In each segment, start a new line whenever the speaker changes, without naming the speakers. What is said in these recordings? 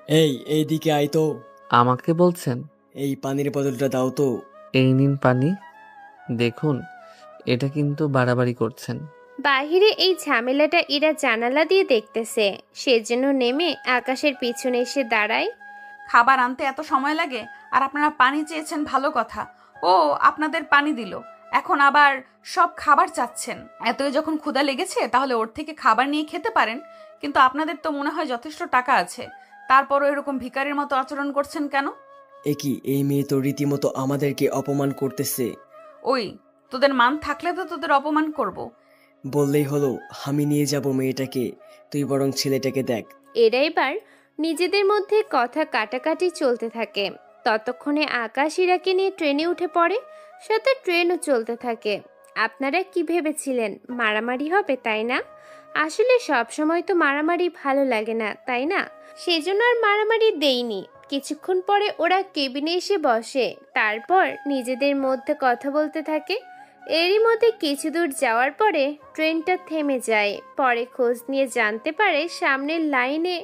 এইদিকে আয় তো।
আমাকে বলছেন?
এই পানির বোতলটা দাও তো।
এই নিন পানি। দেখুন, এটা কিন্তু বাড়াবাড়ি করছেন।
বাহিরে এই ঝামেলাটা ইরা জানালা দিয়ে দেখতেছে, সেজন্য নেমে আকাশের পিছনে এসে দাঁড়ায়।
খাবার আনতে এত সময় লাগে? আর আপনারা পানি চেয়েছেন, ভালো কথা। ও, আপনাদের পানি দিল, এখন আবার সব খাবার চাচ্ছেন। এতই যখন ক্ষুধা লেগেছে তাহলে ওর থেকে খাবার নিয়ে খেতে পারেন। কিন্তু আপনাদের তো মনে হয় যথেষ্ট টাকা আছে, তারপরও এরকম ভিখারির মতো আচরণ করছেন কেন?
এই মেয়ে তো রীতিমতো আমাদেরকে অপমান করতেছে।
ওই, তোদের মান থাকলে তো তোদের অপমান করব।
বললেই হলো, আমি নিয়ে যাব মেয়েটাকে, তুই বরং ছেলেটাকে দেখ।
এরা এবার নিজেদের মধ্যে কথা কাটাকাটি চলতে থাকে। ততক্ষণে আকাশ ইরাকে নিয়ে ট্রেনে উঠে পড়ে, সাথে ট্রেনও চলতে থাকে। আপনারা কি ভেবেছিলেন মারামারি হবে, তাই না? আসলে সব সময় তো মারামারি ভালো লাগে না, তাই না? সেজন্য আর মারামারি দেইনি। কিছুক্ষণ পরে ওরা কেবিনে এসে বসে, তারপর নিজেদের মধ্যে কথা বলতে থাকে। এরই মধ্যে কিছু দূর যাওয়ার পরে ট্রেনটা থেমে যায়। পরে খোঁজ নিয়ে জানতে পারে সামনের লাইনে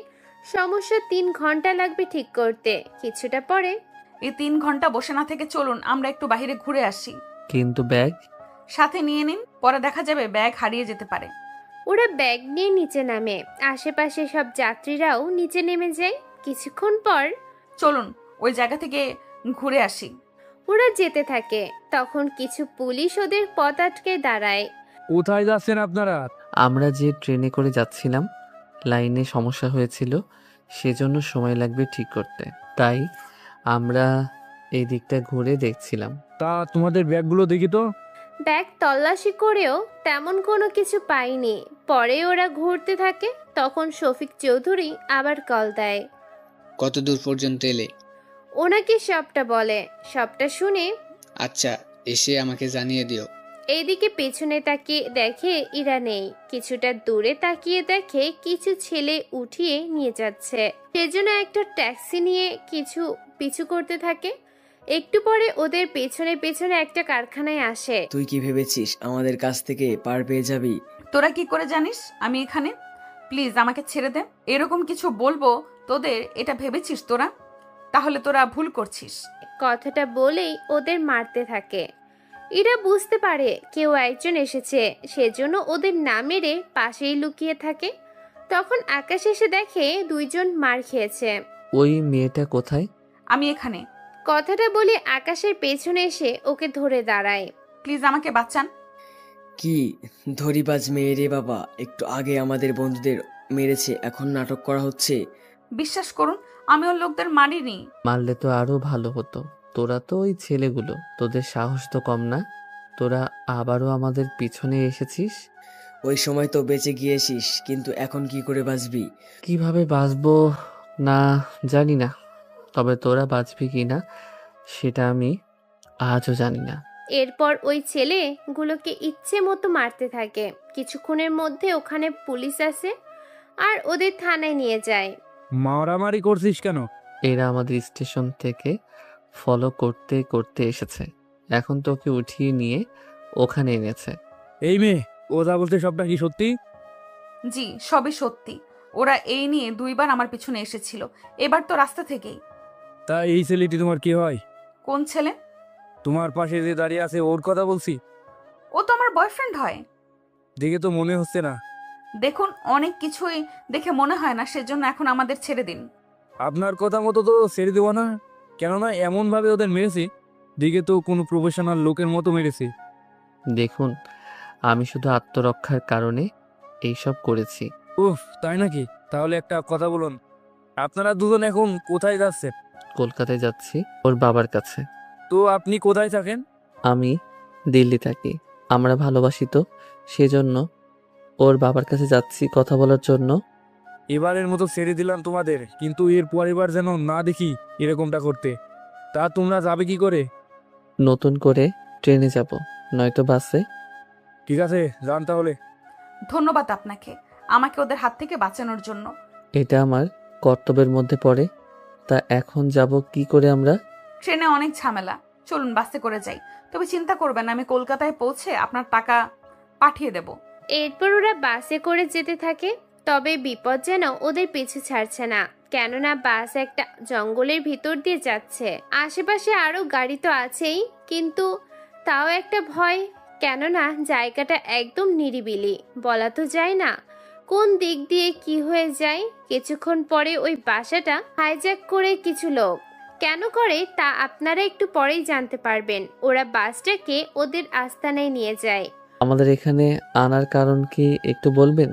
সমস্যা, 3 ঘন্টা লাগবে ঠিক করতে। কিছুটা পরে
এই 3 ঘন্টা বসে না থেকে চলুন আমরা একটু বাইরে ঘুরে আসি।
কিন্তু ব্যাগ?
সাথে নিয়ে নিন, পরে দেখা যাবে ব্যাগ হারিয়ে যেতে পারে।
ওরা ব্যাগ নিয়ে নিচে নামে। আশেপাশে সব যাত্রীরাও নিচে নেমে যায়। কিছুক্ষণ পর
চলুন ওই জায়গা থেকে ঘুরে আসি।
ওরা যেতে থাকে, তখন কিছু পুলিশ ওদের পথ আটকে দাঁড়ায়।
কোথায় যাচ্ছেন আপনারা?
আমরা যে ট্রেনে করে যাচ্ছিলাম, লাইনে সমস্যা হয়েছিল, সেজন্য সময় লাগবে ঠিক করতে। তাই আমরা এই দিকটা ঘুরে দেখছিলাম।
তা তোমাদের ব্যাগগুলো দেখি তো।
ব্যাগ তল্লাশি করেও তেমন কোনো কিছু পায়নি। পরে ওরা ঘুরতে থাকে, তখন শফিক চৌধুরী আবার কল দেয়।
কত দূর পর্যন্ত এলে?
ওনাকে সবটা বলে। সবটা শুনে
আচ্ছা, এসে আমাকে জানিয়ে দিও।
এইদিকে পেছনে তাকিয়ে দেখে ইরা নেই। কিছুটা দূরে তাকিয়ে দেখে কিছু ছেলে উঠিয়ে নিয়ে যাচ্ছে, সেজন্য একটা ট্যাক্সি নিয়ে কিছু পিছু করতে থাকে। একটু পরে ওদের পেছনে পেছনে একটা কারখানায় আসে।
তুই কি ভেবেছিস আমাদের কাছ থেকে পার পেয়ে যাবি?
তোরা কি করে জানিস আমি এখানে? প্লিজ আমাকে ছেড়ে দে। এরকম কিছু বলবো তোদের, এটা ভেবেছিস তোরা? তাহলে তোরা ভুল করছিস।
কথাটা বলেই ওদের মারতে থাকে। এরা বুঝতে পারে কেউ একজন এসেছে, সেজন্য ওদের না মেরে পাশেই লুকিয়ে থাকে। তখন আকাশ এসে দেখে দুইজন মার খেয়েছে।
ওই মেয়েটা কোথায়?
আমি এখানে।
কথাটা বলে আকাশের পেছনে এসে ওকে ধরে দাঁড়ায়।
প্লিজ আমাকে বাঁচান।
কি ধরিবাজ মেয়ে রে বাবা, একটু আগে আমাদের বন্ধুদের মেরেছে, এখন নাটক করা হচ্ছে।
বিশ্বাস করুন, আমি ওর লোকদের মারিনি।
মারলে তো আরো ভালো হতো। তোরা তো ওই ছেলেগুলো, তোদের সাহস তো কম না। তোরা আবারও আমাদের পিছনে এসেছিস।
ওই সময় তো বেঁচে গিয়েছিস, কিন্তু এখন কি করে বাঁচবি?
কিভাবে বাঁচবো না জানি না, তবে তোরা বাঁচবি কি না সেটা আমি আজও জানি না।
এরপর ওই ছেলেগুলোকে ইচ্ছে মতো মারতে থাকে। কিছুক্ষণের মধ্যে ওখানে পুলিশ আসে আর ওদের থানায় নিয়ে যায়।
মারামারি করছিস কেন?
এরা আমাদের স্টেশন থেকে ফলো করতে করতে এসেছে, এখন তোকে উঠিয়ে নিয়ে ওখানে এনেছে।
এই মেয়ে, ও যা বলছে সবটা কি সত্যি?
জি, সবই সত্যি। ওরা এই নিয়ে 2বার আমার পিছনে এসেছিল, এবার তো রাস্তা থেকেই।
তা এই ছেলেটি তোমার কি হয়?
কোন ছেলে?
তোমার পাশে যে দাঁড়িয়ে আছে ওর কথা বলছি।
ও তো আমার বয়ফ্রেন্ড হয়।
দেখে তো মনে হচ্ছে না।
দেখুন, অনেক কিছুই দেখে মনে হয় না, সেজন্য এখন আমাদের ছেড়ে দিন।
আপনার কথা মতো তো ছেড়ে দেবো না, কেননা এমনভাবে ওদের মেরেছি, দেখে তো কোনো প্রফেশনাল লোকের মতো মেরেছি।
দেখুন, আমি শুধু আত্মরক্ষার কারণে এইসব করেছি।
উফ, তাই নাকি? তাহলে একটা কথা বলুন, আপনারা দুজন এখন কোথায় যাচ্ছেন?
কলকাতায় যাচ্ছি ওর বাবার কাছে।
তো আপনি কোথায় থাকেন?
আমি দিল্লি থাকি। আমরা ভালোবাসি তো, সেজন্য ওর বাবার কাছে যাচ্ছি কথা বলার জন্য।
এবারের মতো ছেড়ে দিলাম তোমাদের, কিন্তু এর পরের বার যেন না দেখি এরকমটা করতে। তা তোমরা যাবে কি করে?
নতুন করে ট্রেনে যাব, নয়তো বাসে।
ঠিক আছে, যান তাহলে।
ধন্যবাদ আপনাকে আমাকে ওদের হাত থেকে বাঁচানোর জন্য।
এটা আমার কর্তব্যের মধ্যে পড়ে। তা এখন যাব কি করে আমরা?
ট্রেনে অনেক ঝামেলা, চলুন বাসে করে যাই। তবে চিন্তা করবেন, আমি কলকাতায় পৌঁছে আপনার টাকা পাঠিয়ে দেব।
এরপর ওরা বাসে করে যেতে থাকে। তবে বিপদ যেন ওদের পিছু ছাড়ছে না, কেননা বাস একটা জঙ্গলের ভিতর দিয়ে যাচ্ছে। আশেপাশে আরো গাড়ি তো আছেই, কিন্তু তাও একটা ভয়, কেননা জায়গাটা একদম নিরিবিলি, বলা তো যায় না কোন দিক দিয়ে কি হয়ে যায়। কিছুক্ষণ পরে ওই বাসাটা হাইজ্যাক করে কিছু লোক। কেন করে তা আপনারা একটু পরেই জানতে পারবেন। ওরা বাসটাকে ওদের আস্তানায় নিয়ে যায়।
আমাদের এখানে আনার কারণ কি একটু বলবেন?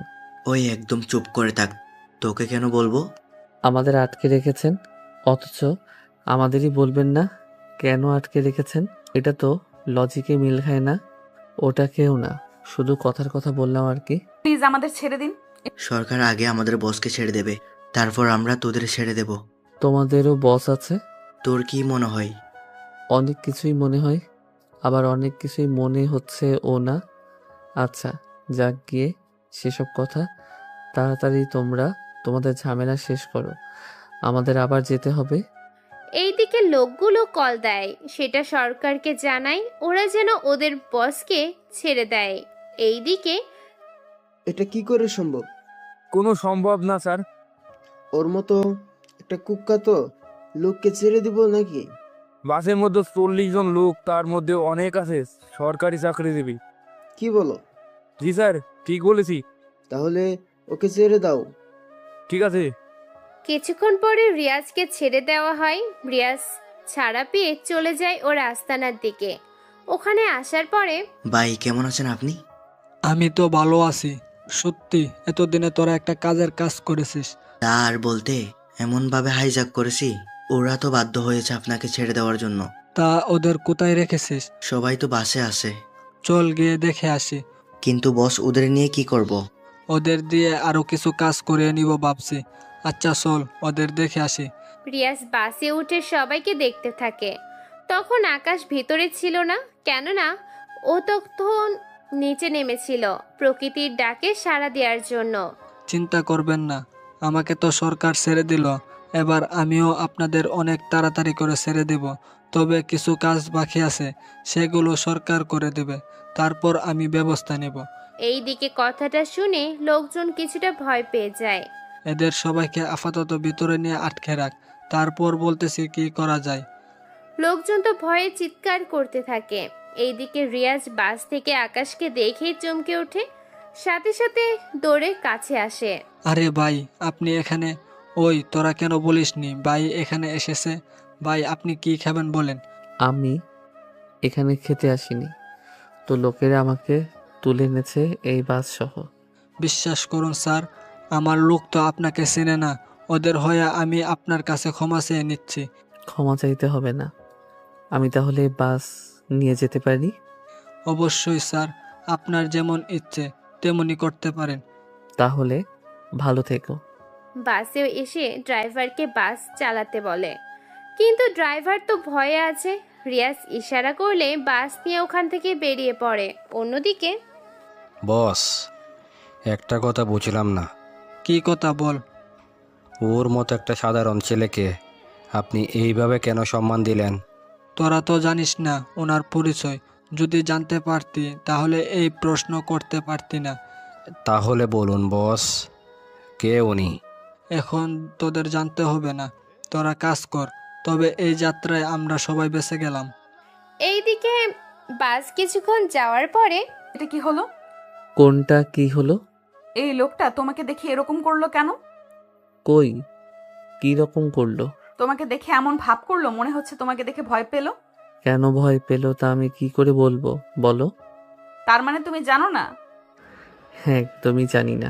ওই একদম চুপ করে থাক। তোকে কেন বলবো?
আমাদের আটকে রেখেছেন, অথচ আমাদেরই বলবেন না কেন আটকে রেখেছেন? এটা তো লজিকে মিল খায় না। ওটা কেউ না, শুধু কথার কথা বললাম আর কি।
প্লিজ আমাদের ছেড়ে দিন।
সরকার আগে আমাদের বসকে ছেড়ে দেবে, তারপর আমরা তোদের ছেড়ে দেব।
তোমাদেরও বস আছে?
তোর কি মনে হয়?
অনেক কিছুই মনে হয়, আবার অনেক কিছুই মনে হচ্ছে ও না। আচ্ছা যাক গিয়ে সেসব কথা, তাড়াতাড়ি তোমরা তোমাদের ঝামেলা শেষ করো, আমাদের আবার যেতে হবে।
এইদিকে লোকগুলো কল দেয়, সেটা সরকারকে জানায়, ওরা যেন ওদের বসকে ছেড়ে দেয়। এইদিকে
এটা কি করে সম্ভব?
কোনো সম্ভব না স্যার।
ওর মতো একটা কুখ্যাত লোককে ছেড়ে দিব নাকি?
বাসের মধ্যে 40 জন লোক, তার মধ্যে অনেক আছে সরকারি চাকরিজীবী।
কি বলো?
জি স্যার, ঠিক বলেছি।
তাহলে ওকে ছেড়ে দাও।
ঠিক আছে।
কিছুক্ষণ পরে রিয়াজকে ছেড়ে দেওয়া হয়। রিয়াজ ছাড়া পেয়ে চলে যায় ওর আস্তানার দিকে। ওখানে আসার পরে
ভাই কেমন আছেন আপনি?
আমি তো ভালো আছি। সত্যি এতদিনে তোরা একটা কাজের কাজ করেছিস।
তা আর বলতে, এমন ভাবে হাইজ্যাক করেছি, ওরা তো বাধ্য হয়েছে আপনাকে ছেড়ে দেওয়ার জন্য।
তা ওদের কোথায় রেখেছিস?
সবাই তো বাসে আসে।
চল গিয়ে দেখে আসি।
কিন্তু বস, ওদের নিয়ে কি করব?
ওদের দিয়ে আরো কিছু কাজ করে নিব ভাবছি। আচ্ছা চল ওদের দেখে আসি।
রিয়াজ বাসে উঠে সবাইকে দেখতে থাকে। তখন আকাশ ভিতরে ছিল না, কেননা ও তখন নিচে নেমেছিল প্রকৃতির ডাকে সাড়া দেওয়ার জন্য।
চিন্তা করবেন না, আমাকে তো সরকার ছেড়ে দিল। এবার আমিও আপনাদের অনেক তাড়াতাড়ি করে ছেড়ে দেব। তবে কিছু কাজ বাকি আছে, সেগুলো সরকার করে দেবে, তারপর আমি ব্যবস্থা নেব।
এইদিকে কথাটা শুনে লোকজন কিছুটা ভয় পেয়ে যায়।
এদের সবাইকে আপাতত ভিতরে নিয়ে আটকে রাখ, তারপর বলতেছি কি করা যায়।
লোকজন তো ভয়ে চিৎকার করতে থাকে। এইদিকে রিয়াজ বাস থেকে আকাশকে দেখেই চমকে ওঠে, সাথে সাথে দৌড়ে কাছে আসে।
আরে ভাই আপনি এখানে? ওই তোরা কেন বলিসনি ভাই এখানে এসেছে? ভাই আপনি কি খাবেন বলেন?
আমি এখানে খেতে আসিনি, তো লোকেরা আমাকে তুলে এনেছে এই বাস সহ।
বিশ্বাস করুন স্যার, আমার লোক তো আপনাকে চেনে না। ওদের হয়ে আমি আপনার কাছে ক্ষমা চেয়ে নিচ্ছি।
ক্ষমা চাইতে হবে না, আমি তাহলে বাস নিয়ে যেতে পারি?
অবশ্যই স্যার, আপনার যেমন ইচ্ছে তেমনই করতে পারেন।
তাহলে ভালো থেকো।
বাসে এসে ড্রাইভারকে বাস চালাতে বলে, কিন্তু ড্রাইভার তো ভয়ে আছে। রিয়াজ ইশারা করলে বাস নিয়ে ওখান থেকে বেরিয়ে পড়ে। অন্যদিকে
বস, একটা কথা বুঝলাম না।
কি কথা বল?
ওর মতো একটা সাধারণ ছেলেকে আপনি এইভাবে কেন সম্মান দিলেন?
তোরা তো জানিস না ওনার পরিচয়। যদি জানতে পারতি তাহলে এই প্রশ্ন করতে পারতি না।
তাহলে বলুন বস, কে উনি?
এখন তোদের জানতে হবে না, তোরা কাজ কর। তবে এই যাত্রায় আমরা সবাই বেঁচে গেলাম।
এইদিকে বাস কিছুক্ষণ যাওয়ার পরে
এটা কি হলো?
কোনটা কি হলো?
এই লোকটা তোমাকে দেখে এরকম করলো কেন?
কই, কি রকম করলো?
তোমাকে দেখে এমন ভাব করলো, মনে হচ্ছে তোমাকে দেখে ভয় পেলো।
কেন ভয় পেলো তা আমি কি করে বলবো বলো?
তার মানে তুমি জানো না?
হ্যাঁ, একদমই জানি না।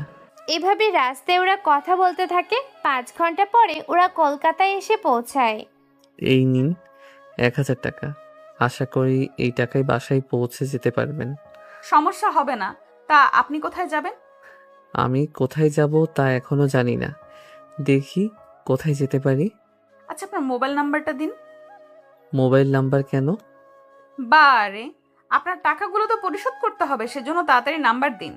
এভাবে রাস্তায় ওরা কথা বলতে থাকে। 5 ঘন্টা পরে ওরা কলকাতায় এসে পৌঁছায়।
এই নিন 1000 টাকা, আশা করি এই টাকায় বাসায় পৌঁছে যেতে পারবেন।
সমস্যা হবে না। তা আপনি কোথায় যাবেন?
আমি কোথায় যাব তা এখনো জানি না, দেখি কোথায় যেতে পারি।
আচ্ছা আপনার মোবাইল নাম্বারটা দিন।
মোবাইল নাম্বার কেন?
বারে, আপনার টাকাগুলো তো পরিশোধ করতে হবে, সেজন্য তাড়াতাড়ি নাম্বার দিন।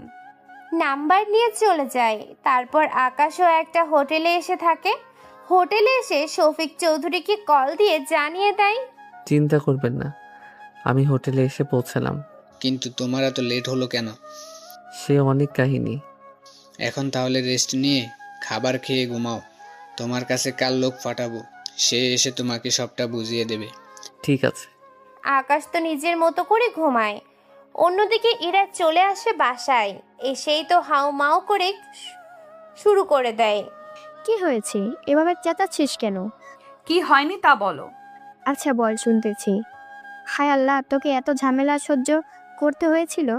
নাম্বার নিয়ে চলে যায়। তারপর আকাশও একটা হোটেলে এসে থাকে। হোটেলে এসে শফিক চৌধুরীকে কল দিয়ে জানিয়ে দেয়।
চিন্তা করবেন না, আমি হোটেলে এসে পৌঁছালাম।
কিন্তু তোমার এত লেট হলো কেন?
সে অনেক কাহিনী।
এখন তাহলে রেস্ট নিয়ে খাবার খেয়ে ঘুমাও। তোমার কাছে কাল লোক পাঠাবো, সে এসে তোমাকে সবটা বুঝিয়ে দেবে।
ঠিক আছে।
আকাশ তো নিজের মতো করে ঘুমায়। অন্যদিকে ইরা চলে আসে বাসায়। এসেই তো হাউমাউ করে শুরু করে দেয়।
কি হয়েছে, এভাবে চেঁচাচ্ছিস কেন?
কি হয়নি তা বলো।
আচ্ছা বল, শুনতেছি। হায় আল্লাহ, তোকে এত ঝামেলা সহ্য করতে হয়েছিল?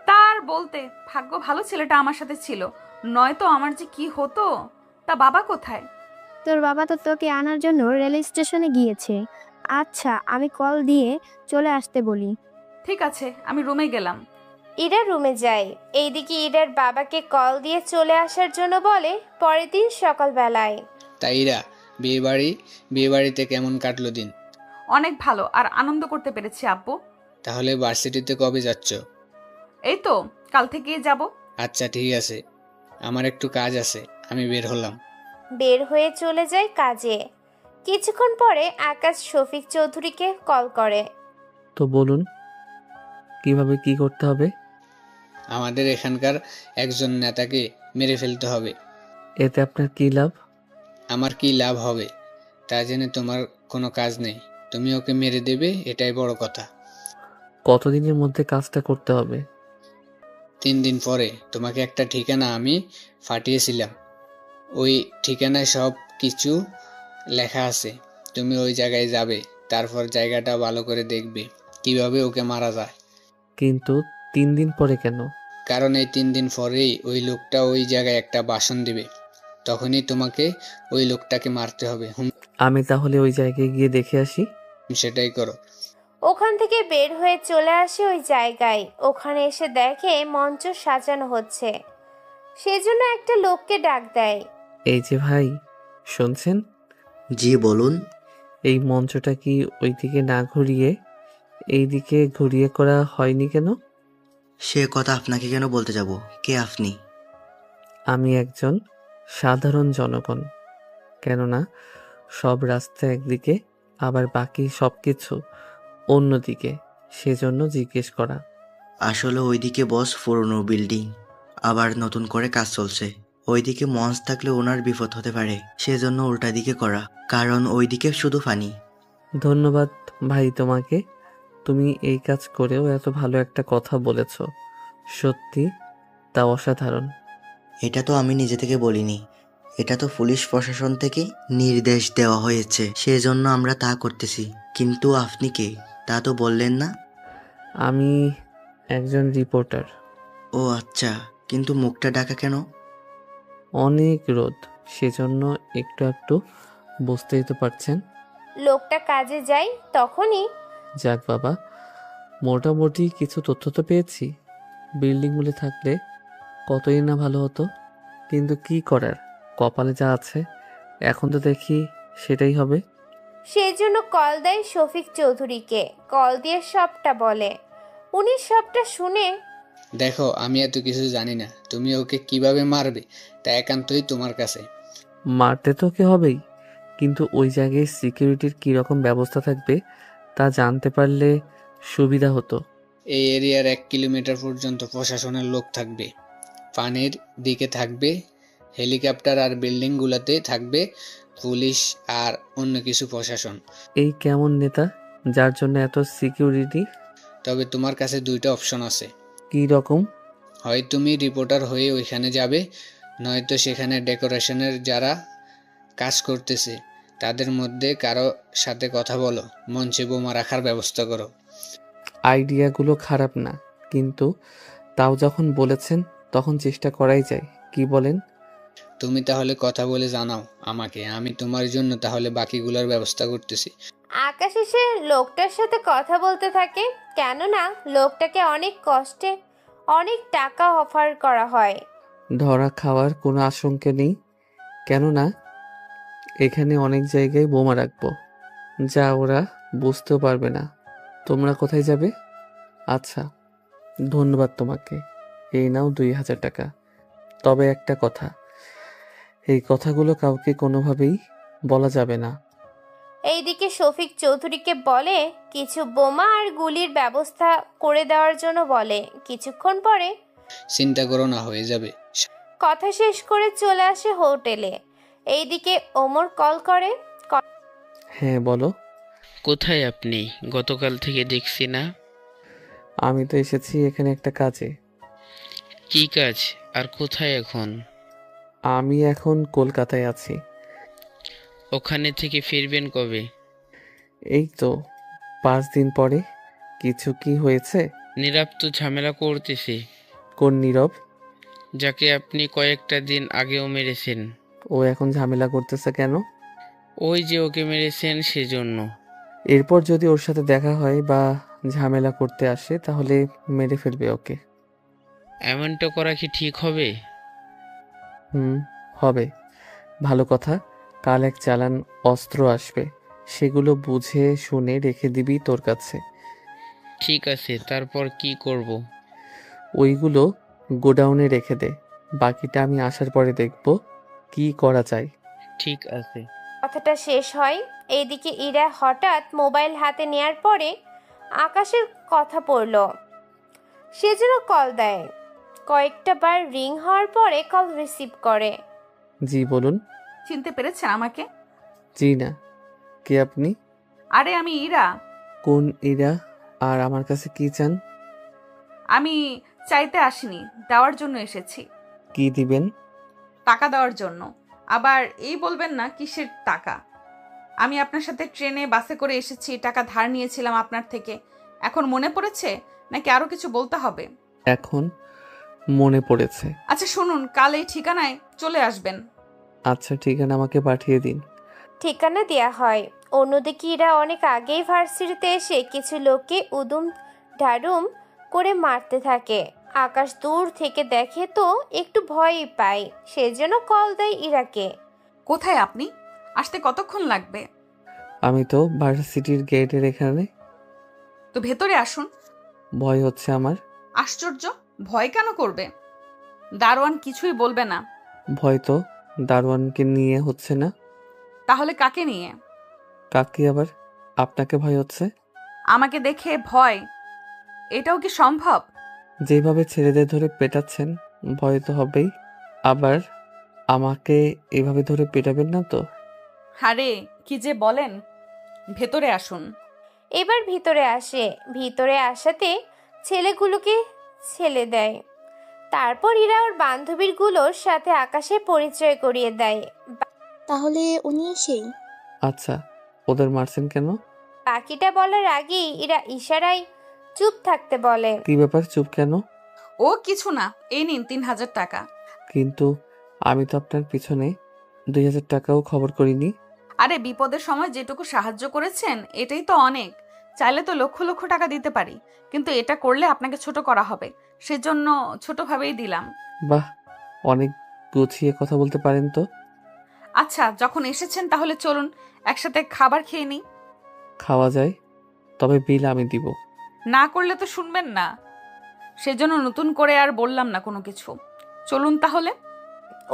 তার বলতে, ভাগ্য ভালো ছেলেটা আমার সাথে ছিল, নয়তো আমার যে কি হতো। তা বাবা কোথায়?
তোর বাবা তো তোকে আনার জন্য রেল স্টেশনে গিয়েছে। আচ্ছা, আমি কল দিয়ে চলে আসতে বলি।
ঠিক আছে, আমি রুমে গেলাম।
ইরা রুমে যায়। এইদিকে ইরার বাবাকে কল দিয়ে চলে আসার জন্য বলে। পরের দিন সকালবেলায়।
তাই ইরা, বিয়ে বাড়িতে কেমন কাটলো দিন?
অনেক ভালো আর আনন্দ করতে পেরেছি আব্বু।
তাহলে ভার্সিটিতে কবে যাচ্ছ?
এই তো কাল থেকেই যাব।
আচ্ছা ঠিক আছে, আমার একটু কাজ আছে, আমি বের হলাম।
বের হয়ে চলে যায় কাজে। কিছুক্ষণ পরে আকাশ শফিক চৌধুরীকে কল করে।
তো বলুন, কিভাবে কি করতে হবে?
আমাদের এখানকার একজন নেতাকে মেরে ফেলতে হবে।
এতে আপনার কি লাভ?
আমার কি লাভ হবে তা জেনে তোমার কোনো কাজ নেই। তুমি ওকে মেরে দেবে, এটাই বড় কথা।
কতদিনের মধ্যে কাজটা করতে হবে?
3 দিন পরে। তোমাকে একটা ঠিকানা আমি পাঠিয়েছিলাম, ওই ঠিকানায় সব কিছু লেখা আছে। তুমি ওই জায়গায় যাবে, তারপর জায়গাটা ভালো করে দেখবে কিভাবে ওকে মারা যায়।
কিন্তু 3 দিন পরে কেন?
কারণ এই 3 দিন পরেই ওই লোকটা ওই জায়গায় একটা ভাষণ দিবে, তখনই তোমাকে ওই লোকটাকে মারতে হবে।
আমি তাহলে ওই জায়গায় গিয়ে দেখে আসি।
সেটাই করো।
ওখান থেকে বের হয়ে চলে আসে ওই জায়গায়। ওখানে এসে দেখে মঞ্চ সাজানো হচ্ছে, সেজন্য একটা লোককে ডাক দেয়।
এই যে ভাই, শুনছেন?
জি বলুন।
এই মঞ্চটা কি ওইদিকে না ঘুরিয়ে এইদিকে ঘুরিয়ে করা হয়নি কেন?
সে কথা আপনাকে কেন বলতে যাব? কে আপনি?
আমি একজন সাধারণ জনগণ। কেননা সব রাস্তা একদিকে, আবার বাকি সব কিছু অন্যদিকে, সেজন্য জিজ্ঞেস করা।
আসলে ওইদিকে বস পুরনো বিল্ডিং, আবার নতুন করে কাজ চলছে। ওইদিকে মঞ্চ থাকলে ওনার বিপদ হতে পারে, সেজন্য উল্টা দিকে করা, কারণ ওইদিকে শুধু পানি।
ধন্যবাদ ভাই তোমাকে। তুমি এই কাজ করেও এত ভালো একটা কথা বলেছ, সত্যি তা অসাধারণ।
এটা তো আমি নিজে থেকে বলিনি, এটা তো পুলিশ প্রশাসন থেকে নির্দেশ দেওয়া হয়েছে, সেজন্য আমরা তা করতেছি। কিন্তু আপনি কে তা তো বললেন না।
আমি একজন রিপোর্টার।
ও আচ্ছা, কিন্তু মুখটা ঢাকা কেন?
অনেক রোদ, সেজন্য একটু একটু, বুঝতেই তো পারছেন।
লোকটা কাজে যায়। তখনই
যাক বাবা, মোটামুটি কিছু তথ্য তো পেয়েছি। বিল্ডিংগুলো থাকলে কতই না ভালো হতো, কিন্তু কি করার, কপালে যা আছে এখন তো দেখি সেটাই হবে।
সেজন্য কল দেয় শফিক চৌধুরীকে। কল দিয়ে সবটা বলে। উনি সবটা শুনে,
দেখো, আমি এত কিছু জানি না, তুমি ওকে কিভাবে মারবে তা একান্তই তোমার কাছে।
মারতে তো ওকে হবেই, কিন্তু ওই জায়গায় সিকিউরিটির কী রকম ব্যবস্থা থাকবে তা জানতে পারলে সুবিধা হতো।
এই এরিয়ার 1 কিলোমিটার পর্যন্ত প্রশাসনের লোক থাকবে, পানির দিকে থাকবে হেলিকপ্টার, আর বিল্ডিংগুলোতে থাকবে পুলিশ আর অন্য কিছু প্রশাসন।
এই কেমন নেতা যার জন্য এত সিকিউরিটি?
তবে তোমার কাছে 2টা অপশন আছে।
কি রকম?
হয় তুমি রিপোর্টার হয়ে ওইখানে যাবে, নয়তো সেখানে ডেকোরেশনের যারা কাজ করতেছে তাদের মধ্যে কারো সাথে কথা বলো, মঞ্চে বোমা রাখার ব্যবস্থা করো।
আইডিয়াগুলো খারাপ না, কিন্তু তাও যখন বলেছেন তখন চেষ্টা করাই যায়। কি বলেন?
তুমি তাহলে কথা বলে জানাও আমাকে, আমি তোমার জন্য তাহলে বাকিগুলোর ব্যবস্থা করতেছি।
আকাশ এসে লোকটার সাথে কথা বলতে থাকে। কেননা লোকটাকে অনেক কষ্টে অনেক টাকা অফার করা হয়।
ধরা খাওয়ার কোনো আশঙ্কা নেই, কেননা এখানে অনেক জায়গায় বোমা রাখবো, যা ওরা বুঝতেও পারবে না। তোমরা কোথায় যাবে? আচ্ছা, ধন্যবাদ তোমাকে। এই নাও 2000 টাকা। তবে একটা কথা, এই কথাগুলো কাউকে কোনোভাবেই বলা যাবে না।
এইদিকে শফিক চৌধুরীকে বলে কিছু বোমা আর গুলির ব্যবস্থা করে দেওয়ার জন্য বলে। কিছুক্ষণ পরে
চিন্তা করো না, হয়ে যাবে।
কথা শেষ করে চলে আসে হোটেলে। এইদিকে ওমর কল করে।
হ্যাঁ বলো।
কোথায় আপনি? গতকাল থেকে দেখছি না।
আমি তো এসেছি এখানে একটা কাজে।
কি কাজ আর কোথায় এখন?
আমি এখন কলকাতায় আছি।
ওখানে থেকে ফিরবেন কবে?
এই তো 5 দিন পরে। কিছু কি হয়েছে?
নীরব তো ঝামেলা করতেছে।
কোন নীরব?
যাকে আপনি কয়েকটা দিন আগেও মেরেছেন।
ও এখন ঝামেলা করতেছে কেন?
ওই যে ওকে মেরেছেন সেজন্য।
এরপর যদি ওর সাথে দেখা হয় বা ঝামেলা করতে আসে তাহলে মেরে ফেলবে ওকে।
এমনটা করা কি ঠিক হবে?
হবে। ভালো কথা। কাল এক চালান অস্ত্র আসবে, সেগুলো বুঝে শুনে রেখে দিবি তোর কাছে।
ঠিক আছে, তারপর কি করব?
ওইগুলো গোডাউনে রেখে দে, বাকিটা আমি আসার পরে দেখব কি করা যায়।
ঠিক আছে।
কথাটা শেষ হয়। এইদিকে ইরা হঠাৎ মোবাইল হাতে নেয়ার পরে আকাশের কথা পড়ল। সে যেন কল দেয়। কয়েকটা বার রিং হওয়ার পরে কল রিসিভ করে।
জি বলুন।
চিনতে পেরেছেন আমাকে?
জি না, কে আপনি?
আরে আমি ইরা।
কোন ইরা? আর আমার কাছে কি চান?
আমি চাইতে আসিনি, দেওয়ার জন্য এসেছি।
কি দিবেন?
টাকা দেওয়ার জন্য। আবার এই বলবেন না কিসের টাকা। আমি আপনার সাথে ট্রেনে বাসে করে এসেছি, টাকা ধার নিয়েছিলাম আপনার থেকে। এখন মনে পড়েছে নাকি আরো কিছু বলতে হবে?
এখন মনে পড়েছে।
আচ্ছা শুনুন, কাল এই ঠিকানায় চলে আসবেন।
আচ্ছা ঠিকানা আমাকে পাঠিয়ে দিন।
ঠিকানা দেয়া হয়। অন্যদিকে ইরা অনেক আগেই ভার্সিটিতে এসে কিছু লোককে উদুম ঢাড়ুম করে মারতে থাকে। আকাশ দূর থেকে দেখে তো একটু ভয়ই পায়, সেজন্য কল দেয় ইরাকে।
কোথায় আপনি? আসতে কতক্ষণ লাগবে?
আমি তো ভার্সিটির গেটের এখানে।
তো ভেতরে আসুন।
ভয় হচ্ছে আমার।
আশ্চর্য, ভয় কেন করবে? দারোয়ান কিছুই বলবে না।
ভয় তো দারোয়ানকে নিয়ে হচ্ছে না।
তাহলে কাকে নিয়ে?
কাকে আবার? আপনাকে ভয় হচ্ছে?
আমাকে দেখে ভয়? এটাও কি সম্ভব?
যেভাবে ছেলেদের ধরে পেটাচ্ছেন ভয় তো হবেই। আবার আমাকে এভাবে ধরে পেটাবেন না তো?
আরে কি যে বলেন। ভেতরে আসুন।
এবার ভিতরে আসে। ভিতরে আসাতে ছেলেগুলোকে ছেলে দেয়। তারপর ইরা ওর বান্ধবীরগুলোর সাথে আকাশে পরিচয় করিয়ে দেয়।
তাহলে উনি সেই?
আচ্ছা, ওদের মারছেন কেন?
বাকিটা বলার আগেই ইরা ইশারায় চুপ থাকতে বলে।
কি ব্যাপার, চুপ কেন?
ও কিছু না, এই নিন 3000 টাকা।
কিন্তু আমি তো আপনার পিছনে 2000 টাকাও খবর করিনি।
আরে বিপদের সময় যেটুকু সাহায্য করেছেন এটাই তো অনেক। চাইলে তো লক্ষ লক্ষ টাকা দিতে পারি, কিন্তু এটা করলে আপনাকে ছোট করা হবে, সেজন্য ছোটভাবেই দিলাম।
বাহ, অনেক গুছিয়ে কথা বলতে পারেন তো।
আচ্ছা যখন এসেছেন তাহলে চলুন একসাথে খাবার খেয়ে নিই।
খাওয়া যায়, তবে বিল আমি দিব।
না করলে তো শুনবেন না, সেজন্য নতুন করে আর বললাম না কোনো কিছু। চলুন তাহলে।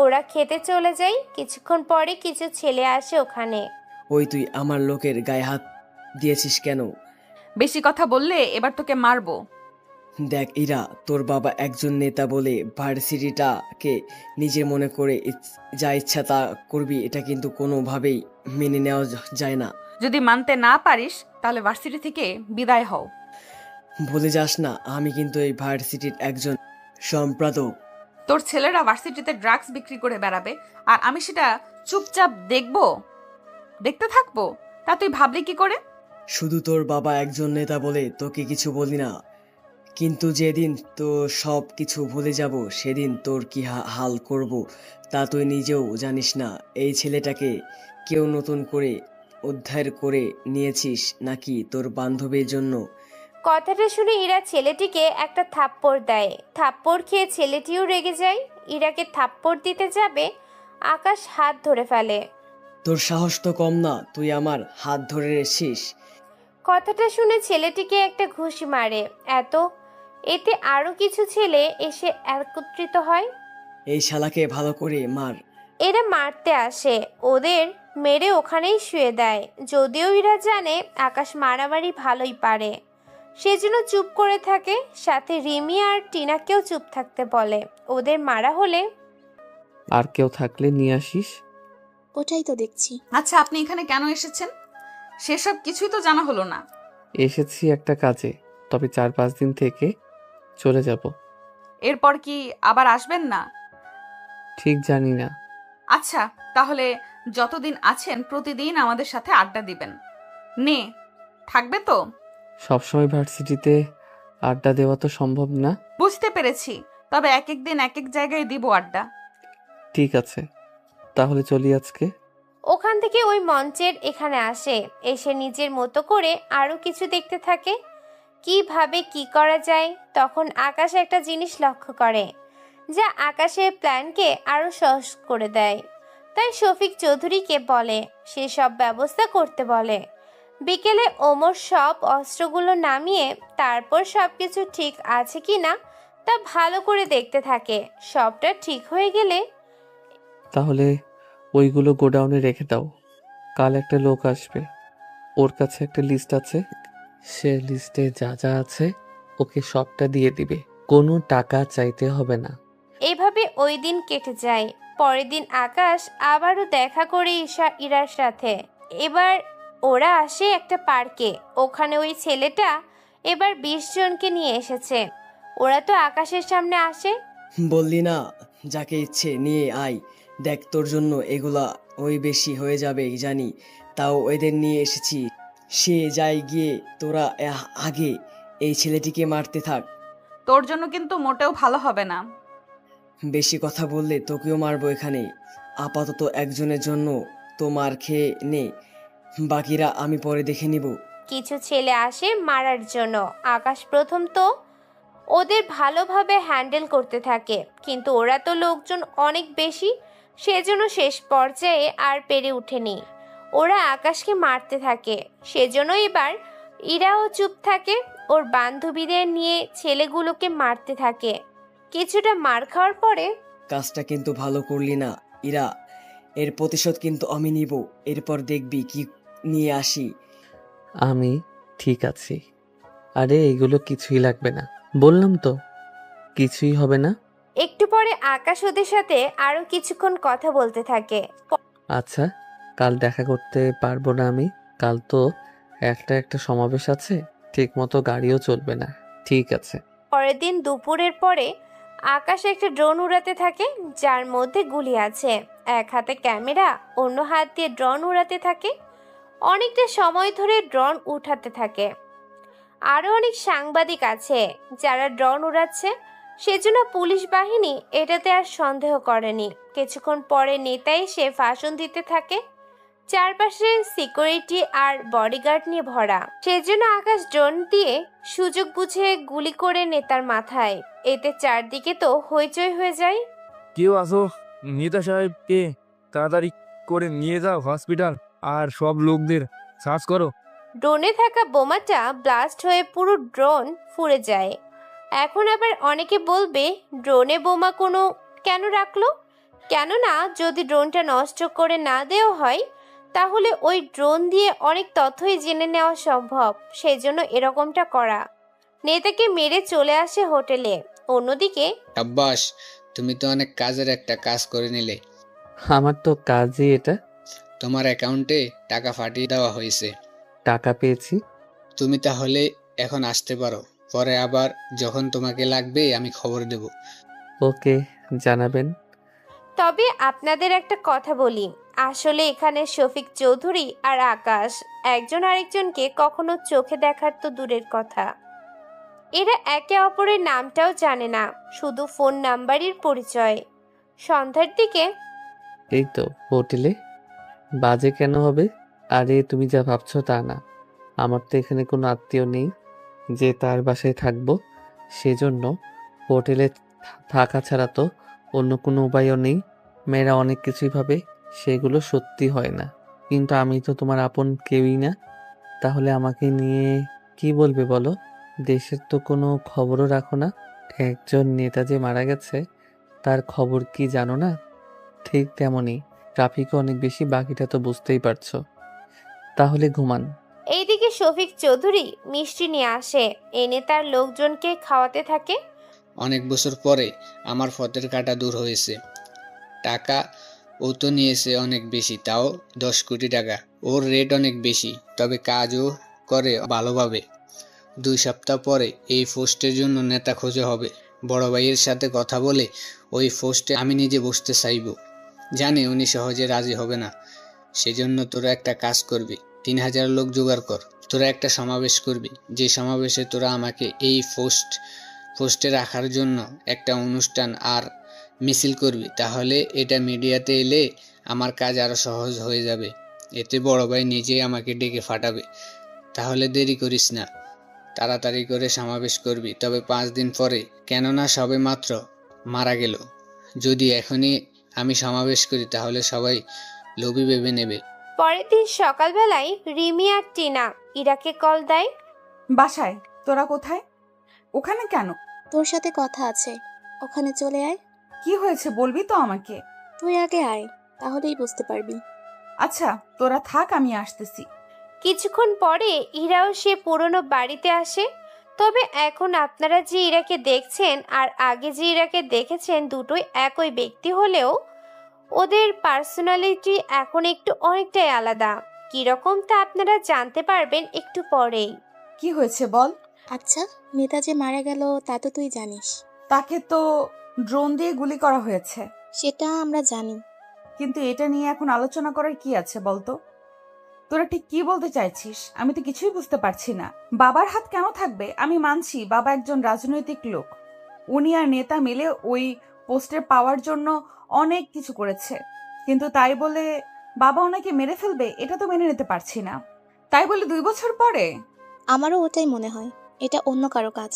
ওরা খেতে চলে যায়। কিছুক্ষণ পরে কিছু ছেলে আসে ওখানে।
ওই তুই আমার লোকের গায়ে হাত দিয়েছিস কেন?
বেশি কথা বললে এবার তোকে মারবো।
দেখ ইরা, তোর বাবা একজন নেতা বলে ভার্সিটিটাকে নিজের মনে করে যা ইচ্ছা তা করবি, এটা কিন্তু কোনোভাবেই মেনে নেওয়া যায় না।
যদি মানতে না পারিস তাহলে ভার্সিটি থেকে বিদায় হও।
ভুলে যাস না, আমি কিন্তু এই ভার্সিটির একজন সম্পাদক।
তোর ছেলেরা ভার্সিটিতে ড্রাগস বিক্রি করে বেড়াবে আর আমি সেটা চুপচাপ দেখতে থাকবো? তা তুই ভাবলি কি করে?
শুধু তোর বাবা একজন নেতা বলে তোকে কিছু বলি না, কিন্তু যেদিন তো সব কিছু ভুলে যাব সেদিন তোর কি হাল করব তা তুই নিজেও জানিস না। এই ছেলেটাকে কেউ নতুন করে উদ্ধার করে নিয়েছিস নাকি তোর বান্ধবীর জন্য?
কথাটা শুনে ইরা ছেলেটিকে একটা থাপ্পড় দেয়। থাপ্পড় খেয়ে ছেলেটিও রেগে যায়। ইরাকে থাপ্পড় দিতে যাবে, আকাশ হাত ধরে ফেলে।
তোর সাহস তো কম না, তুই আমার হাত ধরে রেছিস।
কথাটা শুনে ছেলেটিকে একটা ঘুষি মারে। এতে আরো কিছু ছেলে এসে একত্রিত হয়।
এই শালাকে ভালো করে মার।
এরা মারতে আসে, ওদের মেরে ওখানেই শুয়ে দেয়। যদিও ইরা জানে আকাশ মারামারি ভালোই পারে, সেজন্য চুপ করে থাকে। সাথে রিমি আর টিনাকেও চুপ থাকতে বলে। ওদের মারা হলে
আর কেউ থাকলে নিয়ে আসিস।
ওটাই তো দেখছি।
আচ্ছা, আপনি এখানে কেন এসেছেন সেসব কিছুই তো জানা হলো না।
এসেছি একটা কাজে, তবে 4-5 দিন থেকে চলে যাব।
এরপর কি আবার আসবেন না?
ঠিক জানি না।
আচ্ছা, তাহলে যতদিন আছেন প্রতিদিন আমাদের সাথে আড্ডা দিবেন। নে, থাকবে তো?
সবসময় ভার্সিটিতে আড্ডা দেওয়া তো সম্ভব না।
বুঝতে পেরেছি, তবে এক এক দিন এক এক জায়গায় দিব আড্ডা।
ঠিক আছে, তাহলে চলি আজকে।
ওখান থেকে ওই মঞ্চের এখানে আসে, এসে নিজের মতো করে আরো কিছু দেখতে থাকে কিভাবে কি করা যায়। তখন আকাশ একটা জিনিস লক্ষ্য করে যা আকাশের প্ল্যানকে আরো সহজ করে দেয়। তাই শফিক চৌধুরীকে বলে সে সব ব্যবস্থা করতে বলে। বিকেলে ওমর সব অস্ত্রগুলো নামিয়ে তারপর সবকিছু ঠিক আছে কিনা তা ভালো করে দেখতে থাকে। সবটা ঠিক হয়ে গেলে
তাহলে ওইগুলো গোডাউনে রেখে দাও। কাল একটা লোক আসবে, ওর কাছে একটা লিস্ট আছে, সে লিস্টে যা যা আছে ওকে সবটা দিয়ে দিবে, কোনো টাকা চাইতে হবে না।
এভাবে ওই দিন কেটে যায়। পরের দিন আকাশ আবারও দেখা করে ইরার সাথে। এবার ওরা আসে একটা পার্কে। ওখানে ওই ছেলেটা এবার 20 জনকে নিয়ে এসেছে। ওরা তো আকাশের সামনে আসে।
বললি না যাকে ইচ্ছে নিয়ে আয়, দেখ তোর জন্য এগুলা ওই বেশি হয়ে যাবে জানি, তাও এদের নিয়ে এসেছি। সে যায় গিয়ে তোরা আগে এই ছেলেটিকে মারতে থাক।
তোর জন্য কিন্তু মোটেও ভালো হবে না।
বেশি কথা বললে তোকেও মারবো এখানে। আপাতত একজনের জন্য তো মার খেয়ে নে, বাকিরা আমি পরে দেখে নিব।
কিছু ছেলে আসে মারার জন্য। আকাশ প্রথম তো ওদের ভালোভাবে হ্যান্ডেল করতে থাকে, কিন্তু ওরা তো লোকজন অনেক বেশি, সেজন্য শেষ পর্যায়ে আর পেরে ওঠেনি। ওরা আকাশকে মারতে থাকে, সেজন্য এবার ইরাও চুপ থাকে। ওর বান্ধবীদের নিয়ে ছেলেগুলোকে মারতে থাকে। কিছুটা মার খাওয়ার পরে
কাজটা কিন্তু ভালো করলি না ইরা, এর প্রতিশোধ কিন্তু আমি নিব। এরপর দেখবি কি নিয়ে আসি।
আমি ঠিক আছি। আরে এগুলো কিছুই লাগবে না, বললাম তো কিছুই হবে না।
একটু পরে আকাশ ওদের সাথে আরো কিছুক্ষণ কথা বলতে থাকে।
আচ্ছা, কাল দেখা করতে পারবো না আমি। কাল তো একটা সমাবেশ আছে, ঠিক মতো গাড়িও চলবে না। ঠিক আছে।
পরের দিন দুপুরের পরে আকাশ একটা ড্রোন উড়াতে থাকে, যার মধ্যে গুলি আছে। এক হাতে ক্যামেরা, অন্য হাত দিয়ে ড্রোন উড়াতে থাকে। অনেকটা সময় ধরে ড্রোন উঠাতে থাকে। আরো অনেক সাংবাদিক আছে যারা ড্রোন উড়াচ্ছে, সেজন্য পুলিশ বাহিনী এটাতে আর সন্দেহ করেনি। কিছুক্ষণ পরে নেতা এসে ভাষণ দিতে থাকে। চারপাশে সিকিউরিটি আর বডিগার্ড নিয়ে ভরা, সেজন্য আকাশ ড্রোন দিয়ে সুযোগ বুঝে গুলি করে নেতার মাথায়। এতে চারদিকে তো হইচই হয়ে যায়।
কেউ আসো, নেতা সাহেবকে তাড়াতাড়ি করে নিয়ে যাও হসপিটাল, আর সব লোকদের সার্চ করো।
ড্রোনে থাকা বোমাটা ব্লাস্ট হয়ে পুরো ড্রোন ফুঁড়ে যায়। এখন আবার অনেকে বলবে ড্রোনে বোমা কোনো কেন রাখলো, কেননা যদি ড্রোনটা নষ্ট করে না দেওয়া হয় তাহলে ওই ড্রোন দিয়ে অনেক তথ্যই জেনে নেওয়া সম্ভব, সেজন্য এরকমটা করা। নেতাকে মেরে চলে আসে হোটেলে। অন্যদিকে
আব্বাস, তুমি তো অনেক কাজের একটা কাজ করে নিলে।
আমার তো কাজই এটা।
তোমার অ্যাকাউন্টে টাকা পাঠিয়ে দেওয়া হয়েছে।
টাকা পেয়েছি।
তুমি তাহলে এখন আসতে পারো, পরে আবার যখন তোমাকে লাগবে আমি খবর দেব।
ওকে, জানাবেন।
তবে আপনাদের একটা কথা বলি, আসলে এখানে শফিক চৌধুরী আর আকাশ একজন আরেকজনকে কখনো চোখে দেখার তো দূরের কথা, এরা একে অপরের নামটাও জানে না, শুধু ফোন নাম্বারের পরিচয়। সন্ধ্যার দিকে
এই তো হোটেলে। বাজে কেন হবে? আরে তুমি যা ভাবছো তা না। আমার তো এখানে কোনো আত্মীয় নেই যে তার বাসায় থাকবো, সেজন্য হোটেলে থাকা ছাড়া তো অন্য কোনো উপায়ও নেই। মেয়েরা অনেক কিছুই ভাবে, সেগুলো সত্যি হয় না। কিন্তু আমি তো তোমার আপন কেউই না, তাহলে আমাকে নিয়ে কি বলবে বলো? দেশের তো কোনো খবরও রাখো না। একজন নেতা যে মারা গেছে তার খবর কি জানো না? ঠিক তেমনই ট্রাফিকও অনেক বেশি, বাকিটা তো বুঝতেই পারছো। তাহলে ঘুমান।
এইদিকে শফিক চৌধুরী মিষ্টি নিয়ে আসে, এনে তার লোকজনকে খাওয়াতে থাকে।
অনেক বছর পরে আমার ফতের কাটা দূর হয়েছে। টাকা ও তো নিয়েছে অনেক বেশি, তাও 10 কোটি টাকা। ওর রেট অনেক বেশি, তবে কাজও করে ভালোভাবে। 2 সপ্তাহ পরে এই পোস্টের জন্য নেতা খোঁজা হবে। বড় ভাইয়ের সাথে কথা বলে ওই পোস্টে আমি নিজে বসতে চাইব। জানি উনি সহজে রাজি হবে না, সেজন্য তোরা একটা কাজ করবি, 3000 লোক জোগাড় কর। তোরা একটা সমাবেশ করবি, যে সমাবেশে তোরা আমাকে এই পোস্টে রাখার জন্য একটা অনুষ্ঠান আর মিছিল করবি। তাহলে এটা মিডিয়াতে এলে আমার কাজ আরো সহজ হয়ে যাবে। এতে বড় ভাই নিজেই আমাকে ডেকে ফাটাবে। তাহলে দেরি করিস না, তাড়াতাড়ি করে সমাবেশ করবি, তবে 5 দিন পরে, কেননা সবে মাত্র মারা গেল। যদি এখনই আমি সমাবেশ করি তাহলে সবাই লোভী ভেবে নেবে।
পরের দিন সকালবেলায় রিমি আর টিনা ইরাকে কল দেয়।
বাসায়। তোরা কোথায়? ওখানে কেন?
তোর সাথে কথা আছে, ওখানে চলে আয়।
কি হয়েছে বলবি তো আমাকে?
তুই আগে আয়, তাহলেই বুঝতে পারবি।
আচ্ছা তোরা থাক, আমি আসতেছি।
কিছুক্ষণ পরে ইরাও সে পুরনো বাড়িতে আসে। তবে এখন আপনারা যে ইরাকে দেখছেন আর আগে যে ইরাকে দেখেছেন দুটোই একই ব্যক্তি হলেও ওদের পার্সোনালিটি এখন একটু অনেকটাই আলাদা। কিরকম তা আপনারা জানতে পারবেন একটু পরেই।
কি হয়েছে বল।
আচ্ছা, নেতা যে মারা গেল তা তো তুই জানিস।
তাকে তো ড্রোন দিয়ে গুলি করা হয়েছে।
সেটা আমরা জানি,
কিন্তু এটা নিয়ে এখন আলোচনা করার কি আছে বলতো? তোরা ঠিক কি বলতে চাইছিস? আমি তো কিছুই বুঝতে পারছি না। বাবার হাত কেন থাকবে? আমি মানছি বাবা একজন রাজনৈতিক লোক, উনি আর নেতা মিলে ওই পোস্টের পাওয়ার জন্য অনেক কিছু করেছে, কিন্তু তাই বলে বাবা ওনাকে মেরে ফেলবে এটা তো মেনে নিতে পারছি না। তাই বলে 2 বছর পরে?
আমারও ওটাই মনে হয়, এটা অন্য কারো কাজ।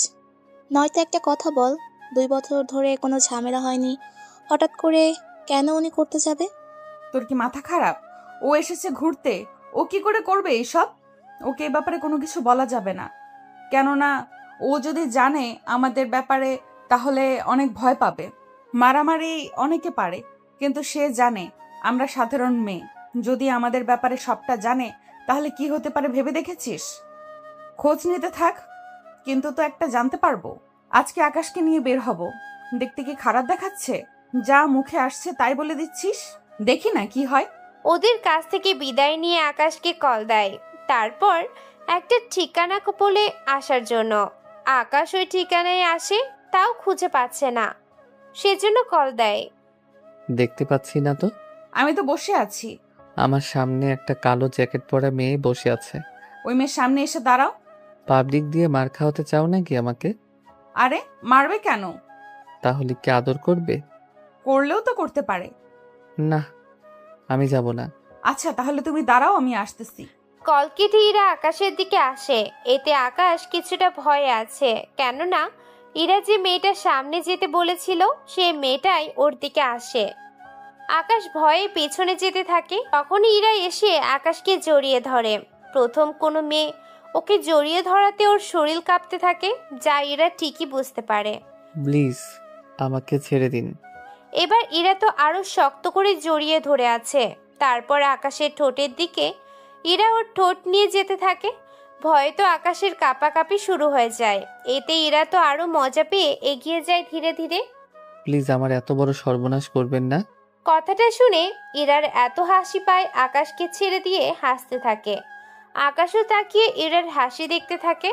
নয়তো একটা কথা বল, 2 বছর ধরে কোনো ঝামেলা হয়নি, হঠাৎ করে কেন উনি করতে যাবে?
তোর কি মাথা খারাপ? ও এসেছে ঘুরতে, ও কি করে করবে এইসব? ওকে এ ব্যাপারে কোনো কিছু বলা যাবে না, কেননা ও যদি জানে আমাদের ব্যাপারে তাহলে অনেক ভয় পাবে। মারামারি অনেকে পারে, কিন্তু সে জানে আমরা সাধারণ মেয়ে। যদি আমাদের ব্যাপারে সবটা জানে তাহলে কি হতে পারে ভেবে দেখেছিস? খোঁজ নিতে থাক, কিন্তু তো একটা জানতে পারবো। আজকে আকাশকে নিয়ে বের হব। দেখতে কি খারাপ দেখাচ্ছে? যা মুখে আসছে তাই বলে দিচ্ছিস, দেখি না কি হয়।
ওদের কাছ থেকে বিদায় নিয়ে আকাশকে কল দেয়, তারপর একটা ঠিকানা বলে আসার জন্য। আকাশ ওই ঠিকানায় আসে, তাও খুঁজে পাচ্ছে না, সেজন্য কল দেয়।
দেখতে পাচ্ছি না তো।
আমি তো বসে আছি।
আমার সামনে একটা কালো জ্যাকেট পরা মেয়ে বসে আছে।
ওই মেয়ের সামনে এসে দাঁড়াও।
পাবলিক দিয়ে মার খাওয়াতে চাও নাকি আমাকে?
আরে মারবে কেন?
তাহলে কি আদর করবে?
করলেও তো করতে পারে।
না, আমি যাব না।
আচ্ছা তাহলে তুমি দাঁড়াও, আমি আসতেছি।
কল কেটে ইরা আকাশের দিকে আসে। এতে আকাশ কিছুটা ভয়ে আছে, কেননা ইরা যে মেয়েটার সামনে যেতে বলেছিল সে মেয়েটাই ওর দিকে আসে। আকাশ ভয়ে পেছনে যেতে থাকে, তখনই ইরা এসে আকাশকে জড়িয়ে ধরে। প্রথম কোনো মেয়ে ওকে জড়িয়ে ধরাতে ওর শরীর কাঁপতে থাকে, যা ইরা ঠিকই বুঝতে পারে।
প্লিজ আমাকে ছেড়ে দিন।
এবার ইরা তো আরো শক্ত করে জড়িয়ে ধরে আছে। তারপর আকাশের ঠোঁটের দিকে ইরা ওর ঠোঁট নিয়ে যেতে থাকে। ভয়ে তো আকাশের কাঁপাকাঁপি শুরু হয়ে যায়। এতে ইরা তো আরো মজা পেয়ে এগিয়ে যায় ধীরে ধীরে।
প্লিজ আমার এত বড় সর্বনাশ করবেন না।
কথাটা শুনে ইরার এত হাসি পায়, আকাশকে ছেড়ে দিয়ে হাসতে থাকে। আকাশও তাকিয়ে ইরার হাসি দেখতে থাকে।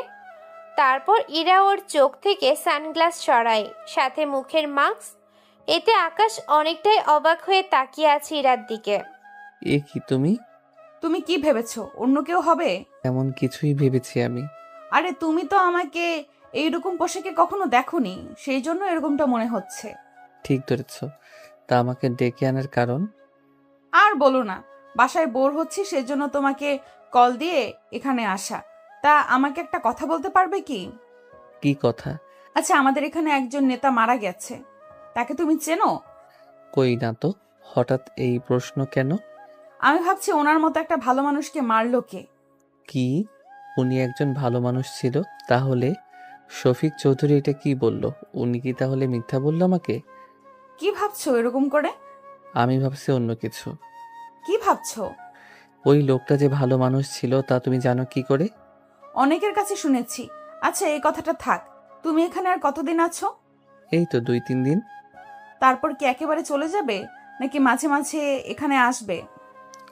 তারপর ইরা ওর চোখ থেকে সানগ্লাস সরায়, সাথে মুখের মাস্ক। এতে আকাশ অনেকটাই অবাক হয়ে তাকিয়ে আছে ইরার দিকে।
এ কি তুমি?
তুমি কি ভেবেছো অন্য কেউ হবে?
এমন কিছুই ভেবেছি আমি।
আরে তুমি তো আমাকে এইরকম পোশাকে কখনো দেখোনি, সেই জন্য এরকমটা মনে হচ্ছে।
ঠিক ধরেছ। তা আমাকে ডেকে আনার কারণ?
আর বলো না, বাসায় বোর হচ্ছি, সেজন্য তোমাকে কল দিয়ে এখানে আসা। তা আমাকে একটা কথা বলতে পারবে কি?
কি কথা?
আচ্ছা আমাদের এখানে একজন নেতা মারা গেছে, তাকে তুমি চেনো?
কই না তো, হঠাৎ এই প্রশ্ন কেন?
আমি ভাবছি ওনার মতো একটা ভালো মানুষকে মারলো কে?
কি উনি একজন ভালো মানুষ ছিল? তাহলে শফিক চৌধুরী এটা কি বলল? উনি কি তাহলে মিথ্যা বলল আমাকে?
কি ভাবছো এরকম করে?
আমি ভাবছি অন্য কিছু।
কি ভাবছো?
ওই লোকটা যে ভালো মানুষ ছিল তা তুমি জানো কি করে?
অনেকের কাছে শুনেছি। আচ্ছা এই কথাটা থাক, তুমি এখানে আর কতদিন আছো?
এই তো 2-3 দিন।
তারপর কি একেবারে চলে যাবে? নাকি মাঝে মাঝে এখানে আসবে?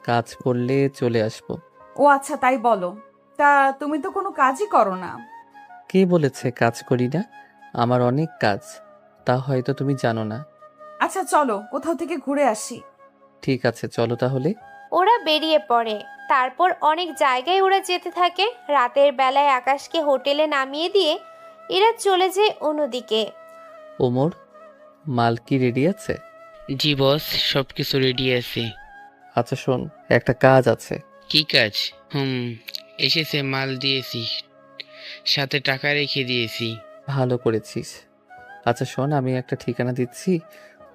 কাজ করলে চলে আসবো।
ও আচ্ছা, তাই বলো। তা তুমি তো কোনো কাজই করো না।
কে বলেছে কাজ করি না? আমার অনেক কাজ, তা হয়তো তুমি জানো না।
আচ্ছা চলো কোথাও থেকে ঘুরে আসি।
ঠিক আছে, চলো তাহলে।
ওরা বেরিয়ে পড়ে। তারপর অনেক জায়গায় ওরা যেতে থাকে। রাতের বেলায় আকাশকে হোটেলে নামিয়ে দিয়ে এরা চলে যায় অন্যদিকে।
ওমর, মাল কি রেডি আছে?
জি বস, সব কিছু রেডি আছে।
আচ্ছা শোন, একটা কাজ আছে।
কি কাজ? এসেছে, মাল দিয়েছি, সাথে টাকা রেখে দিয়েছি।
ভালো করেছিস। আচ্ছা শোন, আমি একটা ঠিকানা দিচ্ছি,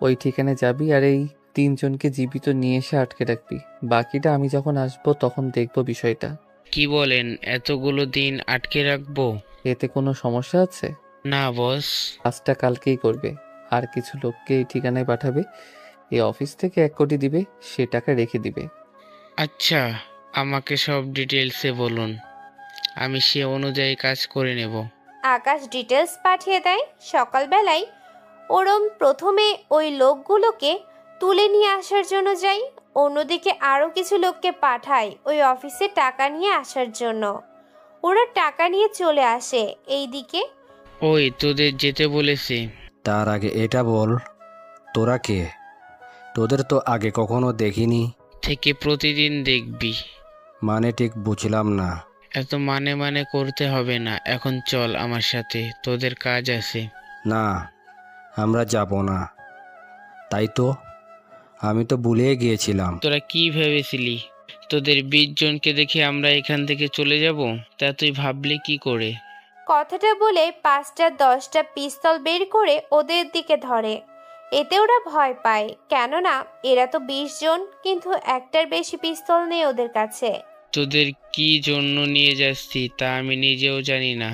ওই ঠিকানায় যাবি আর এই 3 জনকে জীবিত নিয়ে এসে আটকে রাখবি। বাকিটা আমি যখন আসবো তখন দেখবো বিষয়টা।
কি বলেন, এতগুলো দিন আটকে রাখবো?
এতে কোনো সমস্যা আছে?
না বস।
কাজটা কালকেই করবে। আর কিছু লোককে এই ঠিকানায় পাঠাবে, এই অফিস থেকে 1 কোটি দিবে, সে টাকা রেখে দিবে।
আচ্ছা, আমাকে সব ডিটেলসে বলুন, আমি সে অনুযায়ী কাজ করে নেব।
আকাশ ডিটেলস পাঠিয়ে দেয়। সকালবেলায় ওরম প্রথমে ওই লোকগুলোকে তুলে নিয়ে আসার জন্য যায়। অন্যদিকে আরও কিছু লোককে পাঠায় ওই অফিসে টাকা নিয়ে আসার জন্য। ওরা টাকা নিয়ে চলে আসে এইদিকে।
ওই তোদের যেতে বলেছে।
তার আগে এটা বল, তোরা কে? তোদের তো আগে কখনো দেখিনি।
থেকে প্রতিদিন দেখবি।
মানে ঠিক বুঝলাম না।
এত মানে করতে হবে না, এখন চল আমার সাথে, তোদের কাজ আছে।
না, আমরা যাব না। তাই তো, আমি তো ভুলে গিয়েছিলাম।
তোরা কি ভেবেছিলি তোদের 20 জনকে দেখে আমরা এখান থেকে চলে যাব? তা তুই ভাবলি কি করে?
কথাটা বলে 5টা 10টা পিস্তল বের করে ওদের দিকে ধরে। এতে ওরা ভয় পায়, কেননা এরা তো 20 জন, কিন্তু একটার বেশি পিস্তল নেই ওদের কাছে।
তোদের কি জন্য নিয়ে যাচ্ছি তা আমি নিজেও জানি না,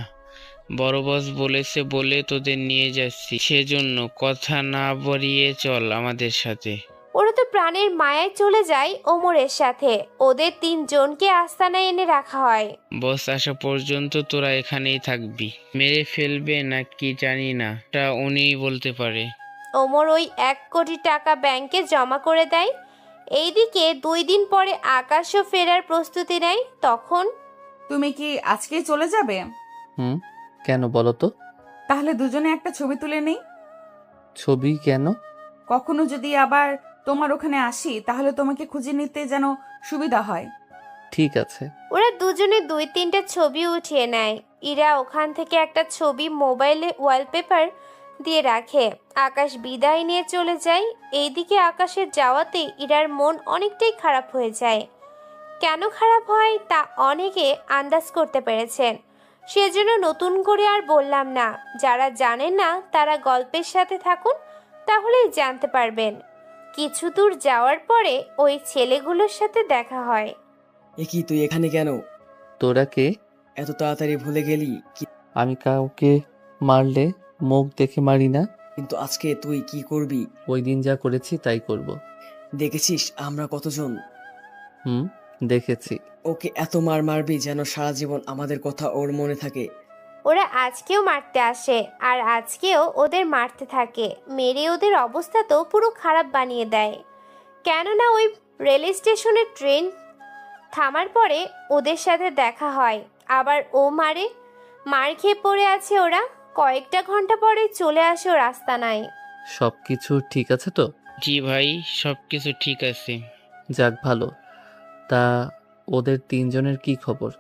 বড় বস বলেছে বলে তোদের নিয়ে যাচ্ছি, সেজন্য কথা না বাড়িয়ে চল আমাদের সাথে।
ওরা তো প্রাণের মায়ায় চলে যায় ওমরের সাথে। ওদের 3 জনকে আস্তানায় এনে রাখা হয়।
বস আসা পর্যন্ত তোরা এখানেই থাকবি। মেরে ফেলবে না কি জানি না, তা উনিই বলতে পারে।
ওমর ওই 1 কোটি টাকা ব্যাংকে জমা করে দেয়। এইদিকে 2 দিন পরে আকাশও ফেরার প্রস্তুতি নেয়। তখন
তুমি কি আজকেই চলে যাবে?
কেন বলো তো?
তাহলে দুজনে একটা ছবি তুলে নেই।
ছবি কেন?
কখনো যদি আবার তোমার ওখানে আসি তাহলে তোমাকে খুঁজে নিতে যেন সুবিধা হয়।
ঠিক আছে।
ওরা দুজনে 2-3টা ছবি উঠিয়ে নেয়। ইরা ওখান থেকে একটা ছবি মোবাইলে ওয়ালপেপার দিয়ে রাখে। আকাশ বিদায় নিয়ে চলে যায়। এইদিকে আকাশের যাওয়াতে ইরার মন অনেকটাই খারাপ হয়ে যায়। কেন খারাপ হয় তা অনেকে আন্দাজ করতে পেরেছেন, সেজন্য নতুন করে আর বললাম না। যারা জানেন না তারা গল্পের সাথে থাকুন, তাহলেই জানতে পারবেন। কিছু দূর যাওয়ার পরে ওই ছেলেগুলোর সাথে দেখা হয়।
এ কি, তুই এখানে কেন?
তোরা কে?
এত তাড়াতাড়ি ভুলে গেলি?
আমি কাউকে মারলে মুখ দেখে মারি না।
কিন্তু আজকে তুই কি করবি?
ওই দিন যা করেছি তাই করব।
দেখেছিস আমরা কতজন?
দেখেছি।
ওকে এত মারবি যেন সারা জীবন আমাদের কথা ওর মনে থাকে।
ওরা আজকেও মারতে আসে আর আজকেও ওদের মারতে থাকে। মেরে ওদের অবস্থা তো পুরো খারাপ বানিয়ে দেয়। কেননা ওই রেল স্টেশনে ট্রেন থামার পরে ওদের সাথে দেখা হয়। আবার ও মারে। মার খেয়ে পড়ে আছে ওরা। কয়েকটা ঘন্টা পরে চলে আসে ও রাস্তানায়।
সবকিছু ঠিক আছে তো?
জি ভাই, সবকিছু ঠিক আছে।
যাক ভালো। তা ওদের 3 জনের কি খবর?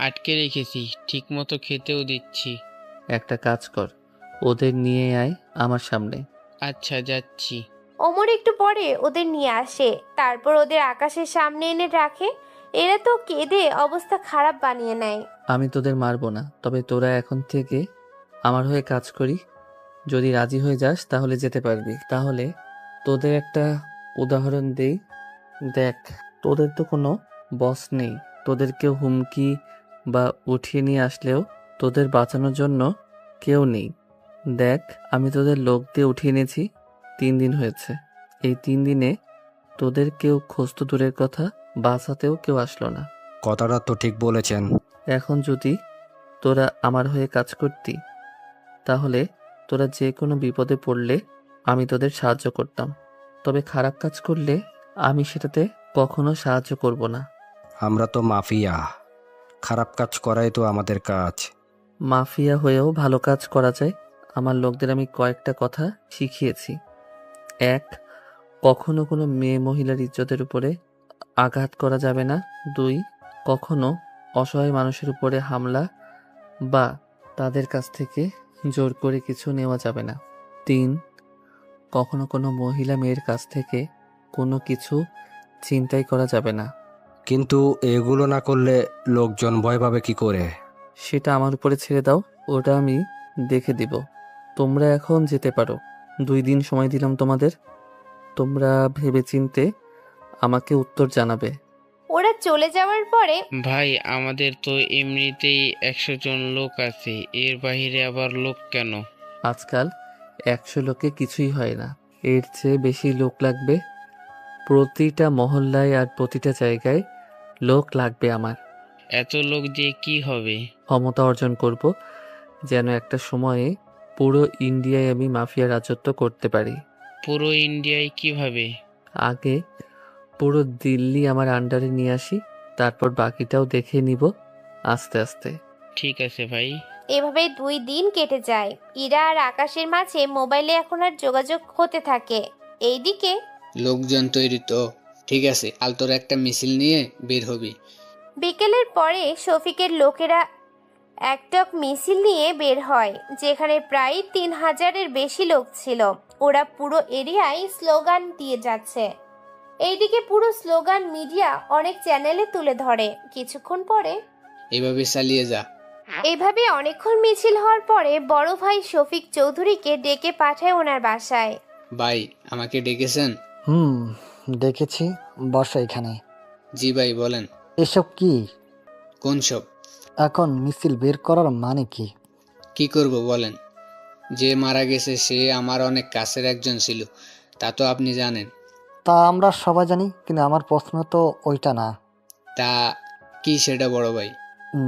আটকে রেখেছি, ঠিক মতো খেতেও দিচ্ছি।
একটা কাজ কর, ওদের নিয়ে আয় আমার সামনে।
আচ্ছা, যাচ্ছি।
ওমর একটু পরে ওদের নিয়ে আসে। তারপর ওদের আকাশের সামনে এনে রাখে। এরা তো কেঁদে অবস্থা খারাপ বানিয়ে নেয়।
আমি তোদের মারবো না, তবে তোরা এখন থেকে আমার হয়ে কাজ করি। যদি রাজি হয়ে যাস তাহলে যেতে পারবি। তাহলে তোদের একটা উদাহরণ দেই। দেখ, তোদের তো কোনো বস নেই। তোদের কেউ হুমকি বা উঠিয়ে নিয়ে আসলেও তোদের বাঁচানোর জন্য কেউ নেই। দেখ, আমি তোদের লোক দিয়ে উঠিয়ে এনেছি। 3 দিন হয়েছে। এই 3 দিনে তোদের কেউ খোঁজ তো দূরের কথা, বাঁচাতেও কেউ আসলো না।
কথাটা তো ঠিক বলেছেন।
এখন যদি তোরা আমার হয়ে কাজ করতি, তাহলে তোরা যে কোনো বিপদে পড়লে আমি তোদের সাহায্য করতাম। তবে খারাপ কাজ করলে আমি সেটাতে কখনো সাহায্য করব না।
আমরা তো মাফিয়া, খারাপ কাজ করাই তো আমাদের কাজ।
মাফিয়া হয়েও ভালো কাজ করা যায়। আমার লোকদের আমি কয়েকটা কথা শিখিয়েছি। 1, কখনো কোনো মেয়ে মহিলার ইজ্জতের উপরে আঘাত করা যাবে না। 2, কখনো অসহায় মানুষের উপরে হামলা বা তাদের কাছ থেকে জোর করে কিছু নেওয়া যাবে না। 3, কখনো কোনো মহিলা মেয়ের কাছ থেকে কোনো কিছু ছিনতাই করা যাবে না।
কিন্তু এগুলো না করলে লোকজন ভয় পাবে কি করে?
সেটা আমার উপরে ছেড়ে দাও, ওটা আমি দেখে দিব। তোমরা এখন যেতে পারো। 2 দিন সময় দিলাম তোমাদের। তোমরা ভেবেচিন্তে আমাকে উত্তর জানাবে।
ওরা চলে যাওয়ার পরে
ভাই, আমাদের তো এমনিতেই 100 জন লোক আছে, এর বাইরে আবার লোক কেন?
আজকাল 100 লোকে কিছুই হয় না, এর চেয়ে বেশি লোক লাগবে। প্রতিটা মহল্লায় আর প্রতিটা জায়গায় লোক লাগবে আমার।
এত লোক দিয়ে কি হবে?
ক্ষমতা অর্জন করব, যেন একটা সময়ে পুরো ইন্ডিয়ায় আমি মাফিয়া রাজত্ব করতে পারি।
পুরো ইন্ডিয়ায় কিভাবে?
আগে পুরো দিল্লি আমার আন্ডারে নিয়ে আসি, তারপর বাকিটাও দেখে নিব আস্তে আস্তে।
ঠিক আছে ভাই।
এভাবে 2 দিন কেটে যায়। ইরা আর আকাশের মাঝে মোবাইলে এখন আর যোগাযোগ হতে থাকে। এইদিকে
লোকজন তৈরি তো? ঠিক আছে, কাল তোর একটা মিছিল নিয়ে বের হবি।
বিকেলের পরে শফিকের লোকেরা একটক মিছিল নিয়ে বের হয়, যেখানে প্রায় 3000-এর বেশি লোক ছিল। ওরা পুরো এরিয়ায় স্লোগান দিয়ে যাচ্ছে। এইদিকে পুরো স্লোগান মিডিয়া অনেক চ্যানেলে তুলে ধরে। কিছুক্ষণ পরে
এভাবে চালিয়ে যা।
এভাবে অনেকক্ষণ মিছিল হওয়ার পরে বড় ভাই শফিক চৌধুরীকে ডেকে পাঠায় ওনার বাসায়।
ভাই, আমাকে ডেকেছেন?
দেখেছি, বসো এখানে।
জি ভাই, বলেন।
এসব কি?
কোন সব?
এখন মিছিল বের করার মানে কি?
কি করব বলেন? যে মারা গেছে সে আমার অনেক কাছের একজন ছিল, তা তো আপনি জানেন।
তা আমরা সবাই জানি, কিন্তু আমার প্রশ্ন তো ওইটা না।
তা কি সেটা বড় ভাই?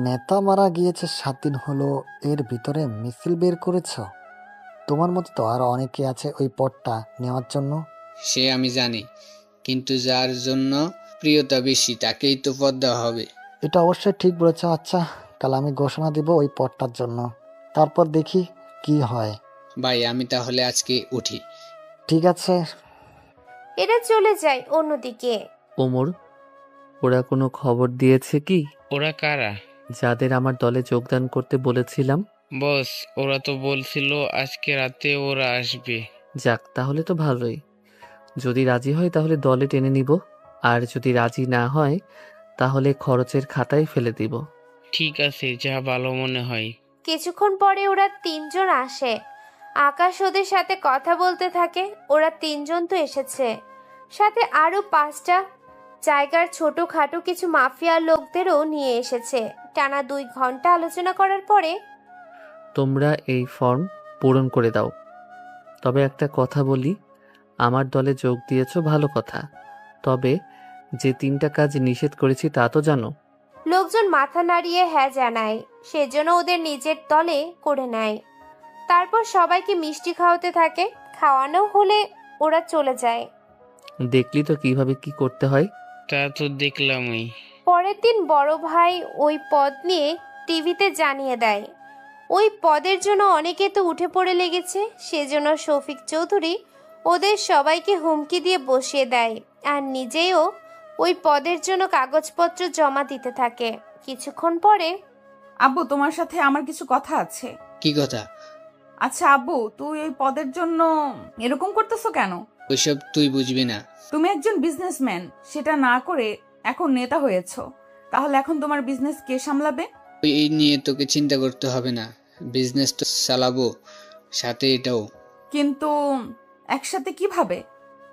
নেতা মারা গিয়েছে 7 দিন হলো, এর ভিতরে মিছিল বের করেছ? তোমার মতো তো আরো অনেকে আছে ওই পদটা নেওয়ার জন্য।
সে আমি জানি, কিন্তু যার জন্য প্রিয়তা বেশি তাকেই তো পদ দেওয়া হবে।
এটা অবশ্যই ঠিক বলেছ। আচ্ছা, কাল আমি ঘোষণা দিব ওই পদটার জন্য, তারপর দেখি কি হয়।
ভাই, আমি তাহলে আজকে উঠি।
ঠিক আছে।
এরা চলে যায় অন্যদিকে।
ওমর, ওরা কোনো খবর দিয়েছে কি?
ওরা কারা?
যাদের আমার দলে যোগদান করতে বলেছিলাম।
বস, ওরা তো বলছিল আজকে রাতে ওরা আসবে।
যাক, তাহলে তো ভালোই। যদি রাজি হয় তাহলে দলে টেনে নিব, আর যদি রাজি না হয় তাহলে খরচের খাতায় ফেলে দিব।
ঠিক আছে, যা ভালো মনে হয়।
কিছুক্ষণ পরে ওরা 3 জন আসে। আকাশ ওদের সাথে কথা বলতে থাকে। ওরা 3 জন তো এসেছে, সাথে আরো 5টা জায়গার ছোটখাটো কিছু মাফিয়া লোকদেরও নিয়ে এসেছে। টানা 2 ঘন্টা আলোচনা করার পরে
তোমরা এই ফর্ম পূরণ করে দাও। তবে একটা কথা বলি, আমার দলে যোগ দিয়েছো ভালো কথা, তবে যে 3টা কাজ নিষেধ করেছি তা তো জানো।
লোকজন মাথা নাড়িয়ে হ্যাঁ জানায়। সেজন্য ওদের নিজের দলে করে নেয়। তারপর সবাইকে মিষ্টি খাওয়াতে থাকে। খাওয়ানো হলে ওরা চলে যায়।
দেখলি তো কিভাবে কি করতে হয়।
তা তো দেখলামই।
পরের দিন বড় ভাই ওই পদ নিয়ে টিভিতে জানিয়ে দেয়। ওই পদের জন্য অনেকে তো উঠে পড়ে লেগেছে। সেজন্য শফিক চৌধুরী ওদের সবাইকে হুমকি দিয়ে বসিয়ে দেয়, আর নিজেও ওই পদের জন্য কাগজপত্র জমা দিতে থাকে। কিছুক্ষণ পরে
আব্বু, তোমার সাথে আমার কিছু কথা আছে।
কি কথা?
আচ্ছা আব্বু, তুই এই পদের জন্য এরকম করতেছো কেন?
ওইসব তুই বুঝবি না।
তুমি একজন বিজনেসম্যান, সেটা না করে এখন নেতা হয়েছো। তাহলে এখন তোমার বিজনেস কে সামলাবে?
এই নিয়ে তোকে চিন্তা করতে হবে না, বিজনেস তো চালাবো, সাথে এটাও।
কিন্তু একসাথে কিভাবে?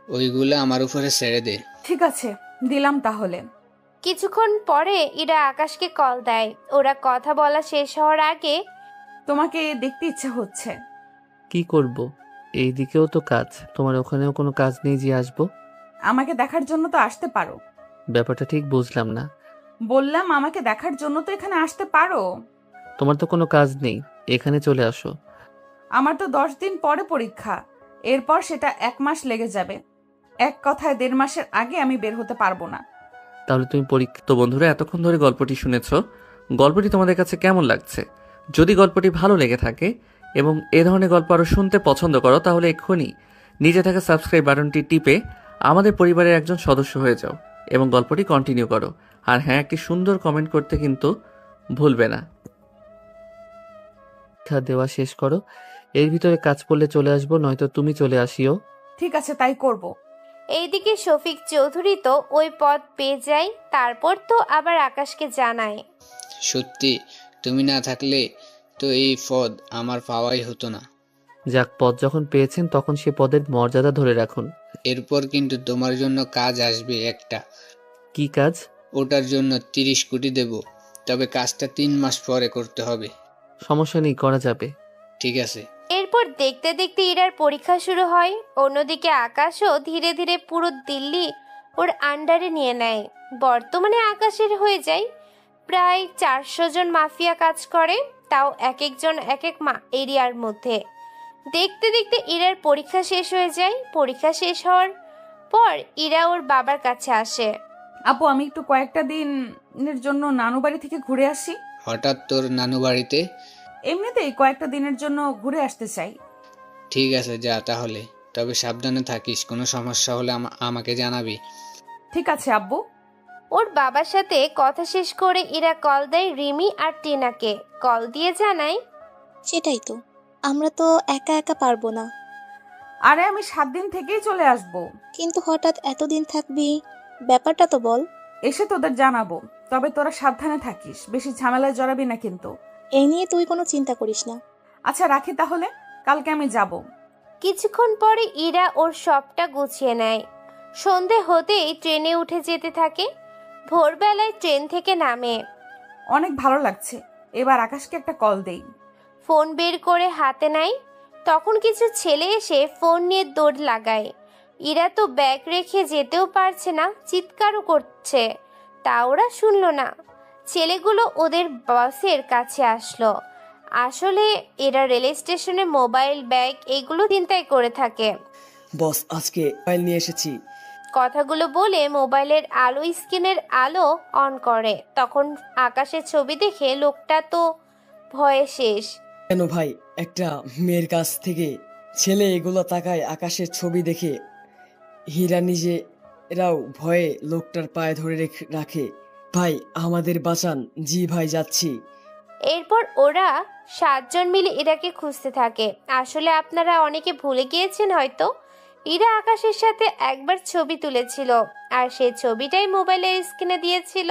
ওইগুলো আমার উপরে ছেড়ে দে।
ঠিক আছে, দিলাম তাহলে।
কিছুক্ষণ পরে ইরা আকাশকে কল দেয়। ওরা কথা বলা শেষ হওয়ার আগে
তোমাকে দেখতে ইচ্ছে হচ্ছে।
কি করব? এই দিকেও তো কাজ, তোমার ওখানেও কোনো কাজ নেই যে আসবো?
আমাকে দেখার জন্য তো আসতে পারো।
ব্যাপারটা ঠিক বুঝলাম না।
বললাম আমাকে দেখার জন্য তো এখানে আসতে পারো।
তোমার তো কোনো কাজ নেই, এখানে চলে আসো।
আমার তো 10 দিন পরে পরীক্ষা, এরপর সেটা 1 মাস লেগে যাবে। এক কথায় 1.5 মাসের আগে আমি বের হতে পারবো না।
তাহলে তুমি পরীক্ষা। তো বন্ধুরা, এতক্ষণ ধরে গল্পটি শুনেছ। গল্পটি তোমাদের কাছে কেমন লাগছে? যদি গল্পটি ভালো লেগে থাকে এবং এ ধরনের গল্প আরও শুনতে পছন্দ করো, তাহলে এক্ষুনি নিচে থাকা সাবস্ক্রাইব বাটনটি টিপে আমাদের পরিবারের একজন সদস্য হয়ে যাও এবং গল্পটি কন্টিনিউ করো। আর হ্যাঁ, একটি সুন্দর কমেন্ট করতে কিন্তু ভুলবে না। পরীক্ষা দেওয়া শেষ করো, এর ভিতরে কাজ পড়লে চলে আসবো, নয়তো তুমি চলে আসিও।
ঠিক আছে, তাই করব।
এইদিকে শফিক চৌধুরী তো ওই পদ পেয়ে যায়, তারপর তো আবার আকাশকে জানায়।
সত্যি তুমি না থাকলে তো এই পদ আমার পাওয়াই হতো না।
যাক, পদ যখন পেয়েছেন তখন সে পদের মর্যাদা ধরে রাখুন।
এরপর কিন্তু তোমার জন্য কাজ আসবে একটা।
কি কাজ?
ওটার জন্য 30 কোটি দেব, তবে কাজটা 3 মাস পরে করতে হবে।
সমস্যা নেই, করা যাবে।
ঠিক আছে।
এরপর দেখতে দেখতে ইরার পরীক্ষা শুরু হয়। অন্যদিকে আকাশও ধীরে ধীরে পুরো দিল্লি ওর আন্ডারে নিয়ে নেয়। বর্তমানে আকাশের হয়ে যায় প্রায় 400 জন মাফিয়া কাজ করে, তাও এক একজন এক এক এরিয়ার মধ্যে। দেখতে দেখতে ইরার পরীক্ষা শেষ হয়ে যায়। পরীক্ষা শেষ হওয়ার পর ইরা ওর বাবার কাছে আসে।
আপু, আমি একটু কয়েকটা দিনের জন্য নানু বাড়ি থেকে ঘুরে আসি।
হঠাৎ তোর নানু বাড়িতে?
এমনিতেই কয়েকটা দিনের জন্য ঘুরে আসতে চাই।
ঠিক আছে, যা তাহলে। তবে সাবধানে থাকিস, কোনো সমস্যা হলে আমাকে জানাবি।
ঠিক আছে আব্বু।
ওর বাবার সাথে কথা শেষ করে ইরা কল দেয় রিমি আর টিনাকে। কল দিয়ে জানায়,
সেটাই তো, আমরা তো একা একা পারবো না।
আরে আমি 7 দিন থেকেই চলে আসব।
কিন্তু হঠাৎ এতদিন থাকবি, ব্যাপারটা তো বল।
এসে তোদের জানাবো, তবে তোরা সাবধানে থাকিস, বেশি ঝামেলায় জড়াবি না কিন্তু।
এই নিয়ে তুই কোনো চিন্তা করিস না।
আচ্ছা রাখি তাহলে, কালকে আমি যাব।
কিছুক্ষণ পরে ইরা ওর সবটা গুছিয়ে নেয়। সন্ধে হতেই ট্রেনে উঠে যেতে থাকে। ভোরবেলায় ট্রেন থেকে নামে।
অনেক ভালো লাগছে, এবার আকাশকে একটা কল দেই।
ফোন বের করে হাতে নেয়। তখন কিছু ছেলে এসে ফোন নিয়ে দৌড় লাগায়। ইরা তো ব্যাগ রেখে যেতেও পারছে না, চিৎকারও করছে, তা ওরা শুনলো না। ছেলেগুলো ওদের বসের কাছে আসলো। আসলে এরা রেল স্টেশনে মোবাইল, ব্যাগ এগুলো চিন্তাই করে থাকে।
বস, আজকে মোবাইল নিয়ে এসেছি।
কথাগুলো বলে মোবাইলের আলো স্ক্রিনের আলো অন করে। তখন আকাশের ছবি দেখে লোকটা তো ভয়ে শেষ।
কেন ভাই, একটা মেয়ের কাছ থেকে ছেলে এগুলো তাকায় আকাশের ছবি দেখে। হীরা নিজেরাও ভয়ে লোকটার পায়ে ধরে রাখে। ভাই, আমাদের বাঁচান। জি ভাই, যাচ্ছি।
এরপর ওরা 7 জন মিলে ইরাকে খুঁজতে থাকে। আসলে আপনারা অনেকে ভুলে গিয়েছেন হয়তো, ইরা আকাশের সাথে একবার ছবি তুলেছিল, আর সেই ছবিটাই মোবাইলের স্ক্রিনে দিয়েছিল।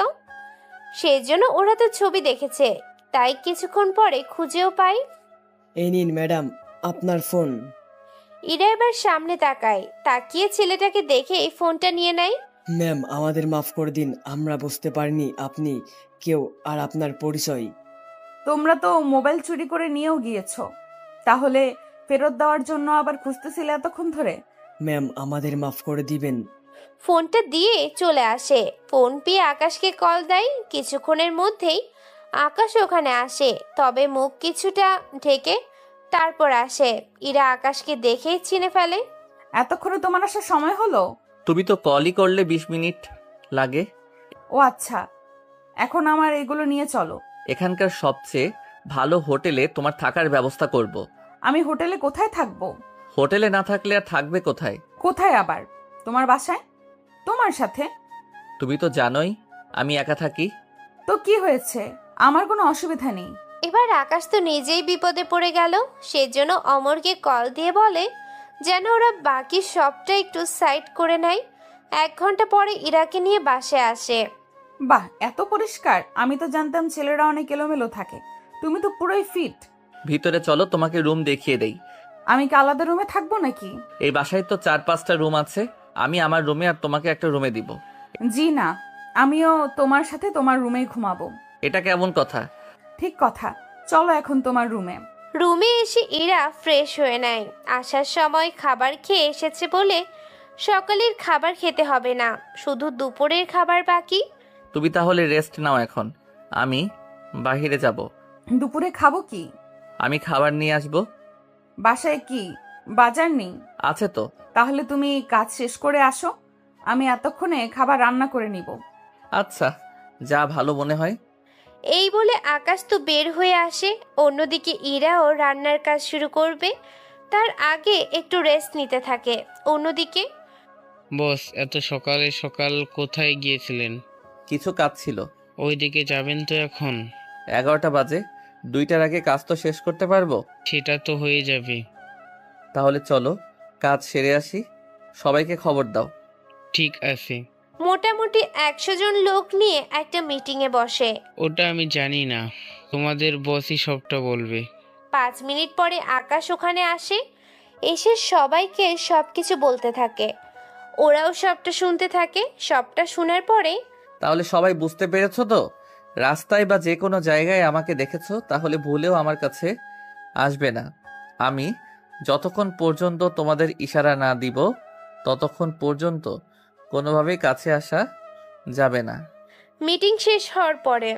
সেজন্য ওরা তো ছবি দেখেছে, তাই কিছুক্ষণ পরে খুঁজেও পায়।
এই নিন ম্যাডাম, আপনার ফোন।
ইরা এবার সামনে তাকায়, তাকিয়ে ছেলেটাকে দেখে ফোনটা নিয়ে নেয়।
ম্যাম, আমাদের মাফ করে দিন, আমরা বুঝতে পারিনি আপনি কেউ আর আপনার পরিচয়।
তোমরা তো মোবাইল চুরি করে নিয়েও গিয়েছো, তাহলে ফেরত দেওয়ার জন্য আবার খুঁজতেছিলে এতক্ষণ ধরে?
ম্যাম, আমাদের মাফ করে দিবেন।
ফোনটা দিয়ে চলে আসে। ফোন পেয়ে আকাশকে কল দেয়। কিছুক্ষণের মধ্যেই আকাশ ওখানে আসে, তবে মুখ কিছুটা ঢেকে তারপর আসে। ইরা আকাশকে দেখেই চিনে ফেলে।
এতক্ষণে তোমার আসার সময় হলো?
তুমি তো কলই করলে 20 মিনিট লাগে।
ও আচ্ছা, এখন আমার এগুলো নিয়ে চলো।
এখানকার সবচেয়ে ভালো হোটেলে তোমার থাকার ব্যবস্থা করব।
আমি হোটেলে কোথায় থাকবো?
হোটেলে না থাকলে আর থাকবে কোথায়?
কোথায় আবার? তোমার বাসায়, তোমার সাথে।
তুমি তো জানোই আমি একা থাকি।
তো কি হয়েছে, আমার কোনো অসুবিধা নেই।
এবার আকাশ তো নিজেই বিপদে পড়ে গেল। সেজন্য অমরকে কল দিয়ে বলে যেন ওরা বাকি সবটা একটু সাইড করে নেয়। 1 ঘন্টা পরে ইরাকে নিয়ে বাসায় আসে।
বাহ, এত পরিষ্কার! আমি তো জানতাম ছেলেরা অনেক এলোমেলো থাকে, তুমি তো পুরোই ফিট।
ভিতরে চলো, তোমাকে রুম দেখিয়ে দেই।
আমি কি আলাদা রুমে থাকবো নাকি?
এই বাসায় তো 4-5টা রুম আছে, আমি আমার রুমে আর তোমাকে একটা রুমে দিব।
জি না, আমিও তোমার সাথে তোমার রুমেই ঘুমাবো।
এটা কেমন কথা?
ঠিক কথা, চলো এখন তোমার রুমে।
রুমে এসে ইরা ফ্রেশ হয়ে নেয়। আসার সময় খাবার খেয়ে এসেছে বলে সকালের খাবার খেতে হবে না, শুধু দুপুরের খাবার বাকি।
তুমি তাহলে রেস্ট নাও, এখন আমি বাইরে যাব।
দুপুরে খাবো কি?
আমি খাবার নিয়ে আসব।
বাসায় কি বাজার নেই।
আছে তো।
তাহলে তুমি কাজ শেষ করে আসো, আমি এতক্ষণে খাবার রান্না করে নিব।
আচ্ছা, যা ভালো মনে হয়।
এই বলে আকাশ তো বের হয়ে আসে। অন্যদিকে ইরাও রান্নার কাজ শুরু করবে, তার আগে একটু রেস্ট নিতে থাকে। অন্যদিকে
বস, এত সকালে সকাল কোথায় গিয়েছিলেন?
কিছু কাজ ছিল।
ওইদিকে যাবেন তো এখন?
11টা বাজে, 2টার আগে কাজ তো শেষ করতে পারবো।
সেটা তো হয়ে যাবে।
তাহলে চলো কাজ সেরে আসি, সবাইকে খবর দাও।
ঠিক আছে।
মোটামুটি 100 জন লোক নিয়ে একটা মিটিংয়ে বসে।
ওটা আমি জানি না, তোমাদের বসই সবটা বলবে।
5 মিনিট পরে আকাশ ওখানে আসে, এসে সবাইকে সবকিছু বলতে থাকে। ওরাও সবটা শুনতে থাকে। সবটা শোনার পরে
তাহলে সবাই বুঝতে পেরেছো তো? রাস্তায় বা যে কোনো জায়গায় আমাকে দেখেছো তাহলে ভুলেও আমার কাছে আসবে না। আমি যতক্ষণ পর্যন্ত তোমাদের ইশারা না দিব ততক্ষণ পর্যন্ত কোনোভাবেই কাছে আসা যাবে না।
মিটিং শেষ হওয়ার পরে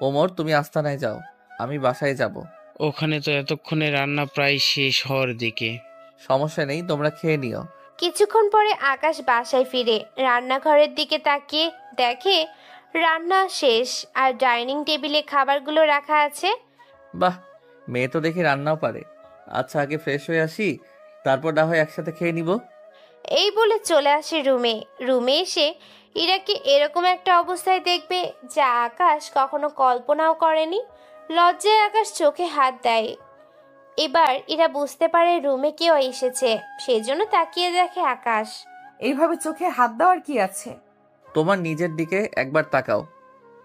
ওমর, তুমি আস্তানায় যাও, আমি বাসায় যাব।
ওখানে তো এতক্ষণে রান্না প্রায় শেষ হওয়ার দিকে।
সমস্যা নেই, তোমরা খেয়ে নিও।
কিছুক্ষণ পরে আকাশ বাসায় ফিরে রান্নাঘরের দিকে তাকিয়ে দেখে রান্না শেষ আর ডাইনিং টেবিলে খাবারগুলো রাখা আছে।
বাহ, মেয়ে তো দেখি রান্নাও পারে। আচ্ছা, আগে ফ্রেশ হয়ে আসি, তারপর না হয় একসাথে খেয়ে নিব।
এই বলে চলে আসে রুমে এসে ইরাকে এরকম একটা অবস্থায় দেখবে যা আকাশ কখনো কল্পনাও করেনি। লজ্জায় আকাশ চোখে হাত দেয়। এবার ইরা বুঝতে পারে রুমে কেউ এসেছে, সেজন্য তাকিয়ে দেখে আকাশ।
এইভাবে চোখে হাত দেওয়ার কি আছে?
তোমার নিজের দিকে একবার তাকাও।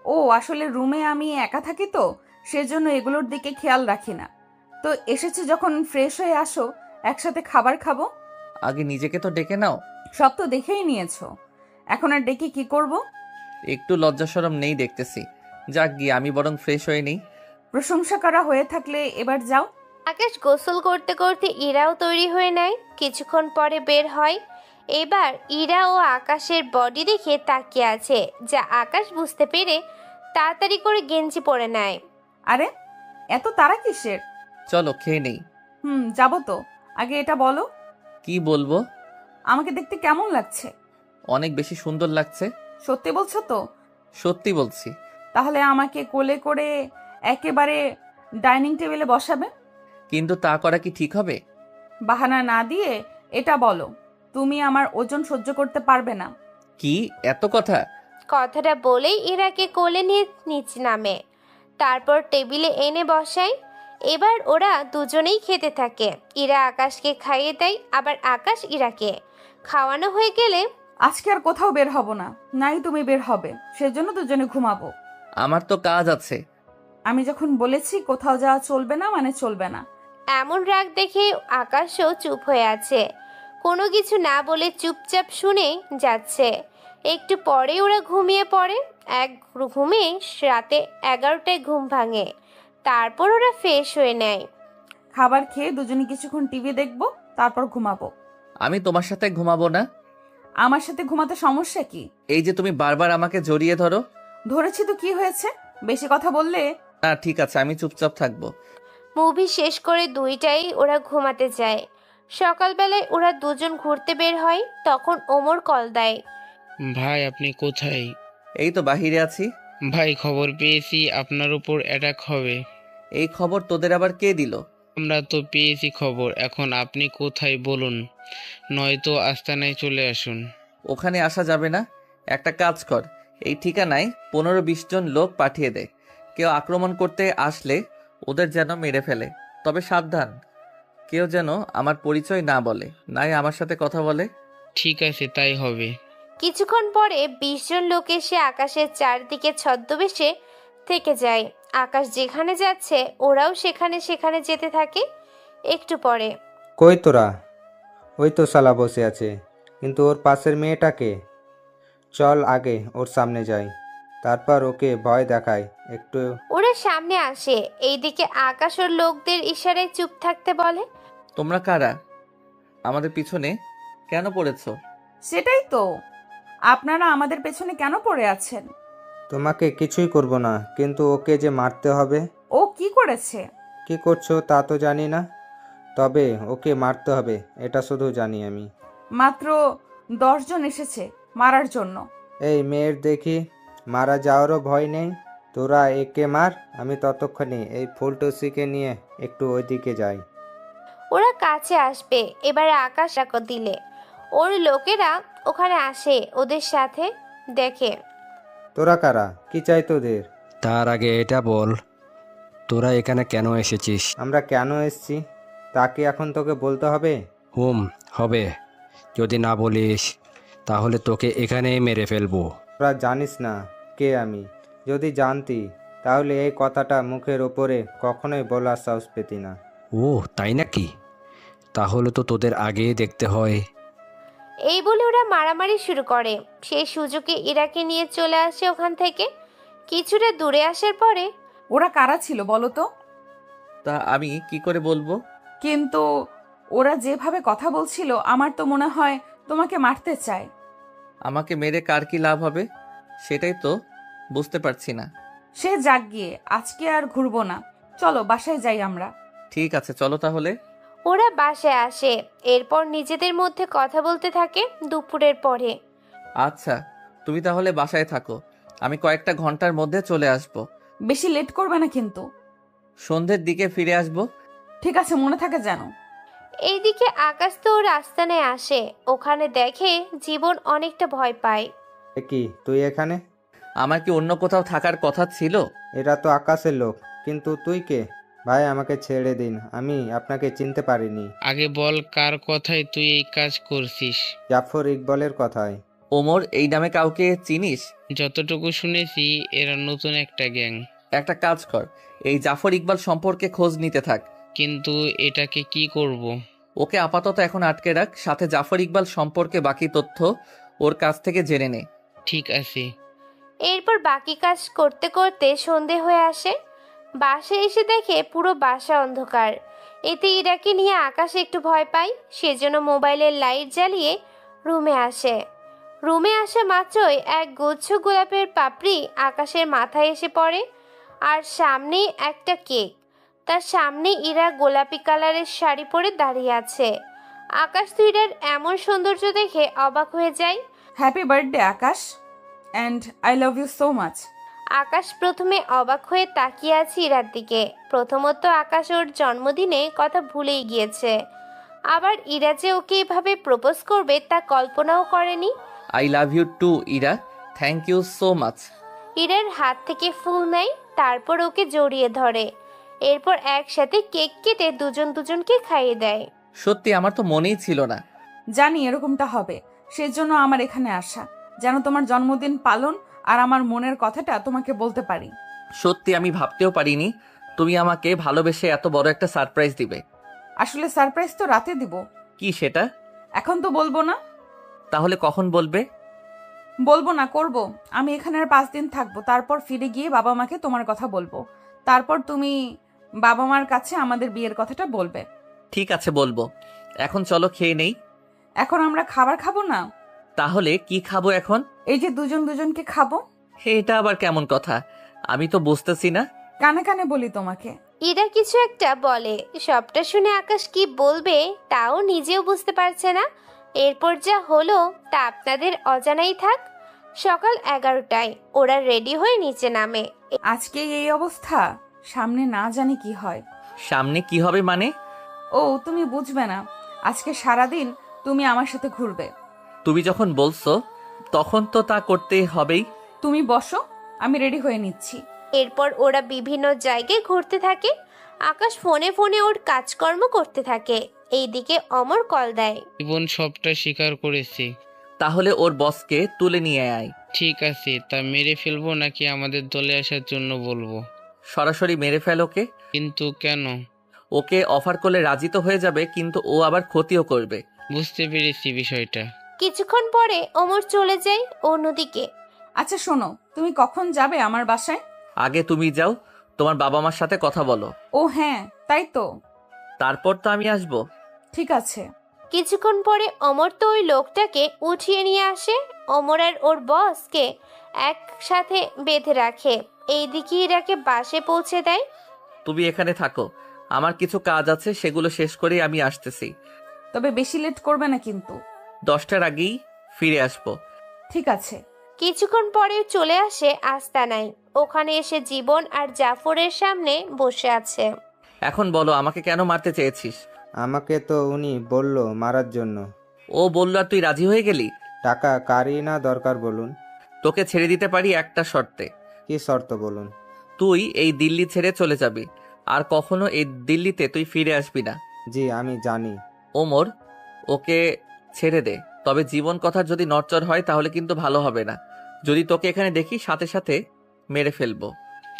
ও, আসলে রুমে আমি একা থাকি তো, সেজন্য এগুলোর দিকে খেয়াল রাখি না। তো এসেছে যখন ফ্রেশ হয়ে আসো, একসাথে খাবার খাবো।
আগে নিজেকে তো ডেকে নাও।
সব তো দেখেই নিয়েছো, এখন আর ডেকে কি করব?
একটু লজ্জা শরম নেই দেখতেছি। যাক গিয়ে আমি বরং ফ্রেশ হয়ে নিই।
প্রশংসা করা হয়ে থাকলে এবার যাও।
আকাশ গোসল করতে করতে ইরাও তৈরি হয়ে নেয়। কিছুক্ষণ পরে বের হয়। এবার ইরা ও আকাশের বডি দেখে তাকিয়ে আছে, যা আকাশ বুঝতে পেরে তাড়াতাড়ি করে গেঞ্জি পরে নেয়।
আরে, এত তাড়া কিসের?
চলো খেয়ে নেই।
যাবো তো, আগে এটা বলো।
কি বলবো?
আমাকে দেখতে কেমন লাগছে?
অনেক বেশি সুন্দর লাগছে।
সত্যি বলছো তো?
সত্যি বলছি।
তাহলে আমাকে কোলে করে একেবারে ডাইনিং টেবিলে বসাবে।
কিন্তু তা করা কি ঠিক হবে?
বাহানা না দিয়ে এটা বলো, তুমি আমার ওজন সহ্য করতে পারবে না।
কি এত কথা?
কথাটা বলেই ইরাকে কোলে নিয়ে নিচে নামে, তারপর টেবিলে এনে বসায়। এবার ওরা দুজনেই খেতে থাকে। ইরা আকাশকে খাইয়ে দেয়, আবার আকাশ ইরাকে। খাওয়ানো হয়ে গেলে
আজকে আর কোথাও বের হব না, নাই তুমি বের হবে, সেজন্য দুজনে ঘুমাবো।
আমার তো কাজ আছে।
আমি যখন বলেছি কোথাও যাওয়া চলবে না মানে চলবে না।
এমন রাগ দেখে আকাশও চুপ হয়ে আছে, কোনো কিছু না বলে চুপচাপ শুনে যাচ্ছে। একটু পরে ওরা ঘুমিয়ে পড়ে। এক ঘুমে রাতে 11টায় ঘুম ভাঙে। তারপর ওরা ফ্রেশ হয়ে নেয়।
খাবার খেয়ে দুজনে কিছুক্ষণ টিভি দেখবো, তারপর ঘুমাবো।
আমি তোমার সাথে ঘুমাবো না।
আমার সাথে ঘুমাতে সমস্যা কি?
এই যে তুমি বারবার আমাকে জড়িয়ে ধরো।
ধরেছি তো কি হয়েছে? বেশি কথা বললে।
না ঠিক আছে, আমি চুপচাপ থাকবো।
মুভি শেষ করে 2টায় ওরা ঘুমাতে যায়। সকালবেলায় ওরা দুজন ঘুরতে বের হয়, তখন ওমর কল দেয়।
ভাই, আপনি কোথায়?
এই তো বাহিরে আছি।
ভাই, খবর পেয়েছি আপনার উপর অ্যাটাক হবে।
এই খবর তোদের আবার কে দিল?
আমরা তো পেয়েছি খবর, এখন আপনি কোথায় বলুন, নয়তো আস্তানায় চলে আসুন।
ওখানে আসা যাবে না। একটা কাজ কর, এই ঠিকানায় 15-20 জন লোক পাঠিয়ে দে। কেউ আক্রমণ করতে আসলে ওদের যেন মেরে ফেলে। তবে সাবধান, কেউ যেন আমার পরিচয় না বলে, নাই আমার সাথে কথা বলে।
ঠিক আছে, তাই হবে।
কিছুক্ষণ পরে 20 জন লোক এসে আকাশের চারদিকে ছদ্মবেশে থেকে যায়। আকাশ যেখানে যাচ্ছে ওরাও সেখানে সেখানে যেতে থাকে। একটু পরে,
কই তোরা? ওই তো শালা বসে আছে, কিন্তু ওর পাশের মেয়েটাকে। চল আগে ওর সামনে যাই, তারপর ওকে ভয় দেখাই একটু।
ওরা সামনে আসে। এইদিকে আকাশ ওর লোকদের ইশারায় চুপ থাকতে বলে।
তোমরা কারা? আমাদের পিছনে কেন পড়েছো?
সেটাই তো, আপনারা আমাদের পেছনে কেন পড়ে আছেন?
তোমাকে কিছুই করব না, কিন্তু ওকে যে মারতে হবে।
ও কি করেছে?
কি করছো তা তো জানি না, তবে ওকে মারতে হবে, এটা শুধু জানি আমি।
মাত্র 10 জন এসেছে মারার জন্য।
এই মেয়ের দেখি মারা যাওয়ারও ভয় নেই। তোরা একে মার, আমি ততক্ষণে এই ফুলটুসিকে নিয়ে একটু ওইদিকে যাই।
ওরা কাছে আসবে এবারে আকাশ ডাকো দিলে ওর লোকেরা ওখানে আসে ওদের সাথে দেখে।
তোরা কারা, কি চাই তোদের?
তার আগে এটা বল, তোরা এখানে কেন এসেছিস?
আমরা কেন এসেছি তা কি এখন তোকে বলতে হবে?
হবে। যদি না বলিস তাহলে তোকে এখানেই মেরে ফেলবো।
তোরা জানিস না কে আমি। যদি জানতি তাহলে এই কথাটা মুখের ওপরে কখনোই বলার সাহস পেতি না।
ও তাই নাকি? তাহলে তো তোদের আগেই দেখতে হয়।
এই বলে ওরা মারামারি শুরু করে। সেই সুযোগে ইরাকে নিয়ে চলে আসে ওখান থেকে। কিছুটা দূরে আসার পরে
ওরা কারা ছিল বলো তো?
তা আমি কি করে বলবো?
কিন্তু ওরা যেভাবে কথা বলছিল আমার তো মনে হয় তোমাকে মারতে চায়।
আমাকে মেরে কার কি লাভ হবে সেটাই তো বুঝতে পারছি না।
সে যাক গিয়ে, আজকে আর ঘুরবো না, চলো বাসায় যাই আমরা।
ঠিক আছে চলো তাহলে।
ওরা বাসায় আসে। এরপর নিজেদের মধ্যে কথা বলতে থাকে দুপুরের পরে।
আচ্ছা তুমি তাহলে বাসায় থাকো, আমি কয়েকটা ঘন্টার মধ্যে চলে আসব।
বেশি লেট করবে না কিন্তু।
সন্ধ্যের দিকে ফিরে আসব।
ঠিক আছে, মনে থাকে যেন।
এইদিকে আকাশ তো ওর আস্তানে আসে। ওখানে দেখে জীবন অনেকটা ভয় পায়।
এ কি তুই এখানে?
আমার কি অন্য কোথাও থাকার কথা ছিল?
এরা তো আকাশের লোক, কিন্তু তুই কে? ভাই আমাকে ছেড়ে দিন, আমি আপনাকে চিনতে পারিনি।
আগে বল কার কথায় তুই এই কাজ করছিস?
জাফর ইকবালের কথায়।
ওমর এই নামে কাউকে চিনিস?
যতটুকু শুনেছি এরা নতুন একটা গ্যাং।
একটা কাজ কর, এই জাফর ইকবাল সম্পর্কে খোঁজ নিতে থাক।
কিন্তু এটাকে কি করব?
ওকে আপাতত এখন আটকে রাখ, সাথে জাফর ইকবাল সম্পর্কে বাকি তথ্য ওর কাছ থেকে জেনে নে।
ঠিক আছে।
এরপর বাকি কাজ করতে করতে সন্ধে হয়ে আসে। বাসায় এসে দেখে পুরো বাসা অন্ধকার। এতে ইরাকে নিয়ে আকাশ একটু ভয় পায়। সেজন্য মোবাইলের লাইট জ্বালিয়ে রুমে আসে। রুমে আসা মাত্রই এক গুচ্ছ গোলাপের পাপড়ি আকাশের মাথায় এসে পড়ে। আর সামনেই একটা কেক। তার সামনে ইরা গোলাপি কালারের শাড়ি পরে দাঁড়িয়ে আছে। আকাশ তো ইরার এমন সৌন্দর্য দেখে অবাক হয়ে যায়।
Happy birthday Akash, and I love you so much.
Akash প্রথমে অবাক হয়ে তাকিয়ে আছে ইরার দিকে। প্রথমত আকাশ ওর জন্মদিনে কথা ভুলেই গিয়েছে। আবার ইরা যে ওকে এভাবে প্রপোজ করবে তা কল্পনাও করেনি।
I love you too Ira, thank you so much.
ইরার হাত থেকে ফুল নেয়, তারপর ওকে জড়িয়ে ধরে। এরপর একসাথে কেক কেটে দুজনকে খাইয়ে দেয়।
সত্যি আমার তো মনেই ছিল না।
জানি এরকমটা হবে, সেজন্য আমার এখানে আসা, যেন তোমার জন্মদিন পালন আর আমার মনের কথাটা তোমাকে বলতে পারি।
সত্যি আমি ভাবতেও পারিনি তুমি আমাকে ভালোবেসে এত বড় একটা সারপ্রাইজ দিবে।
আসলে সারপ্রাইজ তো রাতে দিব।
কি সেটা?
এখন তো বলবো না।
তাহলে কখন বলবে?
বলবো না, করব। আমি এখানে আর 5 দিন থাকবো, তারপর ফিরে গিয়ে বাবা মাকে তোমার কথা বলবো। তারপর তুমি বাবা মার কাছে আমাদের বিয়ের কথাটা বলবে।
ঠিক আছে বলবো। এখন চলো খেয়ে নেই।
এখন আমরা খাবার খাবো না?
তাহলে কি খাবো এখন?
এই যে দুজনকে খাবো।
এটা আবার কেমন কথা? আমি তো বুঝতেছি না।
কানে কানে বলি তোমাকে।
ইরা কিছু একটা বলে। সবটা শুনে আকাশ কি বলবে তাও নিজেও বুঝতে পারছে না। এরপর যা হলো তা আপনাদের অজানাই থাক। সকাল 11টায় ওরা রেডি হয়ে নিচে নামে।
আজকে এই অবস্থা, সামনে না জানি কি হয়।
সামনে কি হবে মানে?
ও তুমি বুঝবে না, আজকে সারাদিন তুমি আমার সাথে ঘুরবে।
তুমি যখন বলছো তখন তো তা করতেই হবেই।
তুমি বসো, আমি রেডি হয়ে নিচ্ছি।
এরপর ওরা বিভিন্ন জায়গায় ঘুরতে থাকে। আকাশ ফোনে ফোনে ওর কাজকর্ম করতে থাকে। এইদিকে অমর কল দেয়।
জীবন সবটা স্বীকার করেছি।
তাহলে ওর বসকে তুলে নিয়ে আয়।
ঠিক আছে, তা মেরে ফেলবো নাকি আমাদের দলে আসার জন্য বলবো?
সরাসরি মেরে ফেল ওকে।
কিন্তু কেন?
ওকে অফার করলে রাজি তো হয়ে যাবে, কিন্তু ও আবার ক্ষতিও করবে।
বুঝতে পেরেছি বিষয়টা।
কিছুক্ষণ পরে অমর চলে যায় অন্যদিকে।
আচ্ছা শোনো, তুমি কখন যাবে আমার বাসায়?
আগে তুমি যাও, তোমার বাবা মার সাথে কথা বলো।
ও হ্যাঁ, তাই তো।
তারপর তো আমি আসবো।
ঠিক আছে।
কিছুক্ষণ পরে অমর তো ওই লোকটাকে উঠিয়ে নিয়ে আসে। অমর আর ওর বসকে একসাথে বেঁধে রাখে। এইদিকে ইরাকে বাসে পৌঁছে দেয়।
তুমি এখানে থাকো, আমার কিছু কাজ আছে, সেগুলো শেষ করেই আমি আসতেছি।
তবে বেশি লেট করবে না কিন্তু।
10টার আগেই ফিরে আসবো।
ঠিক আছে।
কিছুক্ষণ পরে চলে আসে আস্তানায়। ওখানে এসে জীবন আর জাফরের সামনে বসে আছে।
এখন বলো, আমাকে কেন মারতে চেয়েছিস?
আমাকে তো উনি বলল মারার জন্য।
ও বলল আর তুই রাজি হয়ে গেলি?
টাকা কারই না দরকার বলুন।
তোকে ছেড়ে দিতে পারি একটা শর্তে।
কি শর্ত বলুন?
তুই এই দিল্লি ছেড়ে চলে যাবি, আর কখনো এই দিল্লিতে তুই ফিরে আসবি না।
জি আমি জানি।
ওমর, ওকে ছেড়ে দে। তবে জীবন কথার যদি নড়চড় হয় তাহলে কিন্তু ভালো হবে না। যদি তোকে এখানে দেখি সাথে সাথে মেরে ফেলবো।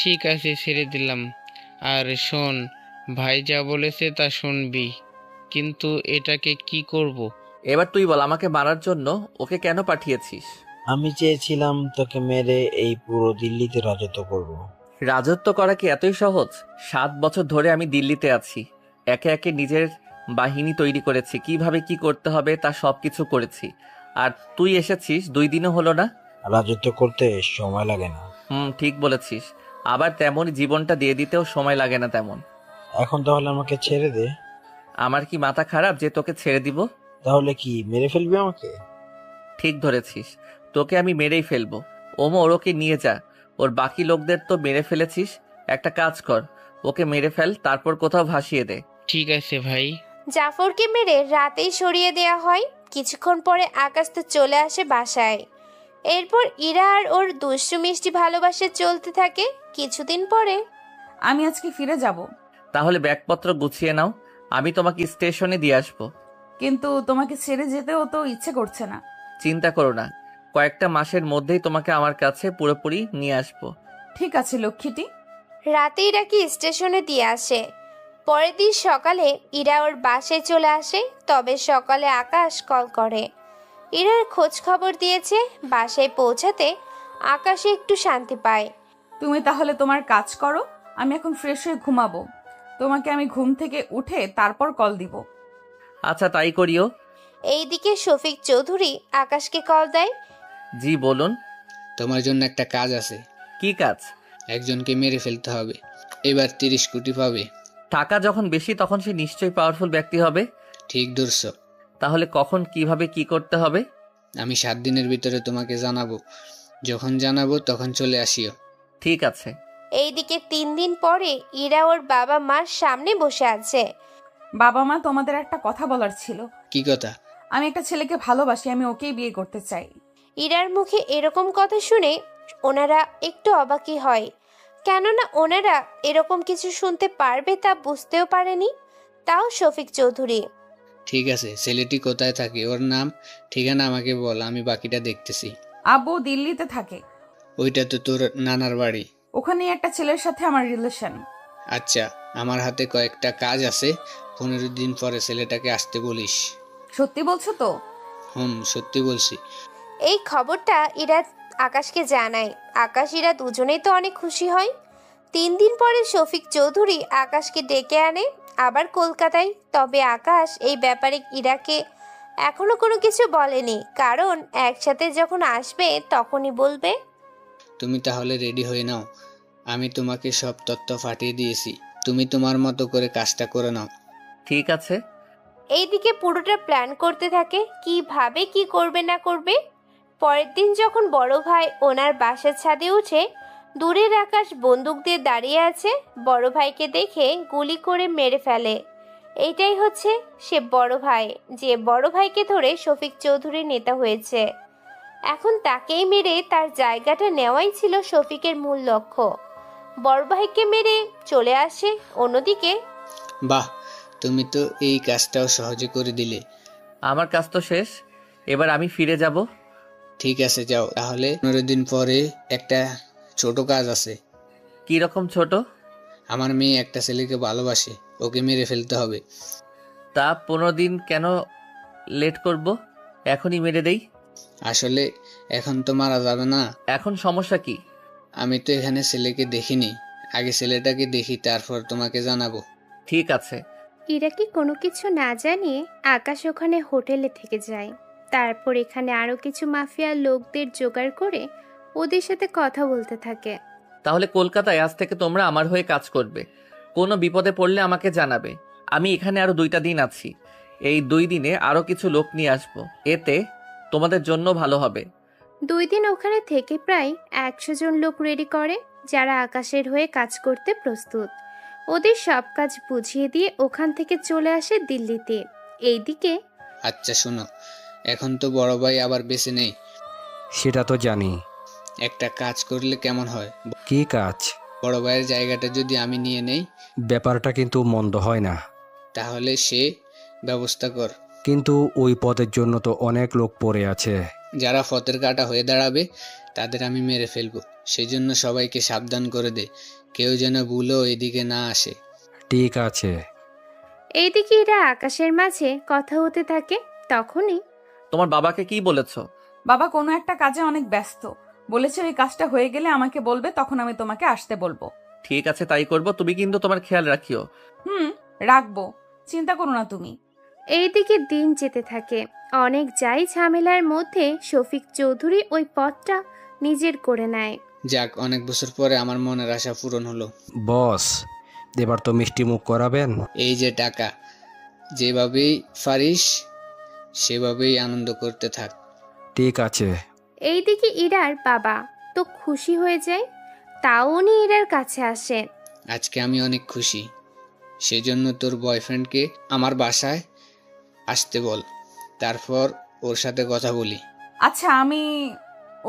ঠিক আছে, ছেড়ে দিলাম। আর শোন, ভাই যা বলেছে তা শুনবি, কিন্তু এটাকে কি করব?
এবার তুই বল, আমাকে মারার জন্য ওকে কেন পাঠিয়েছিস?
আমি চেয়েছিলাম তোকে মেরে এই পুরো দিল্লিতে রাজত্ব করব।
রাজত্ব করা কি এতই সহজ? 7 বছর ধরে আমি দিল্লিতে আছি, একে একে নিজের বাহিনী তৈরি করেছি, কিভাবে কি করতে হবে তা সবকিছু করেছি। আর তুই এসেছিস 2 দিনও হলো না।
রাজত্ব করতে সময় লাগে না।
ঠিক বলেছিস। আবার তেমনই জীবনটা দিয়ে দিতেও সময় লাগে না তেমন।
এখন তাহলে আমাকে ছেড়ে দে।
আমার কি মাথা খারাপ যে তোকে ছেড়ে দিব?
তাহলে কি মেরে ফেলবি আমাকে?
ঠিক ধরেছিস, তোকে আমি মেরেই ফেলবো। ওমর, ওকে নিয়ে যা। ওর বাকি লোকদের তো মেরে ফেলেছিস, একটা কাজ কর, ওকে মেরে ফেল, তারপর কোথাও ভাসিয়ে দে।
ঠিক আছে ভাই।
জাফরকে মেরে রাতেই সরিয়ে দেয়া হয়। কিছুক্ষণ পরে আকাশ তো চলে আসে বাসায়। এরপর ইরা আর ওর দুষ্টু মিষ্টি ভালোবাসা চলতে থাকে। কিছুদিন পরে
আমি আজকে ফিরে যাব।
তাহলে ব্যাগপত্র গুছিয়ে নাও, আমি তোমাকে স্টেশনে দিয়ে আসবো।
কিন্তু তোমাকে ছেড়ে যেতেও তো ইচ্ছে করছে না।
চিন্তা করো না, কয়েকটা মাসের মধ্যেই তোমাকে আমার কাছে পুরোপুরি নিয়ে আসবো।
ঠিক আছে লক্ষ্মীটি।
রাতে ইরাকে স্টেশনে দিয়ে আসে। পরের দিন সকালে ইরা ওর বাসায় চলে আসে। তবে সকালে আকাশ কল করে। ইরার খোঁজ খবর দিয়েছে। বাসায় পৌঁছাতে আকাশে একটু শান্তি পায়।
তুমি তাহলে তোমার কাজ করো, আমি এখন ফ্রেশ হয়ে ঘুমাবো। তোমাকে আমি ঘুম থেকে উঠে তারপর কল দিব।
আচ্ছা, তাই করিও।
এইদিকে শফিক চৌধুরী আকাশকে কল দেয়।
জি বলুন।
তোমার জন্য একটা কাজ আছে।
কি কাজ?
একজনকে মেরে ফেলতে হবে, এবার 30 কোটি পাবে।
টাকা যখন বেশি তখন সে নিশ্চয়ই পাওয়ারফুল ব্যক্তি হবে।
ঠিক ধরছ।
তাহলে কখন, কিভাবে, কি করতে হবে?
আমি 7 দিনের ভিতরে তোমাকে জানাবো। যখন জানাবো তখন চলে আসিও।
ঠিক আছে।
এইদিকে 3 দিন পরে ইরা ওর বাবা মার সামনে বসে আছে।
বাবা মা, তোমাদের একটা কথা বলার ছিল।
কি কথা?
আমি একটা ছেলেকে ভালোবাসি, আমি ওকেই বিয়ে করতে চাই।
ইরার মুখে এরকম কথা শুনে ওনারা একটু অবাকই হয়, কেননা ওনারা এরকম কিছু শুনতে পারবে তা বুঝতেও পারেনি। তাও শফিক চৌধুরী।
ঠিক আছে, ছেলেটি কোথায় থাকে, ওর নাম ঠিকানা আমাকে বল, আমি বাকিটা দেখতেছি।
আব্বু দিল্লিতে থাকে।
ওইটা তো তোর নানার বাড়ি।
ওখানে একটা ছেলের সাথে আমার রিলেশন।
আচ্ছা, আমার হাতে কয়েকটা কাজ আছে, 15 দিন পরে ছেলেটাকে আসতে বলিস।
সত্যি বলছো তো?
সত্যি বলছি।
এই খবরটা ইরা আকাশকে জানায়। আকাশ ইরা দুজনেই তো অনেক খুশি হয়। 3 দিন পরে শফিক চৌধুরী আকাশকে ডেকে আনে আবার কলকাতায়। তবে আকাশ এই ব্যাপারে ইরাকে এখনো কোনো কিছু বলেনি, কারণ একসাথে যখন আসবে তখনই বলবে।
তুমি তাহলে রেডি হয়ে নাও, আমি তোমাকে সব তথ্য পাঠিয়ে দিয়েছি, তুমি তোমার মতো করে কাজটা করে নাও।
ঠিক আছে।
এইদিকে পুরোটা প্ল্যান করতে থাকে, কিভাবে কি করবে না করবে। পরের দিন যখন বড় ভাই ওনার বাসার ছাদে উঠে, দূরের আকাশ বন্দুক দিয়ে দাঁড়িয়ে আছে। বড় ভাইকে দেখে গুলি করে মেরে ফেলে। এইটাই হচ্ছে সে বড় ভাই, যে বড় ভাইকে ধরে শফিক চৌধুরী নেতা হয়েছে। এখন তাকেই মেরে তার জায়গাটা নেওয়াই ছিল শফিকের মূল লক্ষ্য। বড় ভাইকে মেরে চলে আসে। অন্যদিকে
বাহ, তুমি তো এই কাজটাও সহজে করে দিলে।
আমার কাজ তো শেষ, এবার আমি ফিরে যাব।
ঠিক আছে, যাও তাহলে। 15 দিন পরে একটা ছোট কাজ আছে।
কি রকম ছোট?
আমার মেয়ে একটা ছেলেকে ভালোবাসে, ওকে মেরে ফেলতে হবে।
তা 15 দিন কেন লেট করব? এখনই মেরে দেই।
আসলে এখন তো মারা যাবে না।
এখন সমস্যা কি?
আমি তো এখানে ছেলেকে দেখিনি, আগে ছেলেটাকে দেখি, তারপর তোমাকে জানাবো।
ঠিক আছে।
ইরা কি কোনো কিছু না জানিয়ে আকাশ ওখানে হোটেলে থেকে যায়। তারপর এখানে আরো কিছু মাফিয়া লোকদের জোগাড় করে ওদের সাথে কথা বলতে থাকে।
তাহলে কলকাতায় আজ থেকে তোমরা আমার হয়ে কাজ করবে। কোনো বিপদে পড়লে আমাকে জানাবে। আমি এখানে আরো 2টা দিন আছি। এই 2 দিনে আরো কিছু লোক নিয়ে আসবো, এতে তোমাদের জন্য ভালো হবে।
2 দিন ওখানে থেকে প্রায় 100 জন লোক রেডি করে, যারা আকাশের হয়ে কাজ করতে প্রস্তুত। ওদের সব কাজ বুঝিয়ে দিয়ে ওখান থেকে চলে আসে দিল্লিতে। এইদিকে
আচ্ছা শোনো, এখন তো বড় ভাই আবার বেঁচে নেই।
সেটা তো জানি।
একটা কাজ করলে কেমন হয়?
কি কাজ?
বড় ভাইয়ের জায়গাটা যদি আমি নিয়ে নেই,
ব্যাপারটা কিন্তু মন্দ হয় না।
তাহলে সে ব্যবস্থা কর।
কিন্তু ওই পদের জন্য তো অনেক লোক পড়ে আছে।
যারা ফতের কাটা হয়ে দাঁড়াবে তাদের আমি মেরে ফেলবো। সেজন্য সবাইকে সাবধান করে দে, কেউ যেন ভুলেও এদিকে না আসে।
ঠিক আছে।
এইদিকে এরা আকাশের মাঝে কথা হতে থাকে। তখনই
তোমার বাবাকে কি বলেছো?
বাবা কোনো একটা কাজে অনেক ব্যস্ত, বলেছে ওই কাজটা হয়ে গেলে আমাকে বলবে, তখন আমি তোমাকে আসতে বলবো।
ঠিক আছে, তাই করব। তুমি কিন্তু তোমার খেয়াল রাখিও।
রাখবো, চিন্তা করো না তুমি।
এইদিকে দিন যেতে থাকে। অনেক যাই ঝামেলার মধ্যে শফিক চৌধুরী ওই পদটা নিজের করে নেয়।
যাক, অনেক বছর পরে আমার মনের আশা পূরণ হলো।
বস, এবার তো মিষ্টি মুখ করাবেন।
এই যে টাকা, যেভাবেই পারিস সেভাবেই আনন্দ করতে থাক।
ঠিক আছে।
এইদিকে ইরার বাবা তো খুশি হয়ে যায়। তাও উনি ইরার কাছে আসেন।
আজকে আমি অনেক খুশি, সেজন্য তোর বয়ফ্রেন্ডকে আমার বাসায় আসতে বল, তারপর ওর সাথে কথা বলি।
আচ্ছা, আমি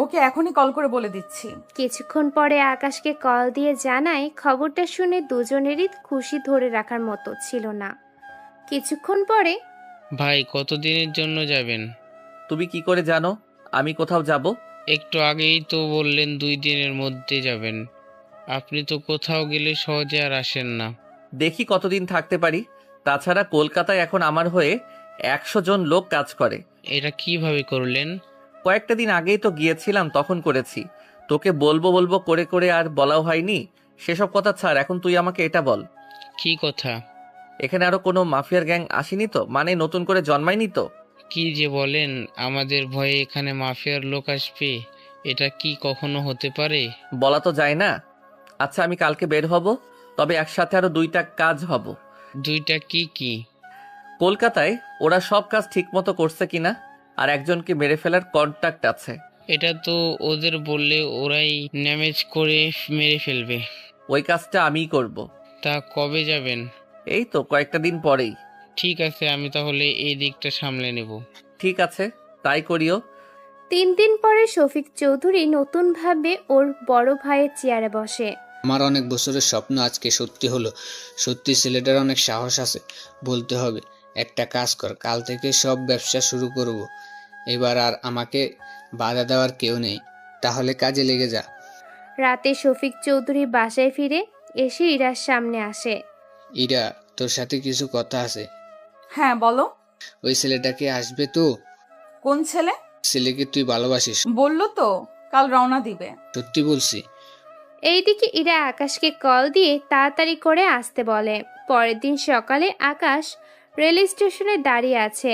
ওকে এখনই কল করে বলে দিচ্ছি।
কিছুক্ষণ পরে আকাশকে কল দিয়ে জানায় খবরটা শুনে দুজনেরই খুশি ধরে রাখার মতো ছিল না। কিছুক্ষণ পরে
ভাই, কতদিনের জন্য যাবেন?
তুমি কি করে জানো আমি কোথাও যাব?
একটু আগেই তো বললেন 2 দিনের মধ্যে যাবেন। আপনি তো কোথাও গেলে সহজে আর আসেন না।
দেখি কতদিন থাকতে পারি। তাছাড়া কলকাতায় এখন আমার হয়ে 100 জন লোক কাজ করে।
এটা কিভাবে করলেন?
কয়েকটা দিন আগেই তো গিয়েছিলাম, তখন করেছি। তোকে বলবো বলবো করে করে আর বলাও হয়নি। সেসব কথা ছাড়, এখন তুই আমাকে এটা বল।
কি কথা?
এখানে আরো কোনো মাফিয়ার গ্যাং আসেনি তো? মানে নতুন করে জন্মায়নি তো?
কি যে বলেন, আমাদের ভয়ে এখানে মাফিয়ার লোক আসবে? এটা কি কখনো হতে পারে?
বলা তো যায় না। আচ্ছা, আমি কালকে বের হব, তবে একসাথে আরো 2টা কাজ হব।
2টা কি কি?
কলকাতায় ওরা সব কাজ ঠিক মতো করছে কিনা, আর একজনকে মেরে ফেলার কন্ট্যাক্ট আছে।
এটা তো ওদের বললে ওরাই ম্যানেজ করে মেরে ফেলবে।
ওই কাজটা আমিই করব।
তা কবে যাবেন?
এই তো কয়েকটা দিন পরেই।
ঠিক আছে, আমি তাহলে এই দিকটা সামলে নেব।
ঠিক আছে, তাই করিও।
3 দিন পরে শফিক চৌধুরী নতুনভাবে ওর বড় ভাইয়ের চেয়ারে বসে।
আমার অনেক বছরের স্বপ্ন আজকে সত্যি হলো। সত্যি ছেলেটার অনেক সাহস আছে, বলতে হবে। একটা কাজ কর, কাল থেকে সব ব্যবসা শুরু করব। এবার আর আমাকে বাধা দেওয়ার কেউ নেই, তাহলে কাজে লেগে যা।
রাতে শফিক চৌধুরী বাসায় ফিরে এসে ইরার সামনে আসে।
ইরা, তোর সাথে কিছু কথা আছে।
হ্যাঁ, বলো।
ওই ছেলেটাকে আসবে তো?
কোন ছেলে?
ছেলেকে তুই ভালোবাসিস?
বললো তো কাল রওনা দিবে।
সত্যি বলছি।
এইদিকে ইরা আকাশকে কল দিয়ে তাড়াতাড়ি করে আসতে বলে। পরের দিন সকালে আকাশ রেল স্টেশনে দাঁড়িয়ে আছে।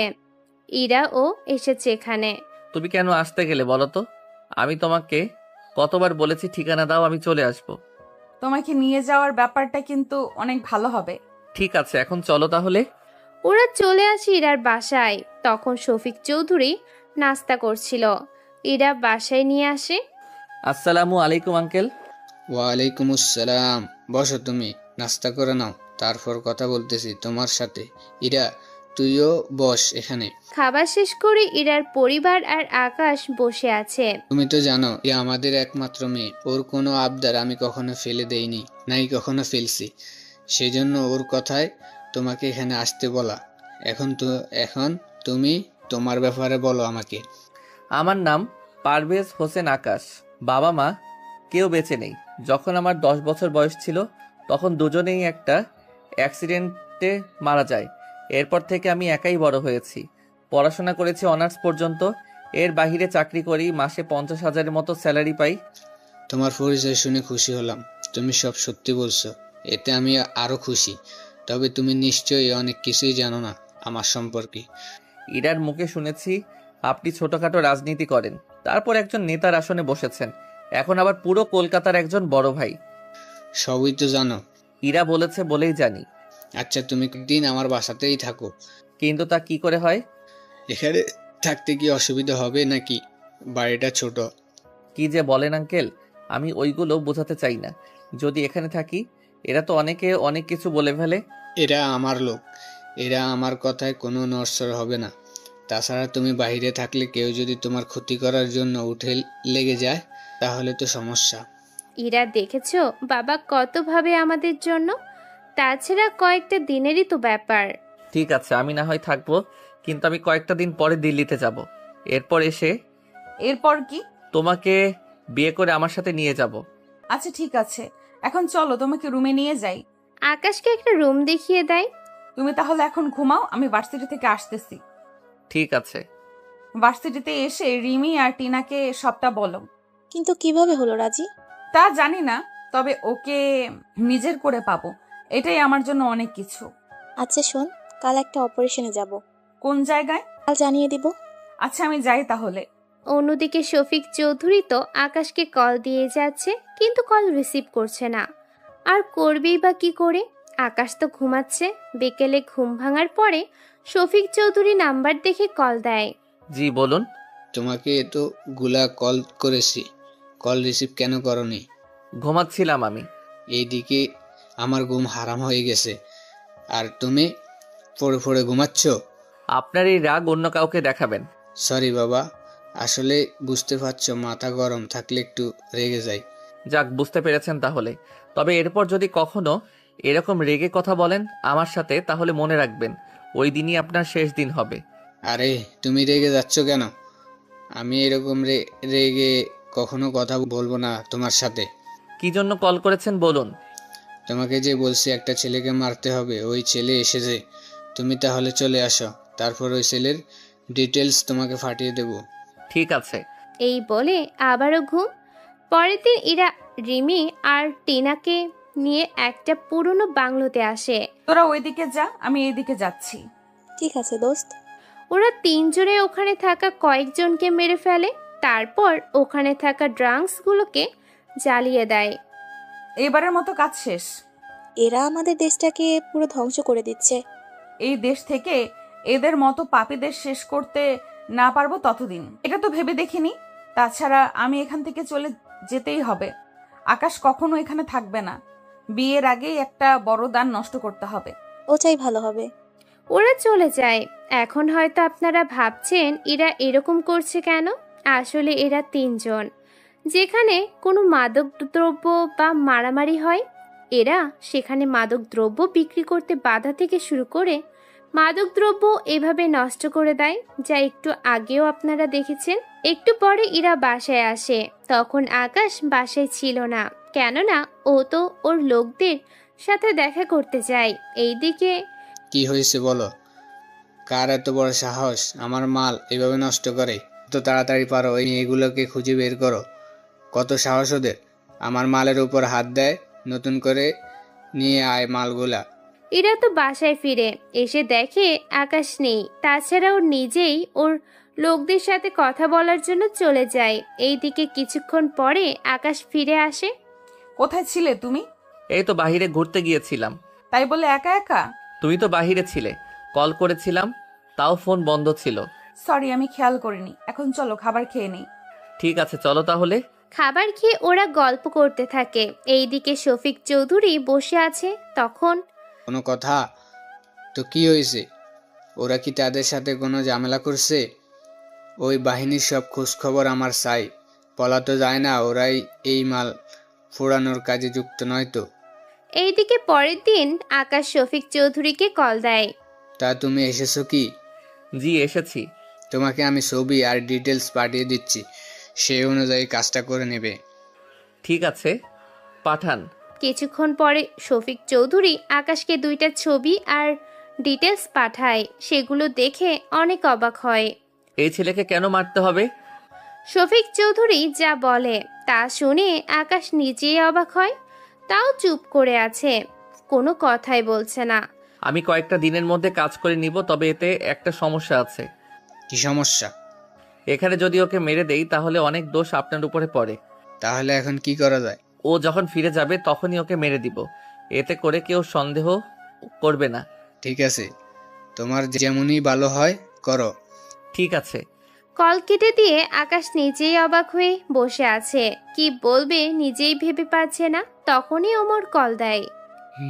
ইরাও এসেছে এখানে।
তুমি কেন আসতে গেলে বলো তো? আমি তোমাকে কতবার বলেছি ঠিকানা দাও, আমি চলে আসব।
তোমাকে নিয়ে যাওয়ার ব্যাপারটা কিন্তু অনেক ভালো হবে।
ঠিক আছে, এখন চলো তাহলে।
ওরা চলে আসে ইরার বাসায়। তখন শফিক চৌধুরী নাস্তা করছিল। ইরা বাসায় নিয়ে আসে।
আসসালামু আলাইকুম আঙ্কেল।
ওয়ালাইকুম আসসালাম। বসো, তুমি নাস্তা করে নাও, তারপর কথা বলতেছি তোমার সাথে। ইরা, তুইও বস এখানে।
খাবার শেষ করে ইরার পরিবার আর আকাশ বসে আছে।
তুমি তো জানো এ আমাদের একমাত্র মেয়ে। ওর কোনো আবদার আমি কখনো ফেলে দেইনি, নাই কখনো ফেলছি। সেজন্য ওর কথায় তোমাকে এখানে আসতে বলা। এখন তুমি তোমার ব্যাপারে বলো আমাকে।
আমার নাম পারভেজ হোসেন আকাশ। বাবা মা কেউ বেঁচে নেই। যখন আমার 10 বছর বয়স ছিল, তখন দুজনেই একটা অ্যাক্সিডেন্টে মারা যায়। এরপর থেকে আমি একাই বড় হয়েছি। পড়াশোনা করেছি অনার্স পর্যন্ত। এর বাহিরে চাকরি করি, মাসে 50,000-এর মতো স্যালারি পাই।
তোমার পরিচয় শুনে খুশি হলাম। তুমি সব সত্যি বলছো, এতে আমি আরো খুশি। তবে তুমি নিশ্চয়ই অনেক কিছুই জানো না আমার সম্পর্কে।
ইরার মুখে শুনেছি আপনি ছোটখাটো রাজনীতি করেন, তারপর একজন নেতার আসনে বসেছেন, এখন আবার পুরো কলকাতার একজন বড় ভাই।
সবই তো জানো,
ইরা বলেছে বলেই জানি।
আচ্ছা, তুমি দিন আমার বাসাতেই থাকো।
কিন্তু তা কি করে হয়?
এখানে থাকতে কি অসুবিধা হবে নাকি? বাড়িটা ছোট।
কি যে বলেন আঙ্কেল, আমি ওইগুলো বোঝাতে চাই না। যদি এখানে থাকি, এরা তো অনেকে অনেক কিছু বলে ফেলে।
এরা আমার লোক, এরা আমার কথায় কোনো নড়চড় হবে না। তাছাড়া তুমি বাইরে থাকলে কেউ যদি তোমার ক্ষতি করার জন্য উঠে লেগে যায় তাহলে তো সমস্যা।
ইরা দেখেছো বাবা কত ভাবে আমাদের জন্য। তাছাড়া কয়েকটা দিনেরই তো ব্যাপার।
ঠিক আছে, আমি না হয় থাকবো, কিন্তু আমি কয়েকটা দিন পরে দিল্লিতে যাব। এরপর এসে
এরপর কি?
তোমাকে বিয়ে করে আমার সাথে নিয়ে যাব।
আচ্ছা ঠিক আছে, এখন চলো তোমাকে রুমে নিয়ে যাই।
আকাশকে একটা রুম দেখিয়ে দেয়।
তুমি তাহলে এখন ঘুমাও, আমি ভার্সিটি থেকে আসতেছি।
ঠিক আছে।
ভার্সিটিতে এসে রিমি আর টিনাকে সবটা বলো।
কিন্তু কিভাবে হলো রাজি?
তা জানি না, তবে ওকে নিজের করে পাবো, এটাই আমার জন্য অনেক কিছু।
আচ্ছা শোন, কাল একটা অপারেশনে যাব।
কোন জায়গায়?
কাল জানিয়ে দিব।
আচ্ছা আমি যাই তাহলে।
অন্যদিকে শফিক চৌধুরী তো আকাশকে কল দিয়ে যাচ্ছে, কিন্তু কল রিসিভ করছে না। আর করবেই বা কি করে? আকাশ তো ঘুমাচ্ছে। বিকেলে ঘুম ভাঙার পরে শফিক চৌধুরী নাম্বার দেখে কল দেয়।
জি বলুন।
তোমাকে তো গুলা কল করেছি, কল রিসিভ কেন করনি?
ঘুমাচ্ছিলাম আমি।
এইদিকে আমার ঘুম হারাম হয়ে গেছে, আর তুমি পড়ে পড়ে ঘুমাচ্ছ।
আপনার এই রাগ অন্য কাউকে দেখাবেন।
সরি বাবা, আসলে বুঝতে পারছো মাথা গরম থাকলে একটু রেগে যাই।
যাক, বুঝতে পেরেছেন তাহলে। তবে এরপর যদি কখনো এরকম রেগে কথা বলেন আমার সাথে, তাহলে মনে রাখবেন ওই দিনই আপনার শেষ দিন হবে।
আরে তুমি রেগে যাচ্ছ কেন? আমি এরকম রেগে কখনো কথা বলবো না তোমার সাথে।
কি জন্য কল করেছেন বলুন।
তোমাকে যে বলছি একটা ছেলেকে মারতে হবে, ওই ছেলে এসেছে। তুমি তাহলে চলে আসো, তারপর ওই ছেলের ডিটেলস তোমাকে পাঠিয়ে দেব।
ঠিক আছে।
এই বলে আবারও ঘুম। পরের দিন ইরা রিমি আর টিনাকে নিয়ে একটা পুরনো বাংলোতে আসে।
তোরা ওইদিকে যা, আমি এইদিকে যাচ্ছি।
ঠিক আছে দোস্ত।
ওরা তিনজনে ওখানে থাকা কয়েকজনকে মেরে ফেলে, তারপর ওখানে থাকা ড্রাগসগুলোকে জ্বালিয়ে দেয়।
এবারের মতো কাজ শেষ।
এরা আমাদের দেশটাকে পুরো ধ্বংস করে দিচ্ছে।
এই দেশ থেকে এদের মতো পাপীদের শেষ করতে না পারবো ততদিন। এটা তো ভেবে দেখিনি। তাছাড়া আমি এখান থেকে চলে যেতেই হবে। আকাশ কখনো এখানে থাকবে না। বিয়ের আগেই একটা বড় দান নষ্ট করতে হবে।
ওটাই ভালো হবে।
ওরা চলে যায়। এখন হয়তো আপনারা ভাবছেন এরা এরকম করছে কেন। আসলে এরা তিনজন। যেখানে কোনো মাদক দ্রব্য বা মারামারি হয়, এরা সেখানে মাদক দ্রব্য বিক্রি করতে বাধা থেকে শুরু করে মাদকদ্রব্য এভাবে নষ্ট করে দেয়, যা একটু আগেও আপনারা দেখেছেন। একটু পরে ইরা বাসায় আসে। তখন আকাশ বাসায় ছিল না, কেননা ও তো ওর লোকদের সাথে দেখা করতে যায়। এইদিকে
কি হয়েছে বলো? কার এত বড় সাহস আমার মাল এভাবে নষ্ট করে? তো তাড়াতাড়ি পারো, এই এগুলোকে খুঁজে বের করো। কত সাহস ওদের, আমার মালের উপর হাত দেয়। নতুন করে নিয়ে আয় মালগুলা।
ইরা তো বাসায় ফিরে এসে দেখে আকাশ নেই। তাছাড়া ও নিজেই ওর লোকদের সাথে কথা বলার জন্য চলে যায়। এইদিকে কিছুক্ষণ পরে আকাশ ফিরে আসে।
কোথায় ছিলে তুমি?
এই তো বাহিরে ঘুরতে গিয়েছিলাম।
তাই বলে একা একা?
তুমি তো বাহিরে ছিলে, কল করেছিলাম, তাও ফোন বন্ধ ছিল।
সরি, আমি খেয়াল করিনি। এখন চলো খাবার খেয়ে নেই।
ঠিক আছে চলো তাহলে।
খাবার খেয়ে ওরা গল্প করতে থাকে। এইদিকে শফিক চৌধুরী বসে আছে। তখন
কোনো কথা? তো কি হয়েছে? ওরা কি তাদের সাথে কোনো ঝামেলা করছে? ওই বাহিনীর সব খোঁজ খবর আমার চাই। বলা তো যায় না ওরাই এই মাল ফোড়ানোর কাজে যুক্ত নয় তো?
এইদিকে পরের দিন আকাশ শফিক চৌধুরীকে কল দেয়।
তা তুমি এসেছো কি?
জি এসেছি।
তোমাকে আমি ছবি আর ডিটেলস পাঠিয়ে দিচ্ছি, সেই অনুযায়ী কাজটা করে নেবে।
ঠিক আছে, পাঠান।
কিছুক্ষণ পরে শফিক চৌধুরী আকাশকে 2টা ছবি আর ডিটেলস পাঠায়। সেগুলো দেখে অনেক অবাক হয়।
এই ছেলেকে কেন মারতে হবে?
শফিক চৌধুরী যা বলে তা শুনে আকাশ নিজেই অবাক হয়। তাও চুপ করে আছে, কোনো কথাই বলছে না।
আমি কয়েকটা দিনের মধ্যে কাজ করে নিব, তবে এতে একটা সমস্যা আছে।
কি সমস্যা?
এখানে যদি ওকে মেরে দেই তাহলে অনেক দোষ আপনার উপরে পড়ে।
তাহলে এখন কি করা যায়?
ও যখন ফিরে যাবে তখনই ওকে মেরে দিব, এতে করে কেউ সন্দেহ করবে না।
ঠিক আছে, তোমার যেমনই ভালো হয় করো।
ঠিক আছে।
কল কেটে দিয়ে আকাশ নিজেই অবাক হয়ে বসে আছে, কি বলবে নিজেই ভেবে পাচ্ছে না। তখনই ওমর কল দেয়।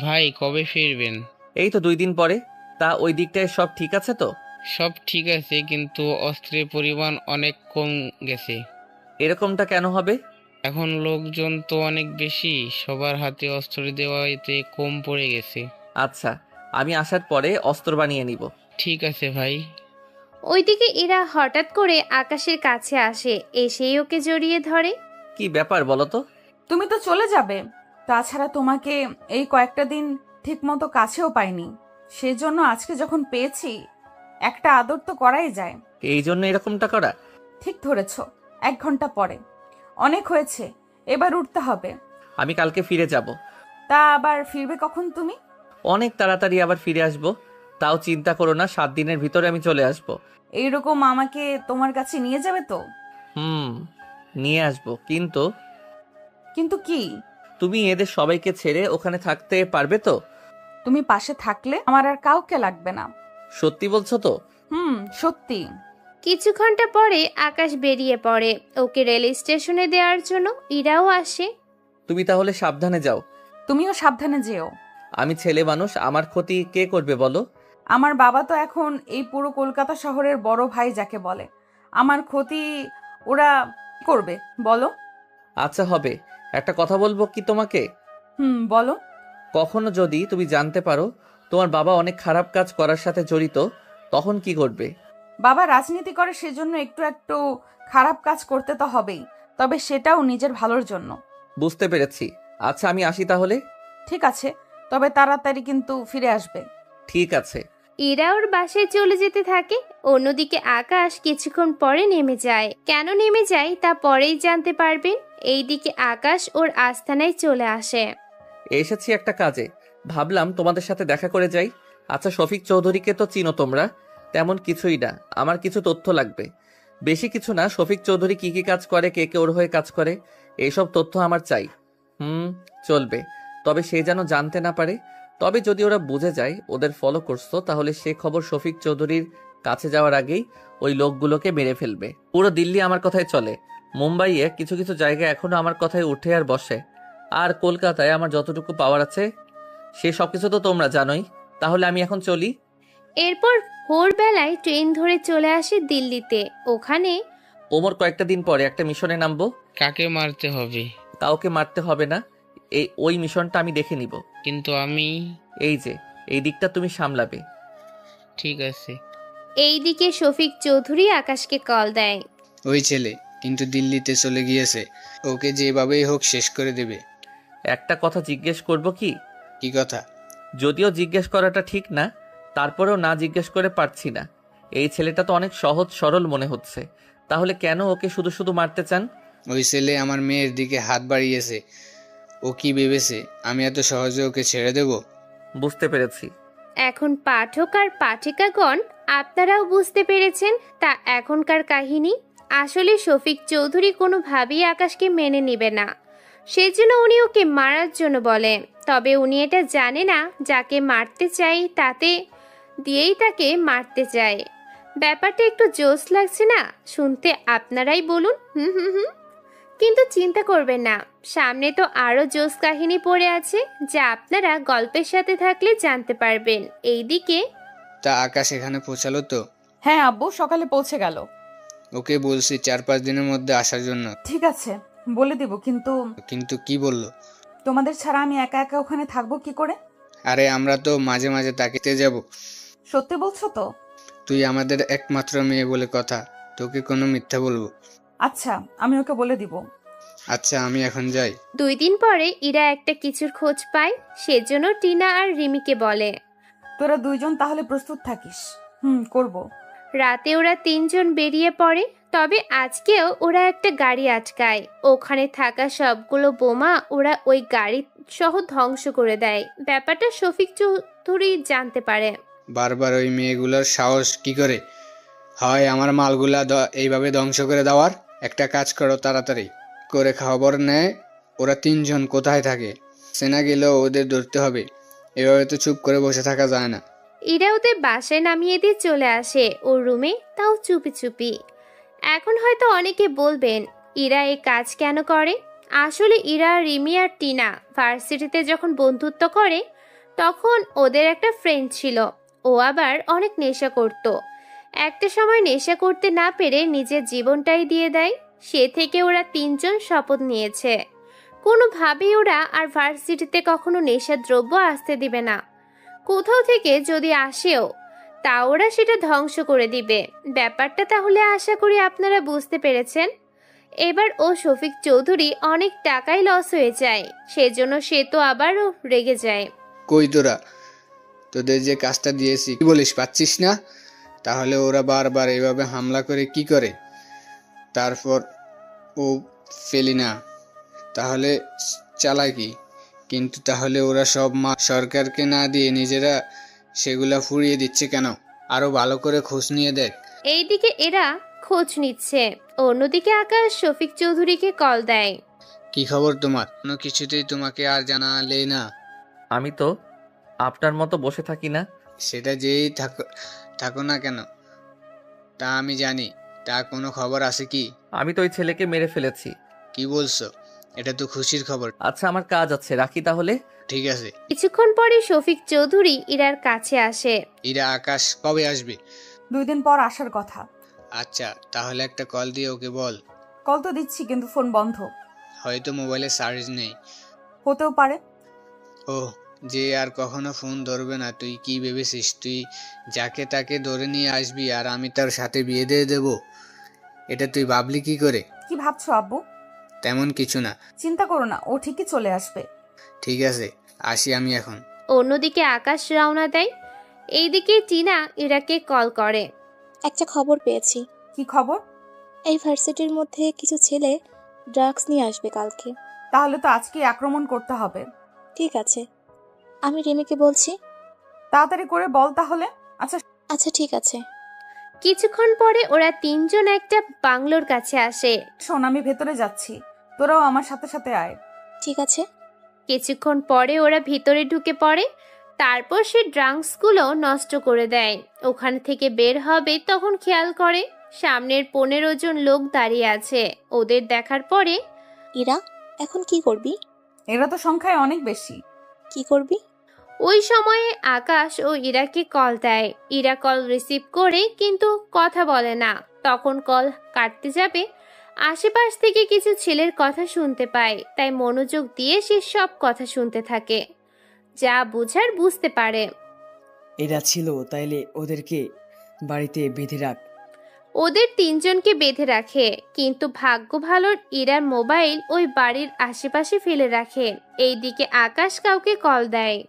ভাই কবে ফিরবেন?
এই তো 2 দিন পরে। তা ওই দিকটায় সব ঠিক আছে তো?
সব ঠিক আছে, কিন্তু অস্ত্রের পরিমাণ অনেক কম গেছে।
এরকমটা কেন হবে?
এখন লোকজন তো অনেক বেশি, সবার হাতে অস্ত্র দেওয়া এতে কম পড়ে গেছে।
আচ্ছা, আমি আসার পরে অস্ত্র বানিয়ে নিব।
ঠিক আছে ভাই।
ওইদিকে ইরা হঠাৎ করে আকাশের কাছে আসে, এসেই ওকে জড়িয়ে ধরে।
কি ব্যাপার বলো তো?
তুমি তো চলে যাবে, তাছাড়া তোমাকে এই কয়েকটা দিন ঠিকমতো কাছেও পাইনি, সেজন্য আজকে যখন পেয়েছি একটা আদর তো করাই যায়।
এই জন্য এরকমটা করা?
ঠিক ধরেছ, 1 ঘন্টা পরে। অনেক হয়েছে, এবার উঠতে হবে।
আমি কালকে ফিরে যাব।
তা আবার ফিরবে কখন তুমি?
অনেক তাড়াতাড়ি আবার ফিরে আসব। তাও চিন্তা করো না, 7 দিনের ভিতরে আমি চলে আসব।
এইরকম আমাকে তোমার কাছে নিয়ে যাবে তো?
নিয়ে আসব, কিন্তু
কিন্তু কি?
তুমি এদের সবাইকে ছেড়ে ওখানে থাকতে পারবে তো?
তুমি পাশে থাকলে আমার আর কাউকে লাগবে না।
সত্যি বলছো তো?
সত্যি।
কিছু ঘন্টা পরে আকাশ বেরিয়ে পড়ে ওকে রেল স্টেশনে দেওয়ার জন্য। ইরাও আসে।
তুমি তাহলে সাবধানে যাও।
তুমিও সাবধানে যেও।
আমি ছেলে মানুষ, আমার ক্ষতি কে করবে বলো?
আমার বাবা তো এখন এই পুরো কলকাতা শহরের বড় ভাই যাকে বলে। আমার ক্ষতি ওরা করবে বলো?
আচ্ছা হবে। একটা কথা বলবো কি তোমাকে?
বলো।
কখনো যদি তুমি জানতে পারো তোমার বাবা অনেক খারাপ কাজ করার সাথে জড়িত, তখন কি করবে?
বাবা রাজনীতি করে, সেজন্য একটু একটু খারাপ কাজ করতে তো হবেই, তবে সেটাও নিজের ভালোর জন্য।
বুঝতে পেরেছি। আচ্ছা আমি আসি তাহলে।
ঠিক আছে, তবে তাড়াতাড়ি কিন্তু ফিরে আসবে।
ঠিক আছে।
ইরা ওর বাসায় চলে যেতে থাকে। অন্যদিকে আকাশ কিছুক্ষণ পরে নেমে যায়। কেন নেমে যায় তা পরেই জানতে পারবেন। এইদিকে আকাশ ওর আস্তানায় চলে আসে।
এসেছি একটা কাজে, ভাবলাম তোমাদের সাথে দেখা করে যাই। আচ্ছা শফিক চৌধুরীকে তো চিনো তোমরা? তেমন কিছুই না, আমার কিছু তথ্য লাগবে। বেশি কিছু না, শফিক চৌধুরী কি কি কাজ করে, কে কে ওর হয়ে কাজ করে, এইসব তথ্য আমার চাই। চলবে, তবে সে যেন জানতে না পারে। তবে যদি ওরা বুঝে যায় ওদের ফলো করছো, তাহলে সে খবর শফিক চৌধুরীর কাছে যাওয়ার আগেই ওই লোকগুলোকে মেরে ফেলবে। পুরো দিল্লি আমার কথায় চলে। মুম্বাইয়ে কিছু কিছু জায়গায় এখনো আমার কথায় উঠে আর বসে। আর কলকাতায় আমার যতটুকু পাওয়ার আছে সে সবকিছু তো তোমরা জানোই। তাহলে আমি এখন চলি।
এরপর ভোরবেলায় ট্রেন ধরে চলে আসে দিল্লিতে। ওখানে
ওমর কয়েকটা দিন পরে একটা মিশনে নামবো।
কাকে মারতে হবে?
কাউকে মারতে হবে না, ওই মিশনটা আমি দেখে নিব।
কিন্তু আমি
এই দিকটা তুমি সামলাবে।
ঠিক আছে।
এইদিকে শফিক চৌধুরী আকাশকে কল দেয়।
ওই ছেলে কিন্তু দিল্লিতে চলে গিয়েছে, ওকে যেভাবেই হোক শেষ করে দেবে।
একটা কথা জিজ্ঞেস করব কি?
কি কথা?
যদিও জিজ্ঞেস করাটা ঠিক না, তারপরেও না জিজ্ঞেস করে পারছি না। এই ছেলেটা তো অনেক সহজ সরল মনে হচ্ছে, তাহলে কেন ওকে শুধু শুধু মারতে চান?
ওই ছেলে আমার মেয়ের দিকে হাত বাড়িয়েছে। ও কি ভেবেছে আমি এত সহজে ওকে ছেড়ে দেব?
বুঝতে পেরেছি।
এখন পাঠক আর পাঠিকাগণ আপনারাও বুঝতে পেরেছেন তা এখনকার কাহিনী। আসলে শফিক চৌধুরী কোনোভাবেই আকাশকে মেনে নেবে না, সেজন্য উনি ওকে মারার জন্য বলে। তবে উনি এটা জানে না যাকে মারতে চাই তাতে দিয়েই তাকে মারতে চায়। ব্যাপারটা একটু জোশ লাগছে না শুনতে? আপনারাই বলুন। কিন্তু চিন্তা করবেন না, সামনে তো আরো জোশ কাহিনী পড়ে আছে যা আপনারা গল্পের সাথে থাকলে জানতে পারবেন। এইদিকে
তা আকাশ এখানে পৌঁছালো তো?
হ্যাঁ আব্বু, সকালে পৌঁছে গেল।
ওকে বলছি 4-5 দিনের মধ্যে আসার জন্য।
ঠিক আছে, বলে দেব।
কিন্তু কি বললো?
তোমাদের ছাড়া আমি একা একা ওখানে থাকবো কি করে?
আরে আমরা তো মাঝে মাঝে তাকিতে যাব।
সত্যি বলছো তো?
তুই আমাদের একমাত্র মেয়ে বলে কথা, তোকে কোনো মিথ্যা বলবো?
আচ্ছা, আমি ওকে বলে দিব।
আচ্ছা আমি এখন যাই।
2 দিন পরে ইরা একটা কিছুর খোঁজ পায়, সেজন্য টিনা আর রিমিকে বলে,
তোরা 2 জন তাহলে প্রস্তুত থাকিস। করব।
রাতে ওরা 3 জন বেরিয়ে পড়ে। তবে আজকেও ওরা একটা গাড়ি আটকায়। ওখানে থাকা সবগুলো বোমা ওরা ওই গাড়ি সহ ধ্বংস করে দেয়। ব্যাপারটা শফিক চৌধুরী জানতে পারে।
বারবার ওই মেয়েগুলোর সাহস কি করে হয় আমার মালগুলা এইভাবে ধ্বংস করে দেওয়ার? একটা কাজ করো, তাড়াতাড়ি করে খবর নেয় ওরা 3 জন কোথায় থাকে। সেনা গেলেও ওদের ধরতে হবে, এভাবে তো চুপ করে বসে থাকা যায় না।
ইরা ওদের বাসায় নামিয়ে দিয়ে চলে আসে ওর রুমে, তাও চুপি চুপি। এখন হয়তো অনেকে বলবেন ইরা এই কাজ কেন করে। আসলে ইরা, রিমি আর টিনা ভার্সিটিতে যখন বন্ধুত্ব করে তখন ওদের একটা ফ্রেন্ড ছিল। ও আবার অনেক নেশা করত। একটা সময় নেশা করতে না পেরে নিজের জীবনটাই দিয়ে দেয়। সে থেকে ওরা তিনজন শপথ নিয়েছে কোনোভাবেই ওরা আর ভার্সিটিতে কখনো নেশার দ্রব্য আসতে দিবে না। কোথাও থেকে যদি আসেও তা ওরা সেটা ধ্বংস করে দিবে। ব্যাপারটা তাহলে আশা করি আপনারা বুঝতে পেরেছেন। এবার ও শফিক চৌধুরী অনেক টাকাই লস হয়ে যায়, সেজন্য সে তো আবারও রেগে যায়।
কই তোরা, তোদের যে কাজটা দিয়েছি কি বলিস, পাচ্ছিস না? তাহলে ওরা বারবার এভাবে হামলা করে কি করে? তারপর ও ফেলি না, তাহলে চালায় কি? কিন্তু তাহলে ওরা সব সরকারকে না দিয়ে নিজেরা সেগুলা ফুরিয়ে দিচ্ছে কেন? আরো ভালো করে খোঁজ নিয়ে দেখ।
এইদিকে এরা খোঁজ নিচ্ছে, অন্যদিকে আকাশ শফিক চৌধুরীকে কল দেয়।
কি খবর তোমার? কোনো কিছুতেই তোমাকে আর জানালে না।
আমি তো আপনার মতো বসে থাকি না।
সেটা যেই থাকো না কেন তা আমি জানি। তা কোনো খবর আছে কি?
আমি তো ওই ছেলেকে মেরে ফেলেছি।
কি বলছো? এটা তো খুশির খবর।
আচ্ছা, আমার কাজ আছে, রাখি তাহলে।
ঠিক আছে।
কিছুক্ষণ পরে শফিক চৌধুরী ইরার কাছে আসে।
ইরা, আকাশ কবে আসবে?
2 দিন পর আসার কথা।
আচ্ছা, তাহলে একটা কল দিয়ে ওকে বল।
কল তো দিচ্ছি কিন্তু ফোন বন্ধ।
হয়তো মোবাইলে চার্জ নেই।
হতেও পারে।
ও, যে আর কখনো ফোন ধরবে না। তুই কি ভেবেছিস তুই যাকে তাকে ধরে নিয়ে আসবি আর আমি তার সাথে বিয়ে দিয়ে দেব? এটা তুই ভাবলি কি করে?
কি ভাবছো আব্বু?
তেমন কিছু না।
চিন্তা করো না, ও ঠিকই চলে আসবে।
ঠিক আছে, আসি আমি এখন।
অন্যদিকে আকাশ রওনা দেয়। এইদিকে টিনা ইরাকে কল করে।
একটা খবর পেয়েছি।
কি খবর?
এই ভার্সিটির মধ্যে কিছু ছেলে ড্রাগস নিয়ে আসবে কালকে।
তাহলে তো আজকে আক্রমণ করতে হবে।
ঠিক আছে, আমি রিমিকে বলছি।
তাড়াতাড়ি করে বল তাহলে। আচ্ছা
আচ্ছা ঠিক আছে।
কিছুক্ষণ পরে ওরা তিনজন একটা বাংলোর কাছে আসে।
শোন, আমি ভেতরে যাচ্ছি, তোরাও আমার সাথে সাথে আয়।
ঠিক আছে।
কিছুক্ষণ পরে ওরা ভিতরে ঢুকে পড়ে। তারপর সে ড্রাগসগুলো নষ্ট করে দেয়। ওখান থেকে বের হবে তখন খেয়াল করে সামনের 15 জন লোক দাঁড়িয়ে আছে। ওদের দেখার পরে,
ইরা, এখন কি করবি?
এরা তো সংখ্যায় অনেক বেশি।
কি করবি?
ওই সময়ে আকাশ ও ইরাকে কল দেয়। ইরা কল রিসিভ করে কিন্তু কথা বলে না। তখন কল কাটতে যাবে, আশেপাশ থেকে কিছু ছেলের কথা শুনতে পায়। তাই মনোযোগ দিয়ে সে সব কথা শুনতে থাকে, যা বুঝার বুঝতে পারে।
এরা ছিল, তাইলে ওদেরকে বাড়িতে বেঁধে রাখ।
ওদের তিনজনকে বেঁধে রাখে, কিন্তু ভাগ্য ভালো ইরার মোবাইল ওই বাড়ির আশেপাশে ফেলে রাখে। এইদিকে আকাশ কাউকে কল দেয়।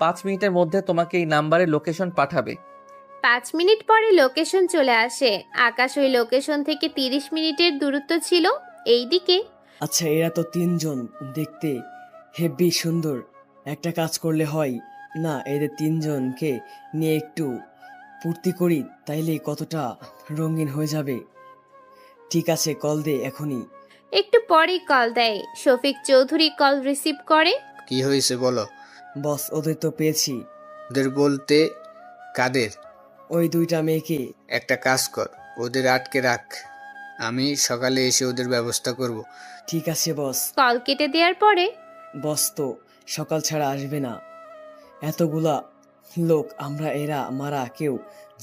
5 মিনিটের মধ্যে তোমাকে এই নাম্বারে লোকেশন পাঠাবে।
5 মিনিট পরে লোকেশন চলে আসে। আকাশ ওই লোকেশন থেকে 30 মিনিটের দূরত্ব ছিল। এইদিকে,
আচ্ছা, এরা তো তিনজন, দেখতে হেব্বি সুন্দর। একটা কাজ করলে হয় না, এদের তিনজনকে নিয়ে একটু ফুর্তি করি, তাইলে কতটা রঙিন হয়ে যাবে। ঠিক আছে, কল দে এখনই।
একটু পরেই কল দেয়। শফিক চৌধুরী কল রিসিভ করে।
কি হয়েছে বলো।
বস, ওদের তো পেয়েছি।
ওদের বলতে কাদের?
ওই 2টা মেয়েকে।
একটা কাজ কর, ওদের আটকে রাখ, আমি সকালে এসে ওদের ব্যবস্থা করব।
ঠিক আছে বস।
কল কেটে দেওয়ার পরে,
বস তো সকাল ছাড়া আসবে না। এতগুলা লোক, আমরা এরা মারা কেউ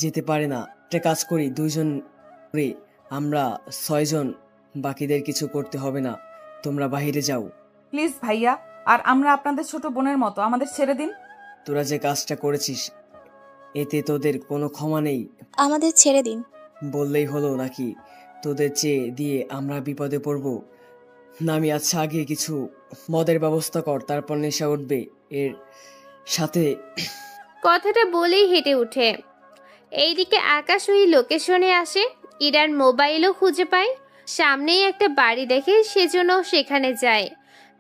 যেতে পারে না। একটা কাজ করি, 2 জন করে আমরা 6 জন, বাকিদের কিছু করতে হবে না, তোমরা বাইরে যাও।
প্লিজ ভাইয়া, আর আমরা আপনাদের ছোট বোনের মতো, আমাদের ছেড়ে দিন।
তোরা যে কাজটা করেছিস এতে তোদের কোনো ক্ষমা নেই।
আমাদের ছেড়ে দিন।
বললেই হলো নাকি? তোদের চেয়ে দিয়ে আমরা বিপদে পড়ব? নামি, আচ্ছা আগে কিছু মদের ব্যবস্থা কর, তারপর নেশা উঠবে এর সাথে।
কথাটা বলেই হেঁটে উঠে। এইদিকে আকাশ ওই লোকেশনে আসে। ইরার মোবাইলও খুঁজে পায়। সামনেই একটা বাড়ি দেখে সেজন্য সেখানে যায়।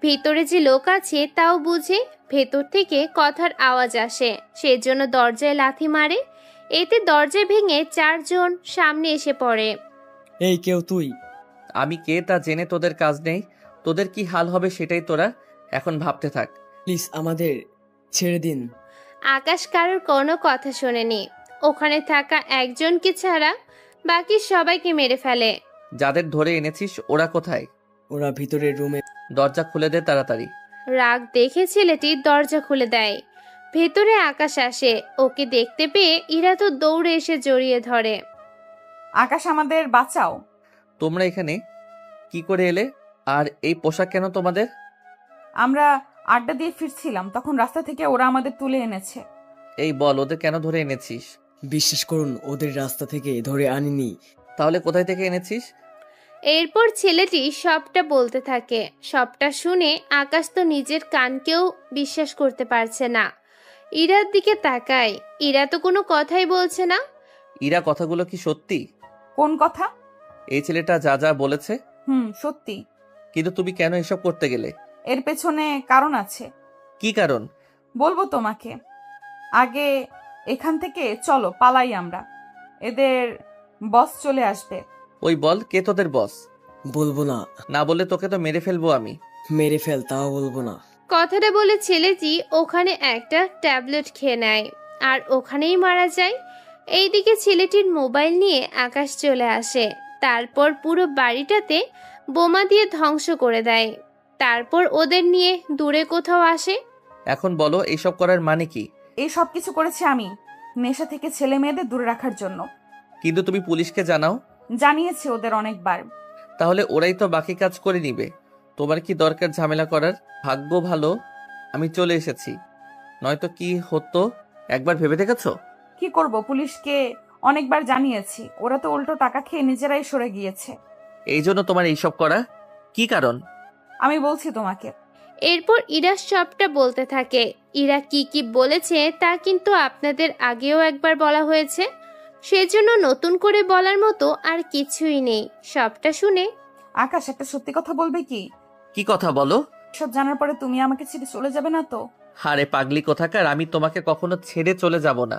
ভিতরে যে লোক আছে তাও বুঝে। ভেতর থেকে কথার আওয়াজ আসে, সেজন্য দরজায় লাথি মারে। এতে দরজা ভেঙে 4 জন সামনে এসে পড়ে।
এই, কেউ তুই?
আমি কে তা জেনে তোদের কাজ নেই। তোদের কি হাল হবে সেটাই তোরা এখন ভাবতে থাক।
প্লিজ আমাদের ছেড়ে দিন।
আকাশ কারোর কোনো কথা শোনেনি। ওখানে থাকা একজনকে ছাড়া বাকি সবাইকে মেরে ফেলে।
যাদের ধরে এনেছিস ওরা কোথায়?
ওরা ভিতরের রুমে।
দরজা খুলে দে তাড়াতাড়ি।
রাগ দেখে ছেলেটি দরজা খুলে দেয়। ভেতরে আকাশ আসে। ওকে দেখতে পেয়ে ইরা তো দৌড়ে এসে জড়িয়ে ধরে।
আকাশ, আমাদের বাঁচাও।
তোমরা এখানে কি করে এলে? আর এই পোশাক কেন তোমাদের?
আমরা আড্ডা দিয়ে ফিরছিলাম, তখন রাস্তা থেকে ওরা আমাদের তুলে এনেছে।
এই বল, ওদের কেন ধরে এনেছিস?
বিশ্বাস করুন, ওদের রাস্তা থেকে ধরে আনিনি।
তাহলে কোথায় থেকে এনেছিস?
এরপর ছেলেটি সবটা বলতে থাকে। সবটা শুনে আকাশ তো নিজের কানকেও বিশ্বাস করতে পারছে না। ইরার দিকে তাকায়। ইরা তো কোনো কথাই বলছে না।
ইরা, কথাগুলো কি সত্যি?
কোন কথা?
এই ছেলেটা যা যা বলেছে।
সত্যি।
কিন্তু তুমি কেন এসব করতে গেলে?
এর পেছনে কারণ আছে।
কি কারণ?
বলবো তোমাকে। আগে এখান থেকে চলো, পালাই আমরা। এদের বস চলে আসবে।
ওই বল, কে তোদের বস?
বলবো না।
না বললে তোকে তো মেরে ফেলবো আমি।
মেরে ফেল, তাও বলবো না।
কথাটা বলে ছেলেটি ওখানে একটা ট্যাবলেট খেয়ে নেয় আর ওখানেই মারা যায়। এইদিকে ছেলেটির মোবাইল নিয়ে আকাশ চলে আসে। তারপর পুরো বাড়িটাতে বোমা দিয়ে ধ্বংস করে দেয়। তারপর ওদের নিয়ে দূরে কোথাও আসে।
এখন বলো, এইসব করার মানে কি?
এই সব কিছু করেছি আমি, নেশা থেকে ছেলে মেয়েদের দূরে রাখার জন্য।
কিন্তু তুমি পুলিশকে জানাও।
জানিয়েছি ওদের অনেকবার।
তাহলে ওরাই তো বাকি কাজ করে নিবে। তোমার কি দরকার ঝামেলা করার? ভাগ্য ভালো আমি চলে এসেছি, নয়তো কি হতো একবার ভেবে দেখেছো?
কি করব, পুলিশকে অনেকবার জানিয়েছি, ওরা তো উল্টো টাকা খেয়ে নিজেরাই সরে গিয়েছে।
এই জন্য তোমার এইসব করা? কি কারণ?
আমি বলছি তোমাকে।
এরপর ইরা সবটা বলতে থাকে। ইরা কি কি বলেছে তা কিন্তু আপনাদের আগেও একবার বলা হয়েছে, সেজন্য নতুন করে বলার মতো আর কিছুই নেই। সবটা শুনে
আকাশ, একটা সত্যি কথা বলবে কি?
কি কথা বলো?
সব জানার পরে তুমি আমাকে ছেড়ে চলে যাবে না তো?
আরে পাগলি কোথাকার, আমি তোমাকে কখনো ছেড়ে চলে যাব না।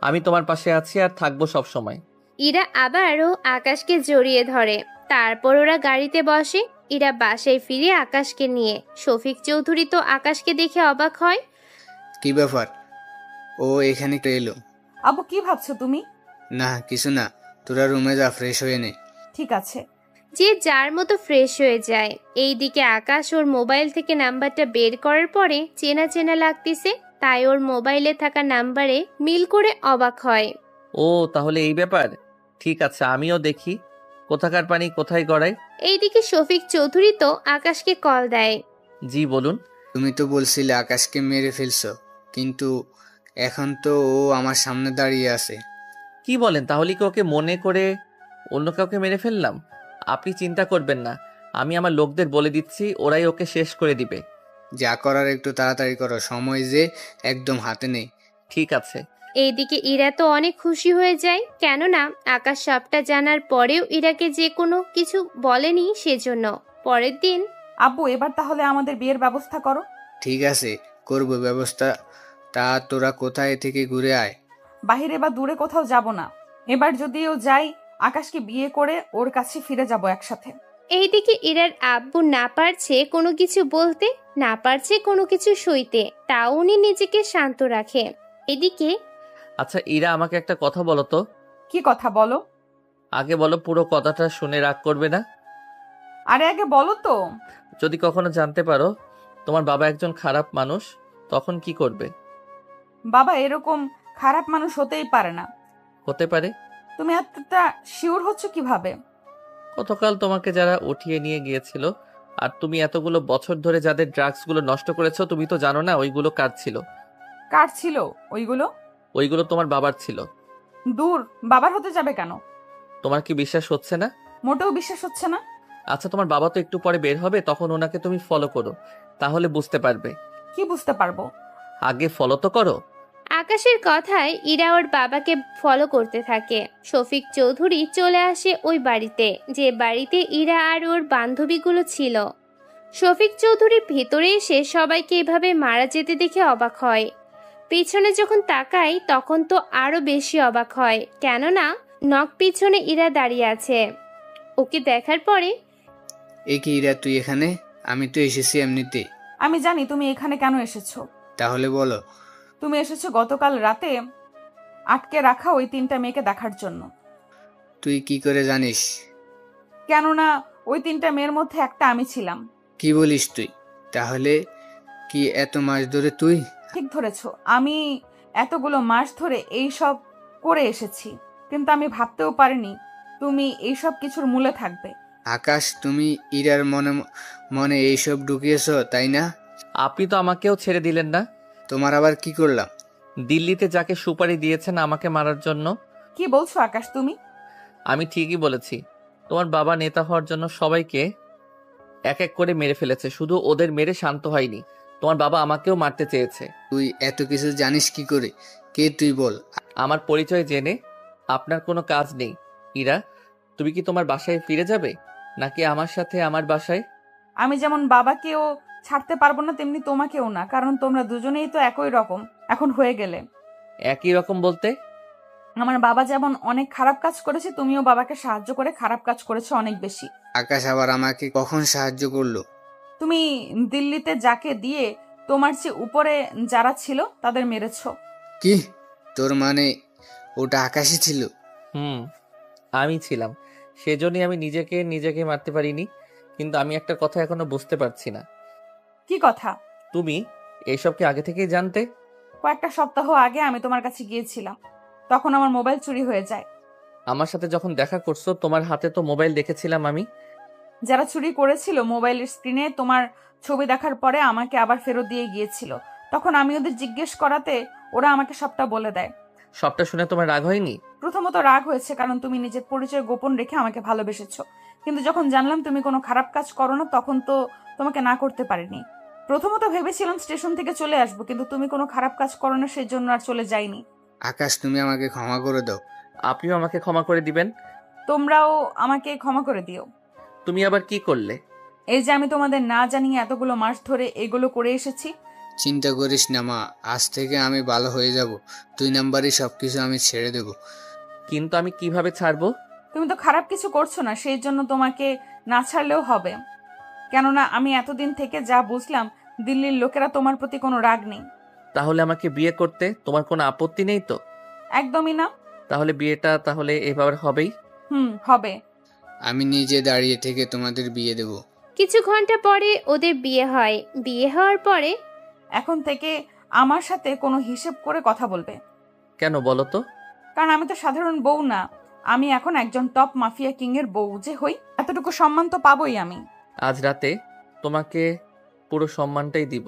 আমি তোমার পাশে আছি আর থাকবো সব সময়।
ইরা আবারও আকাশকে জড়িয়ে ধরে। তারপর ওরা গাড়িতে বসে। ইরা বাসায় ফিরে আকাশকে নিয়ে। শফিক চৌধুরী তো আকাশকে দেখে অবাক হয়।
কি ব্যাপার, ও এখানে কে এলো?
আব্বু, কি ভাবছো তুমি?
না কিছু না, তোরা রুমে যা, ফ্রেশ হয়ে নে।
ঠিক আছে।
যে যার মতো ফ্রেশ হয়ে যায়। এইদিকে আকাশ ওর মোবাইল থেকে নাম্বারটা বের করার পরে চেনা চেনা লাগতেছে, তাই ওর মোবাইলে থাকা নাম্বারে মিল করে অবাক হয়।
ও তাহলে এই ব্যাপার। ঠিক আছে, আমিও দেখি কোথাকার পানি কোথায় গড়ায়।
এইদিকে শফিক চৌধুরী তো আকাশকে কল দেয়।
জি বলুন।
তুমি তো বলছিলে আকাশকে মেরে ফেলছো, কিন্তু এখন তো ও আমার সামনে দাঁড়িয়ে আছে।
কি বলেন? তাহলে কি ওকে মনে করে অন্য কাউকে মেরে ফেললাম? আপনি চিন্তা করবেন না, আমি আমার লোকদের বলে দিচ্ছি, ওরাই ওকে শেষ করে দিবে।
যা করার একটু তাড়াতাড়ি করো, সময় যে একদম হাতে নেই।
ঠিক আছে।
এইদিকে ইরা তো অনেক খুশি হয়ে যায়, কেননা আকাশ সবটা জানার পরেও ইরাকে যে কোনো কিছু বলেনি সেজন্য। পরের দিন,
আব্বু, এবার তাহলে আমাদের বিয়ের ব্যবস্থা করো।
ঠিক আছে, করব ব্যবস্থা। তা তোরা কোথায় থেকে ঘুরে আয়।
বাহিরে বা দূরে কোথাও যাব না। এবার যদিও যাই, আকাশকে বিয়ে করে ওর কাছে ফিরে যাব একসাথে।
এইদিকে ইরার আব্বু না পারছে কোনো কিছু বলতে, না পারছে কোনো কিছু সইতে, তাও উনি নিজেকে শান্ত রাখে। এদিকে,
আচ্ছা ইরা, আমাকে একটা কথা বলো তো।
কি কথা বলো?
আগে বলো, পুরো কথাটা শুনে রাগ করবে না?
আরে আগে বলো তো।
যদি কখনো জানতে পারো তোমার বাবা একজন খারাপ মানুষ, তখন কি করবে?
বাবা এরকম খারাপ মানুষ হতেই পারে না।
হতে পারে?
তুমি এতটা শিওর হচ্ছ কিভাবে?
গতকাল তোমাকে যারা উঠিয়ে নিয়ে গিয়েছিল, আর তুমি এতগুলো বছর ধরে যাদের ড্রাগস গুলো নষ্ট করেছো, তুমি তো জানো না ওইগুলো কার ছিল?
কার ছিল ওইগুলো?
ওইগুলো তোমার বাবার ছিল।
দূর, বাবার হতে যাবে কেন?
তোমার কি বিশ্বাস হচ্ছে না?
মোটেও বিশ্বাস হচ্ছে না।
আচ্ছা তোমার বাবা তো একটু পরে বের হবে, তখন ওনাকে তুমি ফলো করো, তাহলে বুঝতে পারবে।
কি বুঝতে পারবো?
আগে ফলো তো করো।
আকাশের কথায় ইরা ওর বাবাকে ফলো করতে থাকে। শফিক চৌধুরী চলে আসে ওই বাড়িতে, যে বাড়িতে ইরা আর ওর বান্ধবীগুলো ছিল। শফিক চৌধুরী ভেতরে এসে সবাইকে এভাবে মারা যেতে দেখে অবাক হয়। পিছনে যখন তাকায় তখন তো আরো বেশি অবাক হয়, কেননা নখ পিছনে ইরা দাঁড়িয়ে আছে। ওকে দেখার পরে,
এ কি ইরা, তুই এখানে? আমি তো এসেছি এমনিতে।
আমি জানি তুমি এখানে কেন এসেছো।
তাহলে বলো।
তুমি এসেছো গতকাল রাতে আটকে রাখা ওই 3টা মেয়েকে দেখার জন্য।
তুই কি করে জানিস?
কেননা ওই 3টা মেয়ের মধ্যে একটা আমি ছিলাম।
কি বলিস তুই? তাহলে কি এত মাস ধরে তুই?
ঠিক ধরেছো, আমি এতগুলো মাস ধরে এই সব করে এসেছি, কিন্তু আমি ভাবতেও পারিনি তুমি এইসব কিছুর মূলে থাকবে।
আকাশ, তুমি ইরার মনে মনে এইসব ঢুকিয়েছো, তাই না?
আপনি তো আমাকেও ছেড়ে দিলেন না।
তোমার আবার কি করলাম?
দিল্লিতে যাকে সুপারি দিয়েছেন আমাকে মারার জন্য।
কি বলছো আকাশ তুমি?
আমি ঠিকই বলেছি। তোমার বাবা নেতা হওয়ার জন্য সবাইকে এক এক করে মেরে ফেলেছে, শুধু ওদের মেরে শান্ত হয়নি, তোমার বাবা আমাকেও মারতে চেয়েছে।
তুই এত কিছু জানিস কি করে? কে তুই বল?
আমার পরিচয় জেনে আপনার কোনো কাজ নেই। ইরা, তুমি কি তোমার বাসায় ফিরে যাবে নাকি আমার সাথে আমার বাসায়?
আমি যেমন বাবাকেও ছাড়তে পারবো না, তেমনি তোমাকেও না, কারণ তোমরা দুজনেই তো একই রকম এখন হয়ে গেলে।
একই রকম বলতে?
আমার বাবা যেমন অনেক খারাপ কাজ করেছে, তুমিও বাবাকে সাহায্য করে খারাপ কাজ করেছো অনেক বেশি।
আকাশ আবার আমাকে কখন সাহায্য করলো?
তুমি দিল্লিতে যাকে দিয়ে তোমার চেয়ে উপরে যারা ছিল তাদের মেরেছো।
কি? তোর মানে ওটা আকাশই ছিল?
আমি ছিলাম, সেজন্যই আমি নিজেকে মারতে পারিনি। কিন্তু আমি একটা কথা এখনো বুঝতে পারছি না।
কি কথা?
তুমি এইসব কি আগে থেকেই জানতে?
কয়েকটা সপ্তাহ আগে আমি তোমার কাছে গিয়েছিলাম, তখন আমার মোবাইল চুরি হয়ে যায়।
আমার সাথে যখন দেখা করছো তোমার হাতে তো মোবাইল দেখেছিলাম আমি।
যারা চুরি করেছিল মোবাইলের স্ক্রিনে তোমার ছবি দেখার পরে আমাকে আবার ফেরত দিয়ে গিয়েছিল। তখন আমি ওদের জিজ্ঞেস করাতে ওরা আমাকে সবটা বলে দেয়।
সবটা শুনে তোমার রাগ হয়নি?
প্রথমত রাগ হয়েছে, কারণ তুমি নিজের পরিচয় গোপন রেখে আমাকে ভালোবেসেছো। কিন্তু যখন জানলাম তুমি কোনো খারাপ কাজ করো না, তখন তো তোমাকে না করতে পারিনি। প্রথমত ভেবেছিলাম স্টেশন থেকে চলে আসবো, কিন্তু তুমি কোনো খারাপ কাজ করো না, সেই জন্য আর চলে যাইনি।
আকাশ, তুমি আমাকে ক্ষমা করে দাও।
আপনিও আমাকে ক্ষমা করে দিবেন।
তোমরাও আমাকে ক্ষমা করে দিও।
তুমি আবার কি করলে?
এই যে আমি তোমাদের না জানিয়ে এতগুলো মাস ধরে এগুলো করে এসেছি।
চিন্তা করিস না মা, আজ থেকে আমি ভালো হয়ে যাব। 2 নাম্বারই সবকিছু আমি ছেড়ে দেব।
কিন্তু আমি কিভাবে ছাড়বো?
তুমি তো খারাপ কিছু করছো না, সেই জন্য তোমাকে না ছাড়লেও হবে। কেননা আমি এতদিন থেকে যা বুঝলাম, দিল্লির লোকেরা তোমার প্রতি কোনো রাগ নেই।
তাহলে আমাকে বিয়ে করতে তোমার কোনো আপত্তি নেই তো?
একদমই না।
তাহলে বিয়েটা তাহলে এবার হবেই?
হবে।
আমি নিজে দাঁড়িয়ে থেকে তোমাদের বিয়ে দেব।
কিছু ঘন্টা পরে ওদের বিয়ে হয়। বিয়ে হওয়ার পরে
এখন থেকে আমার সাথে কোনো হিসেব করে কথা বলবে।
কেন বলো তো?
কারণ আমি তো সাধারণ বউ না, আমি এখন একজন টপ মাফিয়া কিং এর বউ যে হই, এতটুকু সম্মান তো পাবোই আমি।
আজ রাতে তোমাকে পুরো সম্মানটাই দিব।